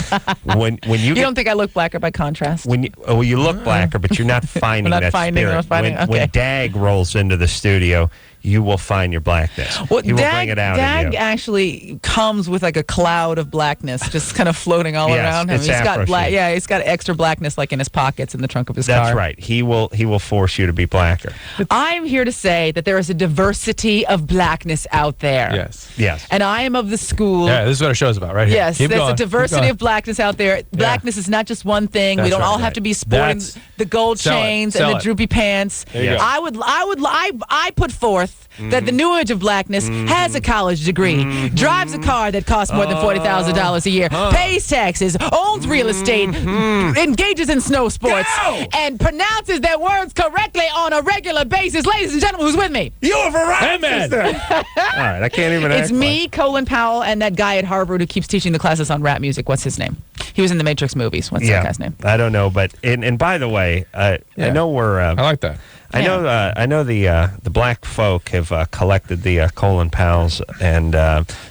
[SPEAKER 3] When you
[SPEAKER 4] don't think I look blacker by contrast?
[SPEAKER 3] You look blacker, but you're not finding that spirit. When Dag rolls into the studio, you will find your blackness.
[SPEAKER 4] Well,
[SPEAKER 3] he will bring it out
[SPEAKER 4] Dag
[SPEAKER 3] in you.
[SPEAKER 4] actually comes with like a cloud of blackness just kind of floating all around him.
[SPEAKER 3] He's got
[SPEAKER 4] he's got extra blackness like in his pockets in the trunk of his car.
[SPEAKER 3] That's right. He will force you to be blacker.
[SPEAKER 4] I'm here to say that there is a diversity of blackness out there.
[SPEAKER 5] Yes.
[SPEAKER 4] And I am of the school.
[SPEAKER 5] Yeah, this is what our show's about right here.
[SPEAKER 4] Yes, there's a diversity of blackness out there. Blackness is not just one thing. We don't all have to be sporting the gold chains and the droopy pants. I put forth that the new age of blackness has a college degree, drives a car that costs more than $40,000 a year, pays taxes, owns real estate, engages in snow sports, and pronounces their words correctly on a regular basis. Ladies and gentlemen, who's with me?
[SPEAKER 3] You have arrived, sister. All right, I can't even
[SPEAKER 4] It's me, Colin Powell, and that guy at Harvard who keeps teaching the classes on rap music. What's his name? He was in the Matrix movies. What's that guy's name?
[SPEAKER 3] I don't know, but and by the way, I know we're. I
[SPEAKER 5] like that.
[SPEAKER 3] I know the black folk have collected the Colin Powells and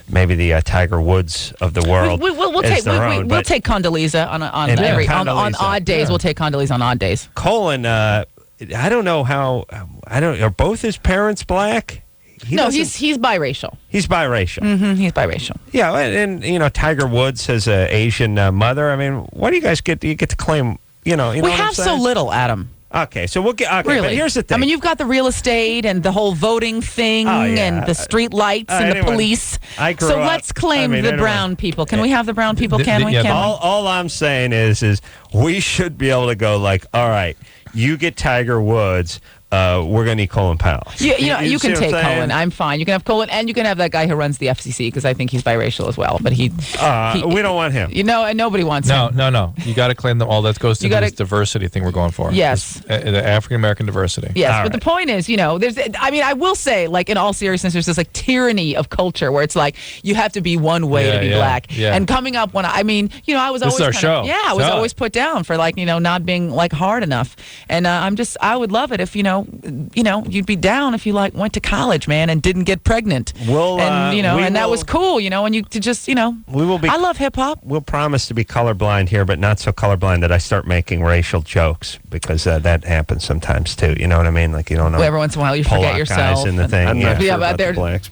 [SPEAKER 3] maybe the Tiger Woods of the world.
[SPEAKER 4] We'll take Condoleezza on odd days. We'll take Condoleezza on odd days.
[SPEAKER 3] Colin, I don't know how. Are both his parents black?
[SPEAKER 4] He's biracial.
[SPEAKER 3] He's biracial.
[SPEAKER 4] Mm-hmm, he's biracial.
[SPEAKER 3] Yeah, and Tiger Woods has an Asian mother. I mean, what do you guys get? Do you get to claim? We
[SPEAKER 4] have so little, Adam.
[SPEAKER 3] Okay, so we'll get. Okay,
[SPEAKER 4] really?
[SPEAKER 3] But here's the thing.
[SPEAKER 4] I mean, you've got the real estate and the whole voting thing and the street lights and the police. So let's claim the brown people. Can we have the brown people? Can we?
[SPEAKER 3] All I'm saying is we should be able to go like, all right, you get Tiger Woods. We're going to need Colin Powell.
[SPEAKER 4] You can take Colin. I'm fine. You can have Colin, and you can have that guy who runs the FCC because I think he's biracial as well. But we don't want him. And nobody wants him.
[SPEAKER 5] No. You got to claim them all. That goes to this diversity thing we're going for.
[SPEAKER 4] Yes,
[SPEAKER 5] the African American diversity.
[SPEAKER 4] Yes, all but the point is, there's. I mean, I will say, like in all seriousness, there's this like tyranny of culture where it's like you have to be one way to be black. Yeah. And coming up when I was always
[SPEAKER 5] our show.
[SPEAKER 4] I was always put down for like not being like hard enough. And I would love it if you'd be down if you like went to college, man, and didn't get pregnant. That was cool, and you to just, we will be. I love hip hop.
[SPEAKER 3] We'll promise to be colorblind here, but not so colorblind that I start making racial jokes because that happens sometimes too. You know what I mean? Like you don't know.
[SPEAKER 4] Well, every once in a while you forget yourself.
[SPEAKER 3] Guys in the thing.
[SPEAKER 5] I'm not sure about
[SPEAKER 3] the blacks.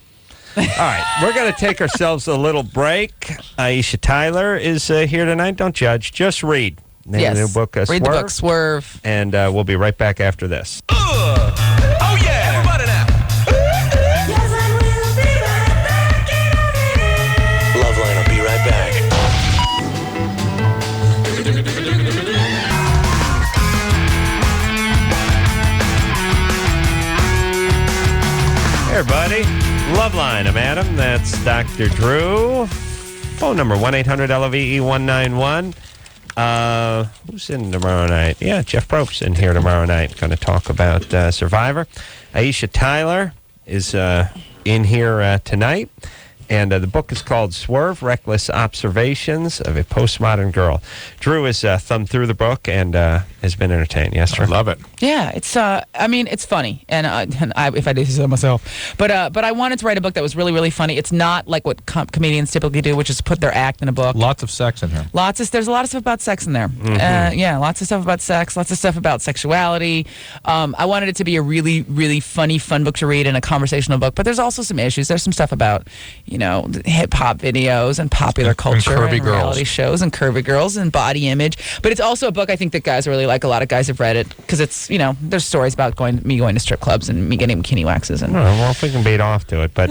[SPEAKER 3] All right, we're going to take ourselves a little break. Aisha Tyler is here tonight. Don't judge, just read. Name of the new book,
[SPEAKER 4] read
[SPEAKER 3] Swerve.
[SPEAKER 4] The book, Swerve.
[SPEAKER 3] And we'll be right back after this.
[SPEAKER 7] Oh, yeah, everybody now.
[SPEAKER 14] Yes, I will be right back.
[SPEAKER 7] LoveLine will be right back.
[SPEAKER 3] Hey, everybody. LoveLine, I'm Adam. That's Dr. Drew. Phone number 1-800-LOVE-191. Who's in tomorrow night? Yeah, Jeff Probst's in here tomorrow night. Going to talk about Survivor. Aisha Tyler is in here tonight. And the book is called Swerve, Reckless Observations of a Postmodern Girl. Drew has thumbed through the book and has been entertained. Yes, Drew?
[SPEAKER 5] I love it.
[SPEAKER 4] Yeah, it's. I mean, it's funny, and I, if I do say so myself, but I wanted to write a book that was really, really funny. It's not like what comedians typically do, which is put their act in a book.
[SPEAKER 5] Lots of sex in here.
[SPEAKER 4] There's a lot of stuff about sex in there. Yeah, lots of stuff about sex, lots of stuff about sexuality. I wanted it to be a really, really funny, fun book to read and a conversational book. But there's also some issues. There's some stuff about, hip hop videos and popular culture
[SPEAKER 5] curvy
[SPEAKER 4] and reality shows and curvy girls and body image. But it's also a book I think that guys really like. A lot of guys have read it because it's, there's stories about me going to strip clubs and me getting bikini waxes. And
[SPEAKER 3] well, if we can beat off to it, but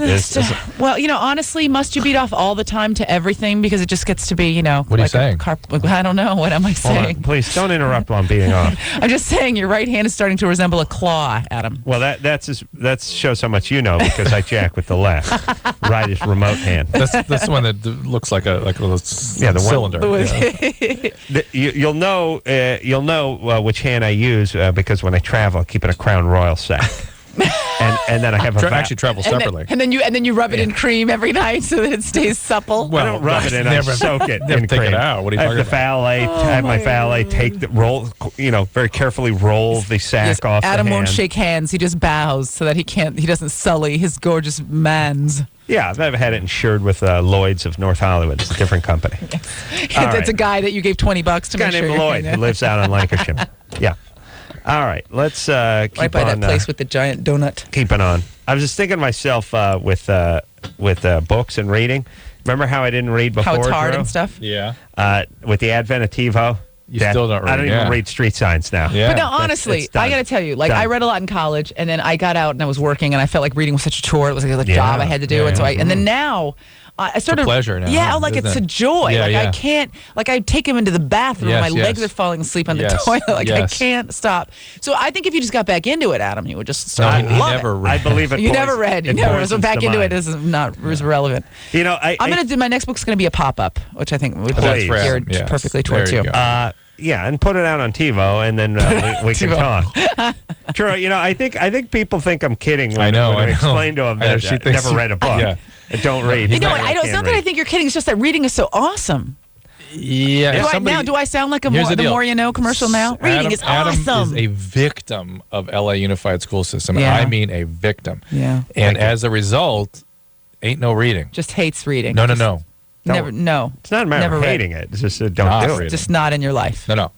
[SPEAKER 4] well, honestly, must you beat off all the time to everything because it just gets to be,
[SPEAKER 5] What are you saying?
[SPEAKER 4] I don't know. What am I saying?
[SPEAKER 3] Hold on, please don't interrupt while I'm beating off.
[SPEAKER 4] I'm just saying your right hand is starting to resemble a claw, Adam.
[SPEAKER 3] Well, that shows how much you know because I jack with the left, right is remote hand.
[SPEAKER 5] That's the one that looks like a little cylinder.
[SPEAKER 3] You'll know which hand I use because when I travel, I keep in a Crown Royal sack. And then I have
[SPEAKER 5] actually travel separately.
[SPEAKER 4] And then you rub it in cream every night so that it stays supple.
[SPEAKER 3] Well, I don't rub it in. I soak it in
[SPEAKER 5] take
[SPEAKER 3] cream.
[SPEAKER 5] it out. What are you talking about?
[SPEAKER 3] I have my valet take the roll. Very carefully roll the sack off.
[SPEAKER 4] Adam
[SPEAKER 3] the
[SPEAKER 4] won't
[SPEAKER 3] hand.
[SPEAKER 4] shake hands. He just bows so that he doesn't sully his gorgeous mans.
[SPEAKER 3] Yeah, I've had it insured with Lloyd's of North Hollywood. It's a different company.
[SPEAKER 4] It's a guy that you gave $20 to
[SPEAKER 3] guy
[SPEAKER 4] make sure
[SPEAKER 3] named Lloyd who lives out in Lancashire. Yeah. All right, let's keep
[SPEAKER 4] right by that place with the giant donut.
[SPEAKER 3] Keep it on. I was just thinking to myself with books and reading. Remember how I didn't read before?
[SPEAKER 4] How it's hard
[SPEAKER 3] Drew?
[SPEAKER 4] and stuff.
[SPEAKER 3] Yeah. With the advent of TiVo,
[SPEAKER 5] still don't read.
[SPEAKER 3] I don't even read street signs now.
[SPEAKER 5] Yeah.
[SPEAKER 4] But no, honestly, I got to tell you, I read a lot in college, and then I got out and I was working, and I felt like reading was such a chore. It was like a job I had to do, and so and then now. I started.
[SPEAKER 5] It's a pleasure now.
[SPEAKER 4] Yeah, it's a joy.
[SPEAKER 5] Yeah,
[SPEAKER 4] I can't. I take him into the bathroom.
[SPEAKER 5] Yes,
[SPEAKER 4] my legs are falling asleep on the toilet. I can't stop. So I think if you just got back into it, Adam, you would just start.
[SPEAKER 5] He never read.
[SPEAKER 3] I believe it.
[SPEAKER 4] You never read. You never. So back into it is not relevant.
[SPEAKER 3] I'm
[SPEAKER 4] gonna do. My next book's gonna be a pop-up, which I think would be geared perfectly towards you.
[SPEAKER 3] Yeah, and put it out on TiVo, and then we can talk. True. I think people think I'm kidding when I explain to them that I never read a book. Yeah. Don't read.
[SPEAKER 4] It's not that I think you're kidding. It's just that reading is so awesome.
[SPEAKER 5] Yeah.
[SPEAKER 4] Now, do I sound like the more you know commercial now? Reading is awesome.
[SPEAKER 5] Adam is a victim of LA Unified School System.
[SPEAKER 4] Yeah.
[SPEAKER 5] I mean a victim.
[SPEAKER 4] Yeah.
[SPEAKER 5] And as a result, ain't no reading.
[SPEAKER 4] Just hates reading.
[SPEAKER 5] No.
[SPEAKER 4] Never. No.
[SPEAKER 3] It's not a matter of hating it. It's just don't do it.
[SPEAKER 4] Just not in your life.
[SPEAKER 5] No.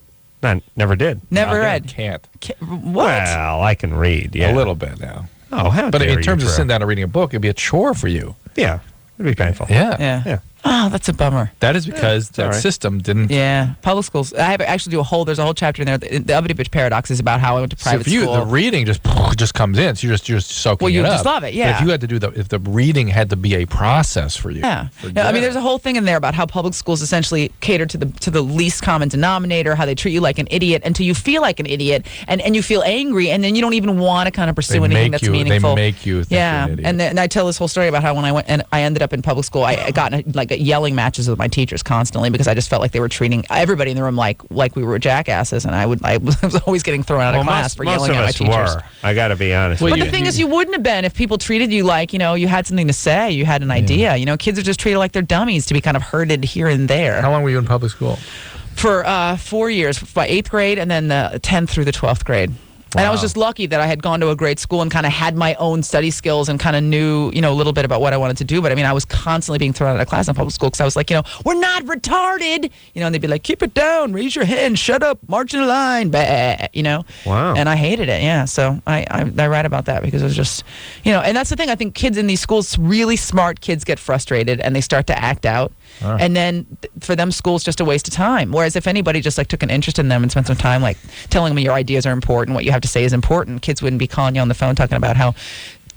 [SPEAKER 3] Never did.
[SPEAKER 4] Never read.
[SPEAKER 5] Can't.
[SPEAKER 4] What?
[SPEAKER 3] Well, I can read. Yeah.
[SPEAKER 5] A little bit now.
[SPEAKER 3] Oh, how
[SPEAKER 5] But
[SPEAKER 3] dare
[SPEAKER 5] in terms
[SPEAKER 3] you,
[SPEAKER 5] of sitting down and reading a book, it'd be a chore for you.
[SPEAKER 3] Yeah. It'd be painful.
[SPEAKER 5] Yeah.
[SPEAKER 4] Oh, that's a bummer.
[SPEAKER 5] That is because that system didn't.
[SPEAKER 4] Yeah, public schools. I have actually there's a whole chapter in there. The Uppity Bitch Paradox is about how I went to private school.
[SPEAKER 5] The reading just comes in. So you're just soaking it up.
[SPEAKER 4] Well, you just love it, yeah.
[SPEAKER 5] But if you had to do if the reading had to be a process for you.
[SPEAKER 4] Yeah. No, I mean, there's a whole thing in there about how public schools essentially cater to the least common denominator, how they treat you like an idiot until you feel like an idiot and you feel angry, and then you don't even want to kind of pursue anything that's meaningful.
[SPEAKER 5] They make you think you're an idiot.
[SPEAKER 4] And then I tell this whole story about how when I went and I ended up in public school, I got in yelling matches with my teachers constantly because I just felt like they were treating everybody in the room like we were jackasses, and I was always getting thrown out of class for yelling at my teachers.
[SPEAKER 3] I got to be honest.
[SPEAKER 4] But the thing is, you wouldn't have been if people treated you like you had something to say, you had an idea. Kids are just treated like they're dummies to be kind of herded here and there.
[SPEAKER 5] How long were you in public school?
[SPEAKER 4] For 4 years, by 8th grade and then the 10th through the 12th grade. And I was just lucky that I had gone to a great school and kind of had my own study skills and kind of knew, a little bit about what I wanted to do. But I mean, I was constantly being thrown out of class in public school because I was like, we're not retarded. And they'd be like, keep it down, raise your hand, shut up, march in a line,
[SPEAKER 3] Wow.
[SPEAKER 4] And I hated it, yeah. So I write about that because it was just, and that's the thing. I think kids in these schools, really smart kids get frustrated and they start to act out.
[SPEAKER 5] Right.
[SPEAKER 4] And then for them, school's just a waste of time. Whereas if anybody just took an interest in them and spent some time telling them your ideas are important, what you have to say is important, kids wouldn't be calling you on the phone talking about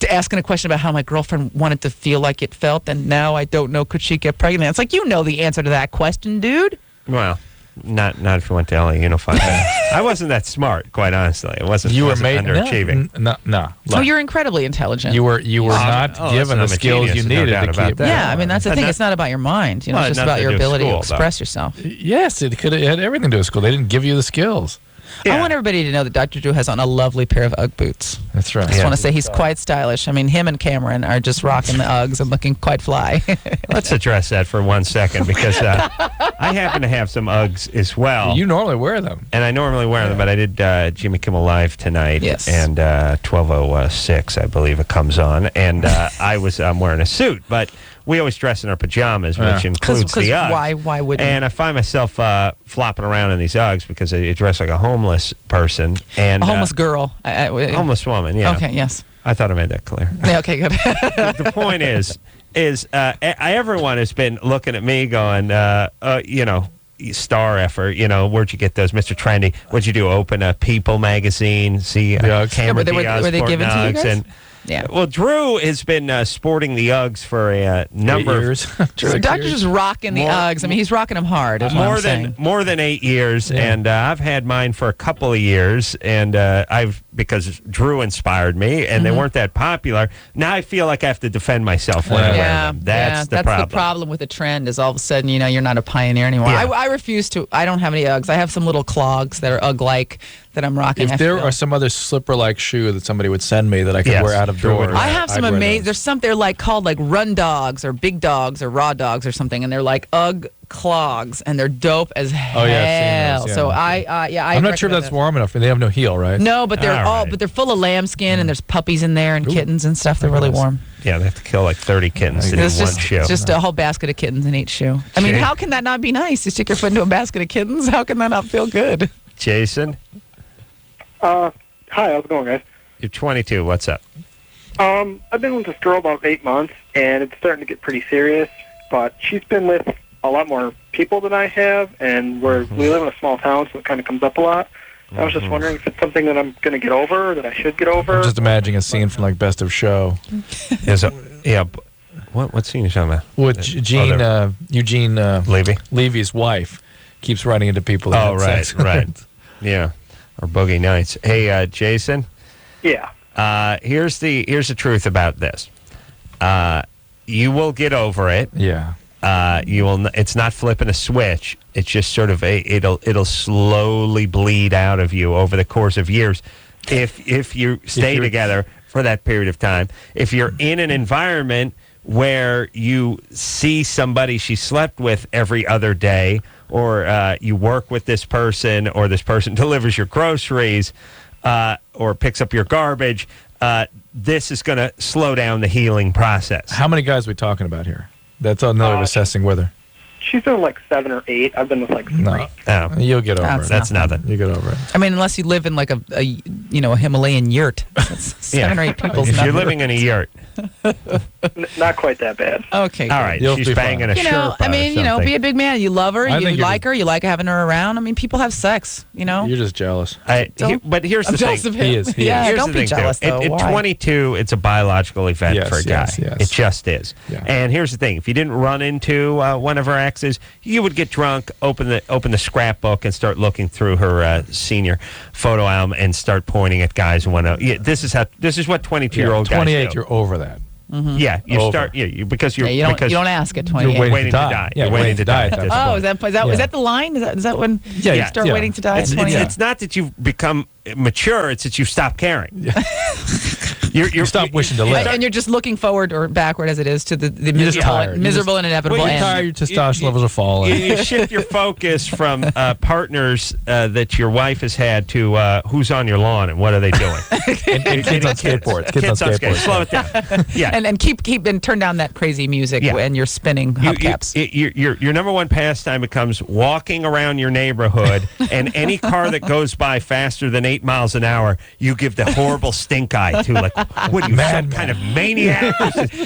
[SPEAKER 4] asking a question about how my girlfriend wanted to feel like it felt, and now I don't know, could she get pregnant? It's like, the answer to that question, dude.
[SPEAKER 3] Well, not if you went to LA Unified. I wasn't that smart, quite honestly. It wasn't.
[SPEAKER 5] You were
[SPEAKER 3] underachieving.
[SPEAKER 5] No.
[SPEAKER 4] Oh, you're incredibly intelligent.
[SPEAKER 5] You were not given the skills you needed to keep.
[SPEAKER 4] Yeah, I mean that's the thing. It's not about your mind. It's just about your ability to express yourself.
[SPEAKER 5] Yes, it had everything to do with school. They didn't give you the skills.
[SPEAKER 4] I want everybody to know that Dr. Drew has on a lovely pair of Ugg boots.
[SPEAKER 5] That's right.
[SPEAKER 4] I just want to say he's quite stylish. I mean, him and Cameron are just rocking the Uggs and looking quite fly.
[SPEAKER 3] Let's address that for 1 second because I happen to have some Uggs as well.
[SPEAKER 5] You normally wear them.
[SPEAKER 3] And I normally wear them, but I did Jimmy Kimmel Live tonight.
[SPEAKER 4] Yes.
[SPEAKER 3] And 12:06, I believe it comes on. And I'm wearing a suit, but we always dress in our pajamas, which includes the Uggs.
[SPEAKER 4] Why wouldn't?
[SPEAKER 3] And I find myself flopping around in these Uggs because I dress like a homeless person. And
[SPEAKER 4] a homeless girl.
[SPEAKER 3] homeless woman, yeah.
[SPEAKER 4] Okay, yes.
[SPEAKER 3] I thought I made that clear.
[SPEAKER 4] Yeah, okay, good.
[SPEAKER 3] The point is everyone has been looking at me going, star effort, where'd you get those, Mr. Trendy? What'd you do, open a People magazine, see Cameron Diaz,
[SPEAKER 4] were they given to you guys?
[SPEAKER 3] And,
[SPEAKER 4] yeah.
[SPEAKER 3] Well, Drew has been sporting the Uggs for a number of
[SPEAKER 5] years.
[SPEAKER 4] Drew, Doctor's just rocking the Uggs. I mean, he's rocking them hard. Is what I'm saying.
[SPEAKER 3] More than 8 years, and I've had mine for a couple of years, and because Drew inspired me, and they weren't that popular. Now I feel like I have to defend myself when I wear them. That's the problem.
[SPEAKER 4] That's the problem with the trend. Is all of a sudden, you're not a pioneer anymore.
[SPEAKER 3] Yeah.
[SPEAKER 4] I refuse to. I don't have any Uggs. I have some little clogs that are Ugg-like that I'm rocking.
[SPEAKER 5] If there are some other slipper-like shoe that somebody would send me that I could wear out of doors,
[SPEAKER 4] I have some amazing. There's some they're called Run Dogs or Big Dogs or Raw Dogs or something, and they're like Ugg clogs, and they're dope as hell.
[SPEAKER 5] Oh yeah, I've seen those,
[SPEAKER 4] So
[SPEAKER 5] I'm not sure if that's warm enough. They have no heel, right?
[SPEAKER 4] No, but they're full of lambskin, and there's puppies in there and kittens and stuff. They're really warm.
[SPEAKER 3] Yeah, they have to kill like 30 kittens in one shoe.
[SPEAKER 4] It's just a whole basket of kittens in each shoe. I mean, how can that not be nice? You stick your foot into a basket of kittens. How can that not feel good?
[SPEAKER 3] Jason?
[SPEAKER 10] Hi, how's it going, guys?
[SPEAKER 3] You're 22. What's up?
[SPEAKER 10] I've been with this girl about 8 months, and it's starting to get pretty serious, but she's been with a lot more people than I have, and we live in a small town, so it kind of comes up a lot. I was just wondering if it's something that I'm going to get over, or that I should get over.
[SPEAKER 5] I'm just imagining a scene from Best of Show.
[SPEAKER 3] What scene are you talking about?
[SPEAKER 5] With Eugene Levy's wife keeps running into people.
[SPEAKER 3] Oh, right. Yeah, or Boogie Nights. Hey, Jason.
[SPEAKER 10] Yeah.
[SPEAKER 3] Here's the truth about this. You will get over it.
[SPEAKER 5] Yeah.
[SPEAKER 3] You will. It's not flipping a switch. It's just sort of it'll slowly bleed out of you over the course of years, if you stay together for that period of time. If you're in an environment where you see somebody she slept with every other day, or you work with this person, or this person delivers your groceries, or picks up your garbage, this is going to slow down the healing process.
[SPEAKER 5] How many guys are we talking about here? That's another assessing whether.
[SPEAKER 10] She's been with 7 or 8. I've been with 3.
[SPEAKER 5] No. You'll get over it.
[SPEAKER 3] That's nothing.
[SPEAKER 5] You get over it.
[SPEAKER 4] I mean, unless you live in a Himalayan yurt. That's 7 or 8 people's
[SPEAKER 3] If
[SPEAKER 4] number.
[SPEAKER 3] you're living in a yurt.
[SPEAKER 10] Not quite that bad.
[SPEAKER 4] Okay.
[SPEAKER 3] All right.
[SPEAKER 5] You'll
[SPEAKER 3] She's
[SPEAKER 5] be
[SPEAKER 3] banging
[SPEAKER 5] fine.
[SPEAKER 3] a Sherpa
[SPEAKER 4] I mean,
[SPEAKER 3] or something.
[SPEAKER 4] be a big man. You love her. You like her. You like having her around. I mean, people have sex,
[SPEAKER 5] You're just jealous.
[SPEAKER 3] But here's the
[SPEAKER 4] I'm
[SPEAKER 3] thing.
[SPEAKER 4] jealous of him.
[SPEAKER 5] He is.
[SPEAKER 4] Yeah,
[SPEAKER 3] Here's
[SPEAKER 4] don't
[SPEAKER 3] the
[SPEAKER 4] be
[SPEAKER 3] thing,
[SPEAKER 4] jealous,
[SPEAKER 3] too.
[SPEAKER 4] though.
[SPEAKER 3] At
[SPEAKER 4] Why?
[SPEAKER 3] 22, it's a biological event for a guy.
[SPEAKER 5] Yes, yes.
[SPEAKER 3] It just is.
[SPEAKER 5] Yeah.
[SPEAKER 3] And here's the thing: if you didn't run into one of her exes, you would get drunk, open the scrapbook, and start looking through her senior photo album and start pointing at guys. This is what 22-year-old guys do.
[SPEAKER 5] 28, you're over that.
[SPEAKER 4] Mm-hmm.
[SPEAKER 3] Yeah, you
[SPEAKER 5] Over.
[SPEAKER 3] start. Yeah, because you're.
[SPEAKER 4] You don't,
[SPEAKER 3] because
[SPEAKER 4] you don't ask at 28.
[SPEAKER 5] You're waiting to die.
[SPEAKER 3] You're waiting to die. At this
[SPEAKER 4] Oh,
[SPEAKER 3] point.
[SPEAKER 4] is that the line? Is that when you start waiting to die? At 28?
[SPEAKER 3] It's not that you've become mature; it's that you've stopped caring. You
[SPEAKER 5] stop wishing to live,
[SPEAKER 4] and you're just looking forward or backward as it is to the
[SPEAKER 5] tired.
[SPEAKER 4] miserable and inevitable
[SPEAKER 5] You're
[SPEAKER 4] end.
[SPEAKER 5] tired. Your testosterone levels are falling.
[SPEAKER 3] You shift your focus from partners that your wife has had to who's on your lawn and what are they doing.
[SPEAKER 5] and kids on skateboards. Kids on skateboards.
[SPEAKER 3] Slow it down. Yeah,
[SPEAKER 4] and keep and turn down that crazy music when you're spinning hubcaps.
[SPEAKER 3] Your number one pastime becomes walking around your neighborhood, and any car that goes by faster than 8 miles an hour, you give the horrible stink eye to. Like, what are you, some kind of maniac?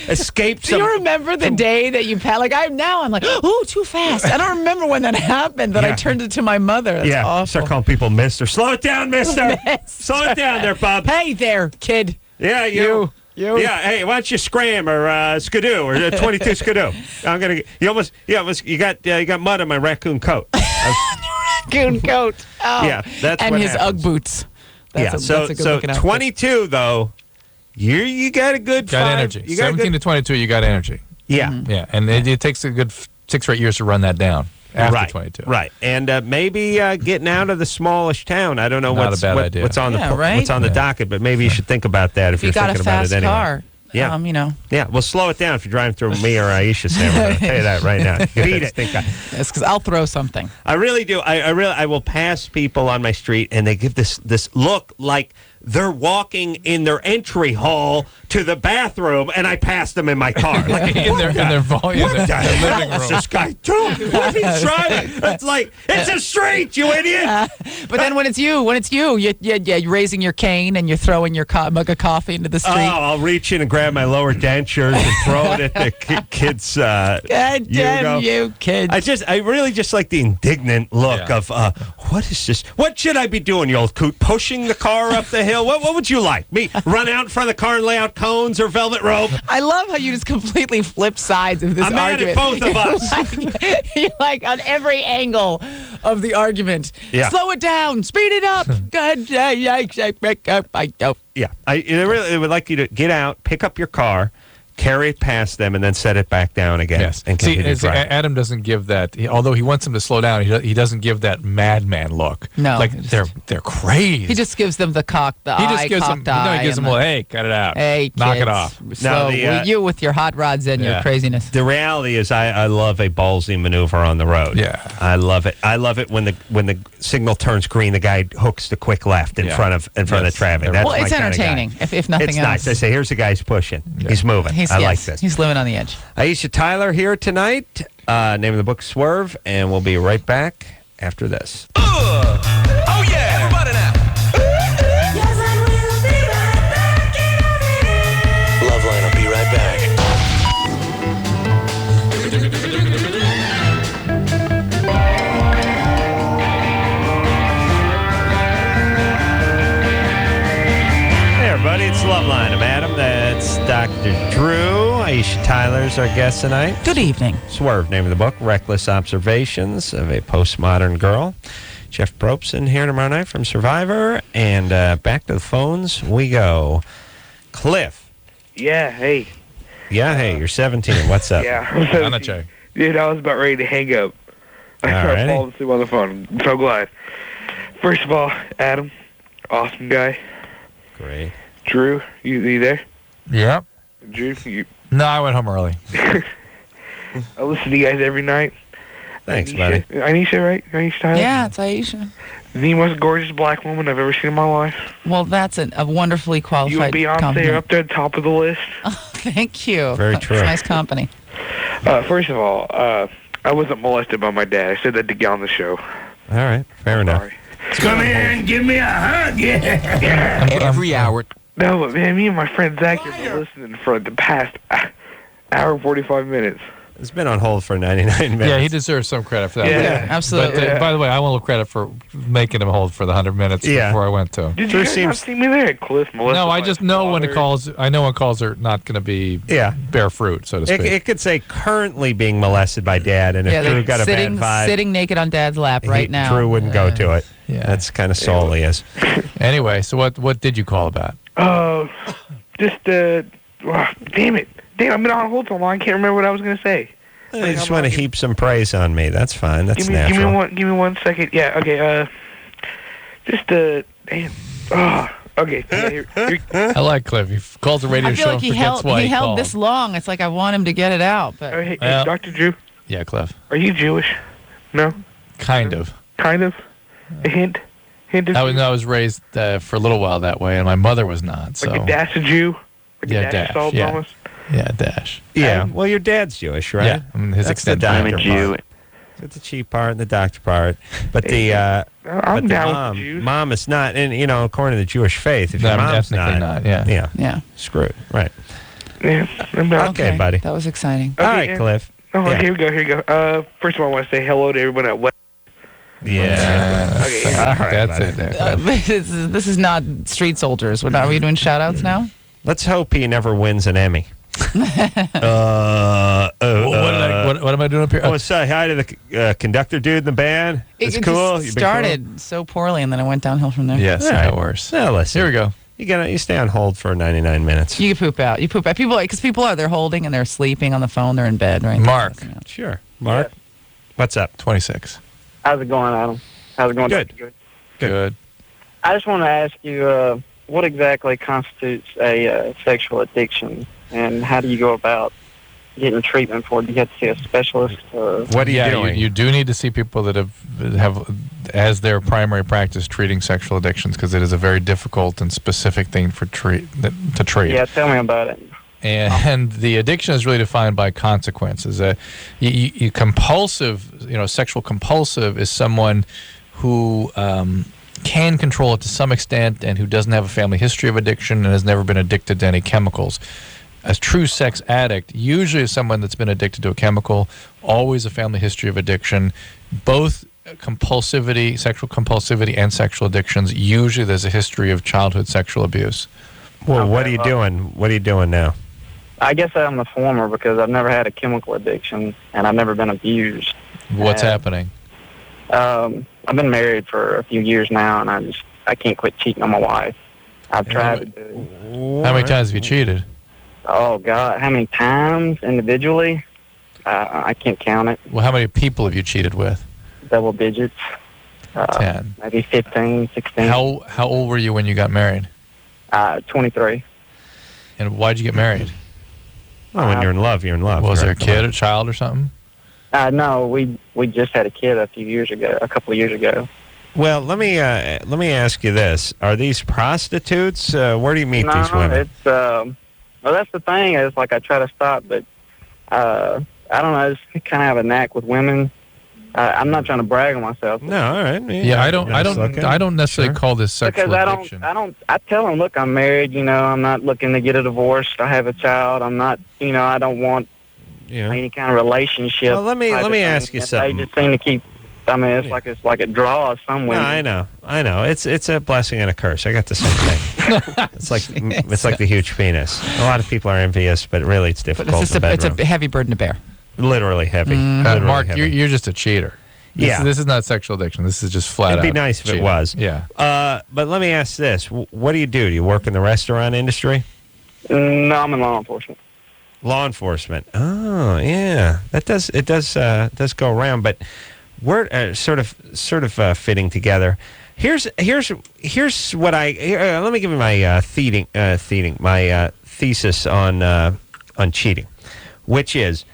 [SPEAKER 3] Escaped
[SPEAKER 4] Do
[SPEAKER 3] some.
[SPEAKER 4] you remember the day that you I'm like, oh, too fast. I don't remember when that happened, but I turned it to my mother. That's awful.
[SPEAKER 3] Start calling people Mister. Slow it down, Mister. Slow it down there, Bob.
[SPEAKER 4] Hey there, kid.
[SPEAKER 3] Yeah, you. Yeah, hey, why don't you scram or skidoo or 22 skidoo? I'm gonna. You got mud on my raccoon coat.
[SPEAKER 4] Raccoon coat. Oh.
[SPEAKER 3] Yeah, that's
[SPEAKER 4] and
[SPEAKER 3] what
[SPEAKER 4] his
[SPEAKER 3] happens.
[SPEAKER 4] Ugg boots. That's
[SPEAKER 3] so
[SPEAKER 4] a good looking outfit.
[SPEAKER 3] 22 though, you got a good
[SPEAKER 5] energy.
[SPEAKER 3] You
[SPEAKER 5] 17 to 22, you got energy.
[SPEAKER 3] Yeah,
[SPEAKER 5] yeah, and it takes a good 6 or 8 years to run that down. After
[SPEAKER 3] right,
[SPEAKER 5] 22.
[SPEAKER 3] Right. And maybe getting out of the smallish town. I don't know
[SPEAKER 5] Not
[SPEAKER 3] what's
[SPEAKER 5] a bad idea.
[SPEAKER 3] what's on
[SPEAKER 4] Yeah,
[SPEAKER 3] the
[SPEAKER 4] right?
[SPEAKER 3] what's on the docket, but maybe you should think about that if
[SPEAKER 4] you
[SPEAKER 3] you're
[SPEAKER 4] got
[SPEAKER 3] thinking
[SPEAKER 4] a
[SPEAKER 3] about
[SPEAKER 4] fast
[SPEAKER 3] it anyway.
[SPEAKER 4] car,
[SPEAKER 3] Yeah.
[SPEAKER 4] you know.
[SPEAKER 3] Yeah, well, slow it down if you're driving through me or Aisha's neighborhood. I'll tell you that right now. Beat it.
[SPEAKER 4] Yes, because I'll throw something.
[SPEAKER 3] I really do. I will pass people on my street, and they give this look like they're walking in their entry hall to the bathroom, and I pass them in my car. Like,
[SPEAKER 5] in their volume,
[SPEAKER 3] what
[SPEAKER 5] in
[SPEAKER 3] the
[SPEAKER 5] their
[SPEAKER 3] hell
[SPEAKER 5] living
[SPEAKER 3] is
[SPEAKER 5] room.
[SPEAKER 3] this guy doing? What he's driving? It's like, it's a street, you idiot.
[SPEAKER 4] But then when it's you, you're raising your cane and you're throwing your mug of coffee into the
[SPEAKER 3] Oh,
[SPEAKER 4] street.
[SPEAKER 3] I'll reach in and grab my lower dentures and throw it at the kids.
[SPEAKER 4] God damn you, kids.
[SPEAKER 3] I really just like the indignant look of, what is this? What should I be doing, you old coot? Pushing the car up the hill? What would you like? Me run out in front of the car and lay out cones or velvet rope?
[SPEAKER 4] I love how you just completely flipped sides of this
[SPEAKER 3] I'm mad
[SPEAKER 4] argument.
[SPEAKER 3] at both of us.
[SPEAKER 4] You're like on every angle of the argument.
[SPEAKER 3] Yeah.
[SPEAKER 4] Slow it down. Speed it up. Good.
[SPEAKER 3] Yeah, I really would like you to get out, pick up your car, carry it past them, and then set it back down again.
[SPEAKER 5] Yes.
[SPEAKER 3] And
[SPEAKER 5] See,
[SPEAKER 3] continue driving.
[SPEAKER 5] Adam doesn't give that. Although he wants them to slow down, he doesn't give that madman look.
[SPEAKER 4] No,
[SPEAKER 5] like they're crazy.
[SPEAKER 4] He just gives them the
[SPEAKER 5] He just gives them.
[SPEAKER 4] eye.
[SPEAKER 5] No, he gives them.
[SPEAKER 4] and
[SPEAKER 5] Well, hey, cut it out.
[SPEAKER 4] Hey,
[SPEAKER 5] knock
[SPEAKER 4] kids,
[SPEAKER 5] it off.
[SPEAKER 4] So you with your hot rods and your craziness.
[SPEAKER 3] The reality is, I love a ballsy maneuver on the road.
[SPEAKER 5] Yeah,
[SPEAKER 3] I love it. I love it when the signal turns green, the guy hooks the quick left in front of the traffic. That's
[SPEAKER 4] Well, it's
[SPEAKER 3] my kinda
[SPEAKER 4] entertaining,
[SPEAKER 3] guy.
[SPEAKER 4] if nothing
[SPEAKER 3] it's
[SPEAKER 4] else.
[SPEAKER 3] nice. I say, here's the guy who's pushing. He's moving. I like this.
[SPEAKER 4] He's living on the edge.
[SPEAKER 3] Aisha Tyler here tonight. Name of the book, Swerve, and we'll be right back after this.
[SPEAKER 14] Oh yeah, everybody now. Yes, I will be right back in a minute.
[SPEAKER 15] LoveLine will be right back.
[SPEAKER 3] Hey everybody, it's LoveLine. I'm Adam. That's Dr. Drew. Aisha Tyler's our guest tonight.
[SPEAKER 4] Good evening.
[SPEAKER 3] Swerve, name of the book, Reckless Observations of a Postmodern Girl. Jeff Probst here tomorrow night from Survivor. And back to the phones we go. Cliff.
[SPEAKER 16] Yeah, hey.
[SPEAKER 3] Yeah, hey, you're 17. What's up?
[SPEAKER 16] Yeah, I'm 17. Dude, I was about ready to hang up. I started
[SPEAKER 3] Alrighty.
[SPEAKER 16] falling asleep on the phone. I'm so glad. First of all, Adam, awesome guy.
[SPEAKER 3] Great.
[SPEAKER 16] Drew, you there?
[SPEAKER 5] Yep.
[SPEAKER 16] Drew, you...
[SPEAKER 5] No, I went home early.
[SPEAKER 16] I listen to you guys every night.
[SPEAKER 3] Thanks,
[SPEAKER 16] Aisha,
[SPEAKER 3] buddy.
[SPEAKER 16] Aisha, right? Aisha Tyler?
[SPEAKER 4] Yeah, it's Aisha.
[SPEAKER 16] The most gorgeous black woman I've ever seen in my life.
[SPEAKER 4] Well, that's a wonderfully qualified
[SPEAKER 16] You and Beyonce
[SPEAKER 4] compliment.
[SPEAKER 16] are up there at the top of the list.
[SPEAKER 4] Thank you.
[SPEAKER 3] Very
[SPEAKER 4] That's
[SPEAKER 3] true.
[SPEAKER 4] nice company.
[SPEAKER 16] First of all, I wasn't molested by my dad. I said that to get on the show.
[SPEAKER 3] All right, fair enough.
[SPEAKER 14] Come here and give me a hug. Yeah.
[SPEAKER 7] Every hour.
[SPEAKER 16] No, but man, me and my friend Zach have been listening for the past hour and 45 minutes.
[SPEAKER 3] It's been on hold for 99 minutes.
[SPEAKER 5] Yeah, he deserves some credit for that.
[SPEAKER 16] Yeah,
[SPEAKER 4] absolutely.
[SPEAKER 5] But, by the way, I want a little credit for making him hold for the 100 minutes before I went to him.
[SPEAKER 16] Did you guys not see me there, Cliff?
[SPEAKER 5] No, I just know when it calls. I know when calls are not going to be bear fruit, so to speak.
[SPEAKER 3] It could say currently being molested by dad, and if
[SPEAKER 4] Yeah,
[SPEAKER 3] Drew
[SPEAKER 4] they're
[SPEAKER 3] got a
[SPEAKER 4] sitting,
[SPEAKER 3] bad vibe,
[SPEAKER 4] sitting naked on Dad's lap right now.
[SPEAKER 3] Drew wouldn't go to it. Yeah, that's kind of soul he is.
[SPEAKER 5] Anyway, so what did you call about?
[SPEAKER 16] Damn it. Damn, I've been on hold so long, I can't remember what I was going to say.
[SPEAKER 3] You just want to heap some praise on me. That's fine. That's natural.
[SPEAKER 16] Give me one second. Yeah, okay, damn. Okay. Here.
[SPEAKER 5] I like Cliff. He calls the radio
[SPEAKER 4] I feel
[SPEAKER 5] show
[SPEAKER 4] like
[SPEAKER 5] and forgets why
[SPEAKER 4] he
[SPEAKER 5] he
[SPEAKER 4] held
[SPEAKER 5] called.
[SPEAKER 4] this long. It's like I want him to get it out. But
[SPEAKER 16] Hey,
[SPEAKER 5] Well-
[SPEAKER 16] Dr. Drew,
[SPEAKER 5] Yeah, Cliff.
[SPEAKER 16] are you Jewish? No?
[SPEAKER 5] Kind of.
[SPEAKER 16] Kind of? A hint? Hint of
[SPEAKER 5] I was raised for a little while that way, and my mother was not. So
[SPEAKER 16] like a dash of Jew? Like
[SPEAKER 5] yeah,
[SPEAKER 16] a dash of salt
[SPEAKER 5] yeah.
[SPEAKER 16] almost?
[SPEAKER 5] Yeah, Dash.
[SPEAKER 3] Yeah. Well, your dad's Jewish, right?
[SPEAKER 5] Yeah, I mean, his
[SPEAKER 3] That's the
[SPEAKER 5] extended
[SPEAKER 3] doctor
[SPEAKER 5] family. I'm a Jew.
[SPEAKER 3] part. It's the cheap part and the doctor part, but the
[SPEAKER 16] I'm
[SPEAKER 3] but the
[SPEAKER 16] down with the Jews.
[SPEAKER 3] mom is not, and according to the Jewish faith, if your
[SPEAKER 5] No,
[SPEAKER 3] mom's
[SPEAKER 5] ethnically
[SPEAKER 3] not,
[SPEAKER 5] not,
[SPEAKER 4] yeah.
[SPEAKER 3] screwed, right?
[SPEAKER 16] Yeah, I'm down.
[SPEAKER 3] Okay, buddy.
[SPEAKER 4] That was exciting.
[SPEAKER 3] All right, Cliff.
[SPEAKER 16] Oh,
[SPEAKER 3] Yeah.
[SPEAKER 16] here we go. First of all, I want to say hello to everyone at West.
[SPEAKER 3] Yeah.
[SPEAKER 16] Okay.
[SPEAKER 3] All right,
[SPEAKER 5] That's
[SPEAKER 3] buddy.
[SPEAKER 5] it.
[SPEAKER 4] This is not Street Soldiers. Are we doing shout-outs now?
[SPEAKER 3] Let's hope he never wins an Emmy.
[SPEAKER 5] What am I doing up here?
[SPEAKER 3] I want to say hi to the conductor dude in the band. It's
[SPEAKER 4] It
[SPEAKER 3] cool.
[SPEAKER 4] just
[SPEAKER 3] You've been
[SPEAKER 4] started so poorly, and then it went downhill from there.
[SPEAKER 5] Yes,
[SPEAKER 3] All
[SPEAKER 5] it
[SPEAKER 3] right.
[SPEAKER 5] got worse.
[SPEAKER 3] Cool. Now listen.
[SPEAKER 5] Here we go.
[SPEAKER 3] You stay on hold for 99 minutes.
[SPEAKER 4] You poop out. You poop out. People, because people are, they're holding and they're sleeping on the phone. They're in bed, right?
[SPEAKER 5] Mark.
[SPEAKER 3] Sure. Mark. What's up?
[SPEAKER 5] 26.
[SPEAKER 16] How's it going, Adam? How's it going?
[SPEAKER 3] Good.
[SPEAKER 16] Dr. Good.
[SPEAKER 5] Good.
[SPEAKER 16] I just want to ask you, what exactly constitutes a sexual addiction, and how do you go about getting treatment for it? Do you have to see a specialist? Or?
[SPEAKER 3] What are you doing?
[SPEAKER 5] You do need to see people that have as their primary practice treating sexual addictions, because it is a very difficult and specific thing to treat.
[SPEAKER 16] Yeah, tell me about it.
[SPEAKER 5] And the addiction is really defined by consequences. You compulsive, sexual compulsive is someone who can control it to some extent and who doesn't have a family history of addiction and has never been addicted to any chemicals. A true sex addict usually is someone that's been addicted to a chemical, always a family history of addiction. Both compulsivity, sexual compulsivity, and sexual addictions, usually there's a history of childhood sexual abuse.
[SPEAKER 3] Well, what are you doing? What are you doing now?
[SPEAKER 16] I guess I'm the former because I've never had a chemical addiction and I've never been abused.
[SPEAKER 5] What's happening?
[SPEAKER 16] I've been married for a few years now, and I can't quit cheating on my wife. I've tried to do it.
[SPEAKER 5] How many times have you cheated?
[SPEAKER 16] Oh, God. How many times individually? I can't count it.
[SPEAKER 5] Well, how many people have you cheated with?
[SPEAKER 16] Double digits.
[SPEAKER 5] 10.
[SPEAKER 16] Maybe 15, 16.
[SPEAKER 5] How old were you when you got married?
[SPEAKER 16] 23.
[SPEAKER 5] And why'd you get married?
[SPEAKER 3] Oh, when you're in love, you're in love.
[SPEAKER 5] Was there a kid, a child, or something?
[SPEAKER 16] No, we just had a kid a couple of years ago.
[SPEAKER 3] Well, let me ask you this: are these prostitutes? Where do you meet these women?
[SPEAKER 16] It's well, that's the thing. Is like I try to stop, but I don't know. I just kind of have a knack with women. I'm not trying to brag on myself.
[SPEAKER 3] No, all right.
[SPEAKER 5] Yeah, I don't necessarily call this sexual addiction.
[SPEAKER 16] I tell them, look, I'm married. I'm not looking to get a divorce. I have a child. I'm not. I don't want any kind of relationship.
[SPEAKER 3] Well, let me ask you something.
[SPEAKER 16] They just seem to keep. I mean, it's like it draws some women.
[SPEAKER 3] No, I know. It's a blessing and a curse. I got the same thing. it's like the huge penis. A lot of people are envious, but really it's difficult.
[SPEAKER 4] It's a heavy burden to bear.
[SPEAKER 3] Literally heavy.
[SPEAKER 5] Mark, you're just a cheater. This is not sexual addiction. This is just flat out.
[SPEAKER 3] It'd be nice if it was.
[SPEAKER 5] Yeah.
[SPEAKER 3] But let me ask this: what do? Do you work in the restaurant industry?
[SPEAKER 16] No, I'm in law enforcement.
[SPEAKER 3] Law enforcement. Oh, yeah. That does go around, but we're sort of fitting together. Here's what let me give you my thesis on cheating, which is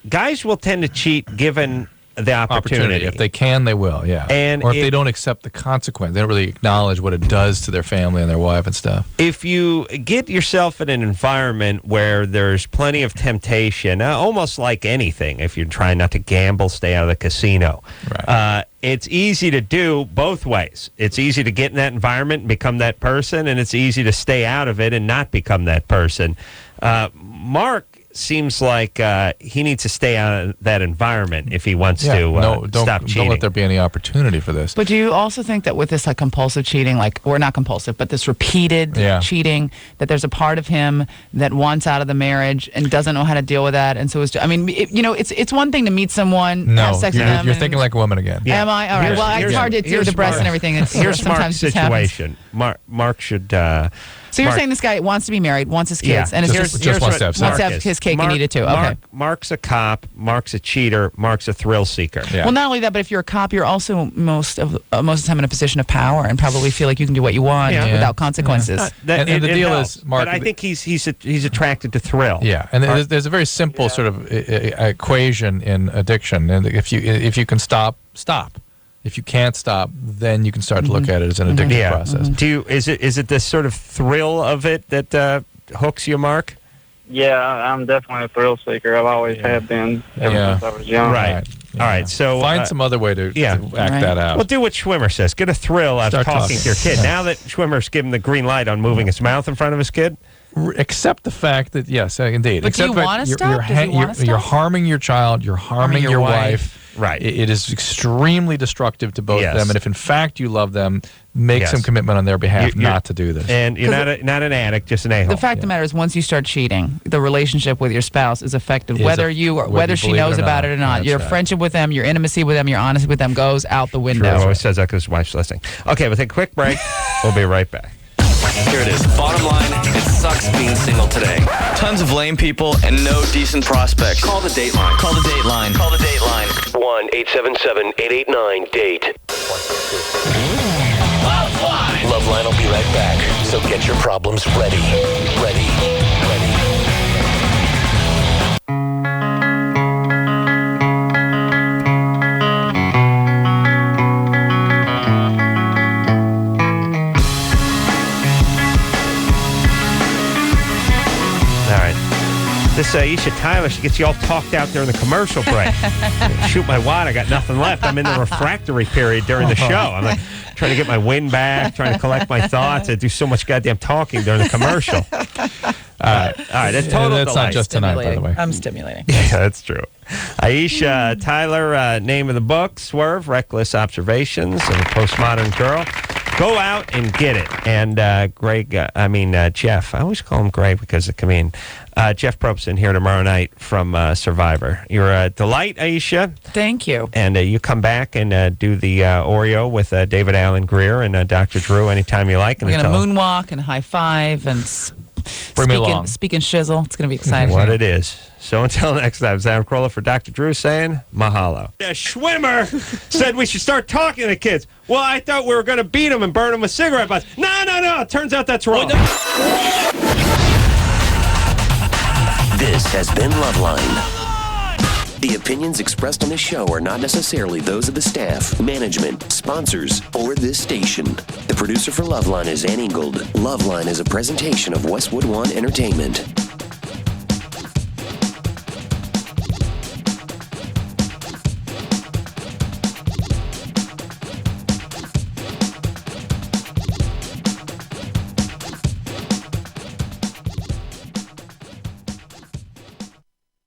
[SPEAKER 3] guys will tend to cheat given the opportunity.
[SPEAKER 5] If they can, they will, yeah. Or if they don't accept the consequence, they don't really acknowledge what it does to their family and their wife and stuff.
[SPEAKER 3] If you get yourself in an environment where there's plenty of temptation, almost like anything, if you're trying not to gamble, stay out of the casino.
[SPEAKER 5] Right.
[SPEAKER 3] It's easy to do both ways. It's easy to get in that environment and become that person, and it's easy to stay out of it and not become that person. Mark seems like he needs to stay out of that environment if he wants to stop cheating.
[SPEAKER 5] Don't let there be any opportunity for this.
[SPEAKER 4] But do you also think that with this compulsive cheating, or not compulsive, but this repeated cheating, that there's a part of him that wants out of the marriage and doesn't know how to deal with that? And so it's one thing to meet someone, have sex with them.
[SPEAKER 5] You're thinking like a woman again.
[SPEAKER 4] Yeah. Am I? All right. Well, it's hard to hear the breasts and everything.
[SPEAKER 3] Here's Mark's situation. Mark should...
[SPEAKER 4] So you're saying this guy wants to be married, wants his kids, and
[SPEAKER 5] just wants to have
[SPEAKER 4] his cake and eat it too. Okay.
[SPEAKER 3] Mark's a cop. Mark's a cheater. Mark's a thrill seeker.
[SPEAKER 4] Yeah. Well, not only that, but if you're a cop, you're also most of the time in a position of power and probably feel like you can do what you want without consequences.
[SPEAKER 5] And the deal is, Mark.
[SPEAKER 3] But I think he's attracted to thrill.
[SPEAKER 5] Yeah, and there's a very simple sort of equation in addiction, and if you can stop. If you can't stop, then you can start to look at it as an addictive process.
[SPEAKER 3] Is it this sort of thrill of it that hooks you, Mark?
[SPEAKER 16] Yeah, I'm definitely a thrill seeker. I've always have been ever since I was young.
[SPEAKER 3] Right. All right. So
[SPEAKER 5] find some other way to act that out.
[SPEAKER 3] Well, do what Schwimmer says. Get a thrill out of talking to your kid. Now that Schwimmer's given the green light on moving his mouth in front of his kid.
[SPEAKER 5] Accept the fact that yes, indeed.
[SPEAKER 4] But do you want to stop?
[SPEAKER 5] You're harming your child. You're harming your wife.
[SPEAKER 3] Right.
[SPEAKER 5] It is extremely destructive to both of them. And if in fact you love them, make some commitment on their behalf not to do this.
[SPEAKER 3] And you're not an addict, just an a-hole.
[SPEAKER 4] The fact of the matter is, once you start cheating, the relationship with your spouse is affected, whether she knows about it or not. Your friendship with them, your intimacy with them, your honesty with them goes out the window.
[SPEAKER 3] True. Always says that because his wife's listening. Okay, we'll take a quick break. We'll be right back.
[SPEAKER 15] Here it is. Bottom line, it sucks being single.
[SPEAKER 8] today. Tons of lame people and no decent prospects. Call the Dateline. Call the Dateline. Call the Dateline.
[SPEAKER 15] 1-877-889-DATE. LoveLine will be right back, so get your problems ready. Ready.
[SPEAKER 3] This Aisha Tyler, she gets you all talked out during the commercial break. Shoot my wad, I got nothing left. I'm in the refractory period during the show. I'm like trying to get my wind back, trying to collect my thoughts. I do so much goddamn talking during the commercial. All right, that's total
[SPEAKER 5] That's
[SPEAKER 3] delight.
[SPEAKER 5] not just tonight, by the way.
[SPEAKER 4] I'm stimulating.
[SPEAKER 3] Yeah, that's true. Aisha Tyler, name of the book, Swerve, Reckless Observations of a Postmodern Girl. Go out and get it. And Jeff, I always call him Greg because of comedian. Jeff Probston here tomorrow night from Survivor. You're a delight, Aisha.
[SPEAKER 4] Thank you.
[SPEAKER 3] And you come back and do the Oreo with David Allen Greer and Dr. Drew anytime you like.
[SPEAKER 4] We're going to moonwalk and high five and
[SPEAKER 5] Bring me along.
[SPEAKER 4] speak and shizzle. It's going to be exciting.
[SPEAKER 3] What it is. So until next time, Sam Carolla for Dr. Drew saying mahalo. Schwimmer said we should start talking to kids. Well, I thought we were going to beat them and burn them with cigarette butts. No. It turns out that's wrong.
[SPEAKER 15] This has been LoveLine. The opinions expressed on this show are not necessarily those of the staff, management, sponsors, or this station. The producer for LoveLine is Ann Ingold. LoveLine is a presentation of Westwood One Entertainment.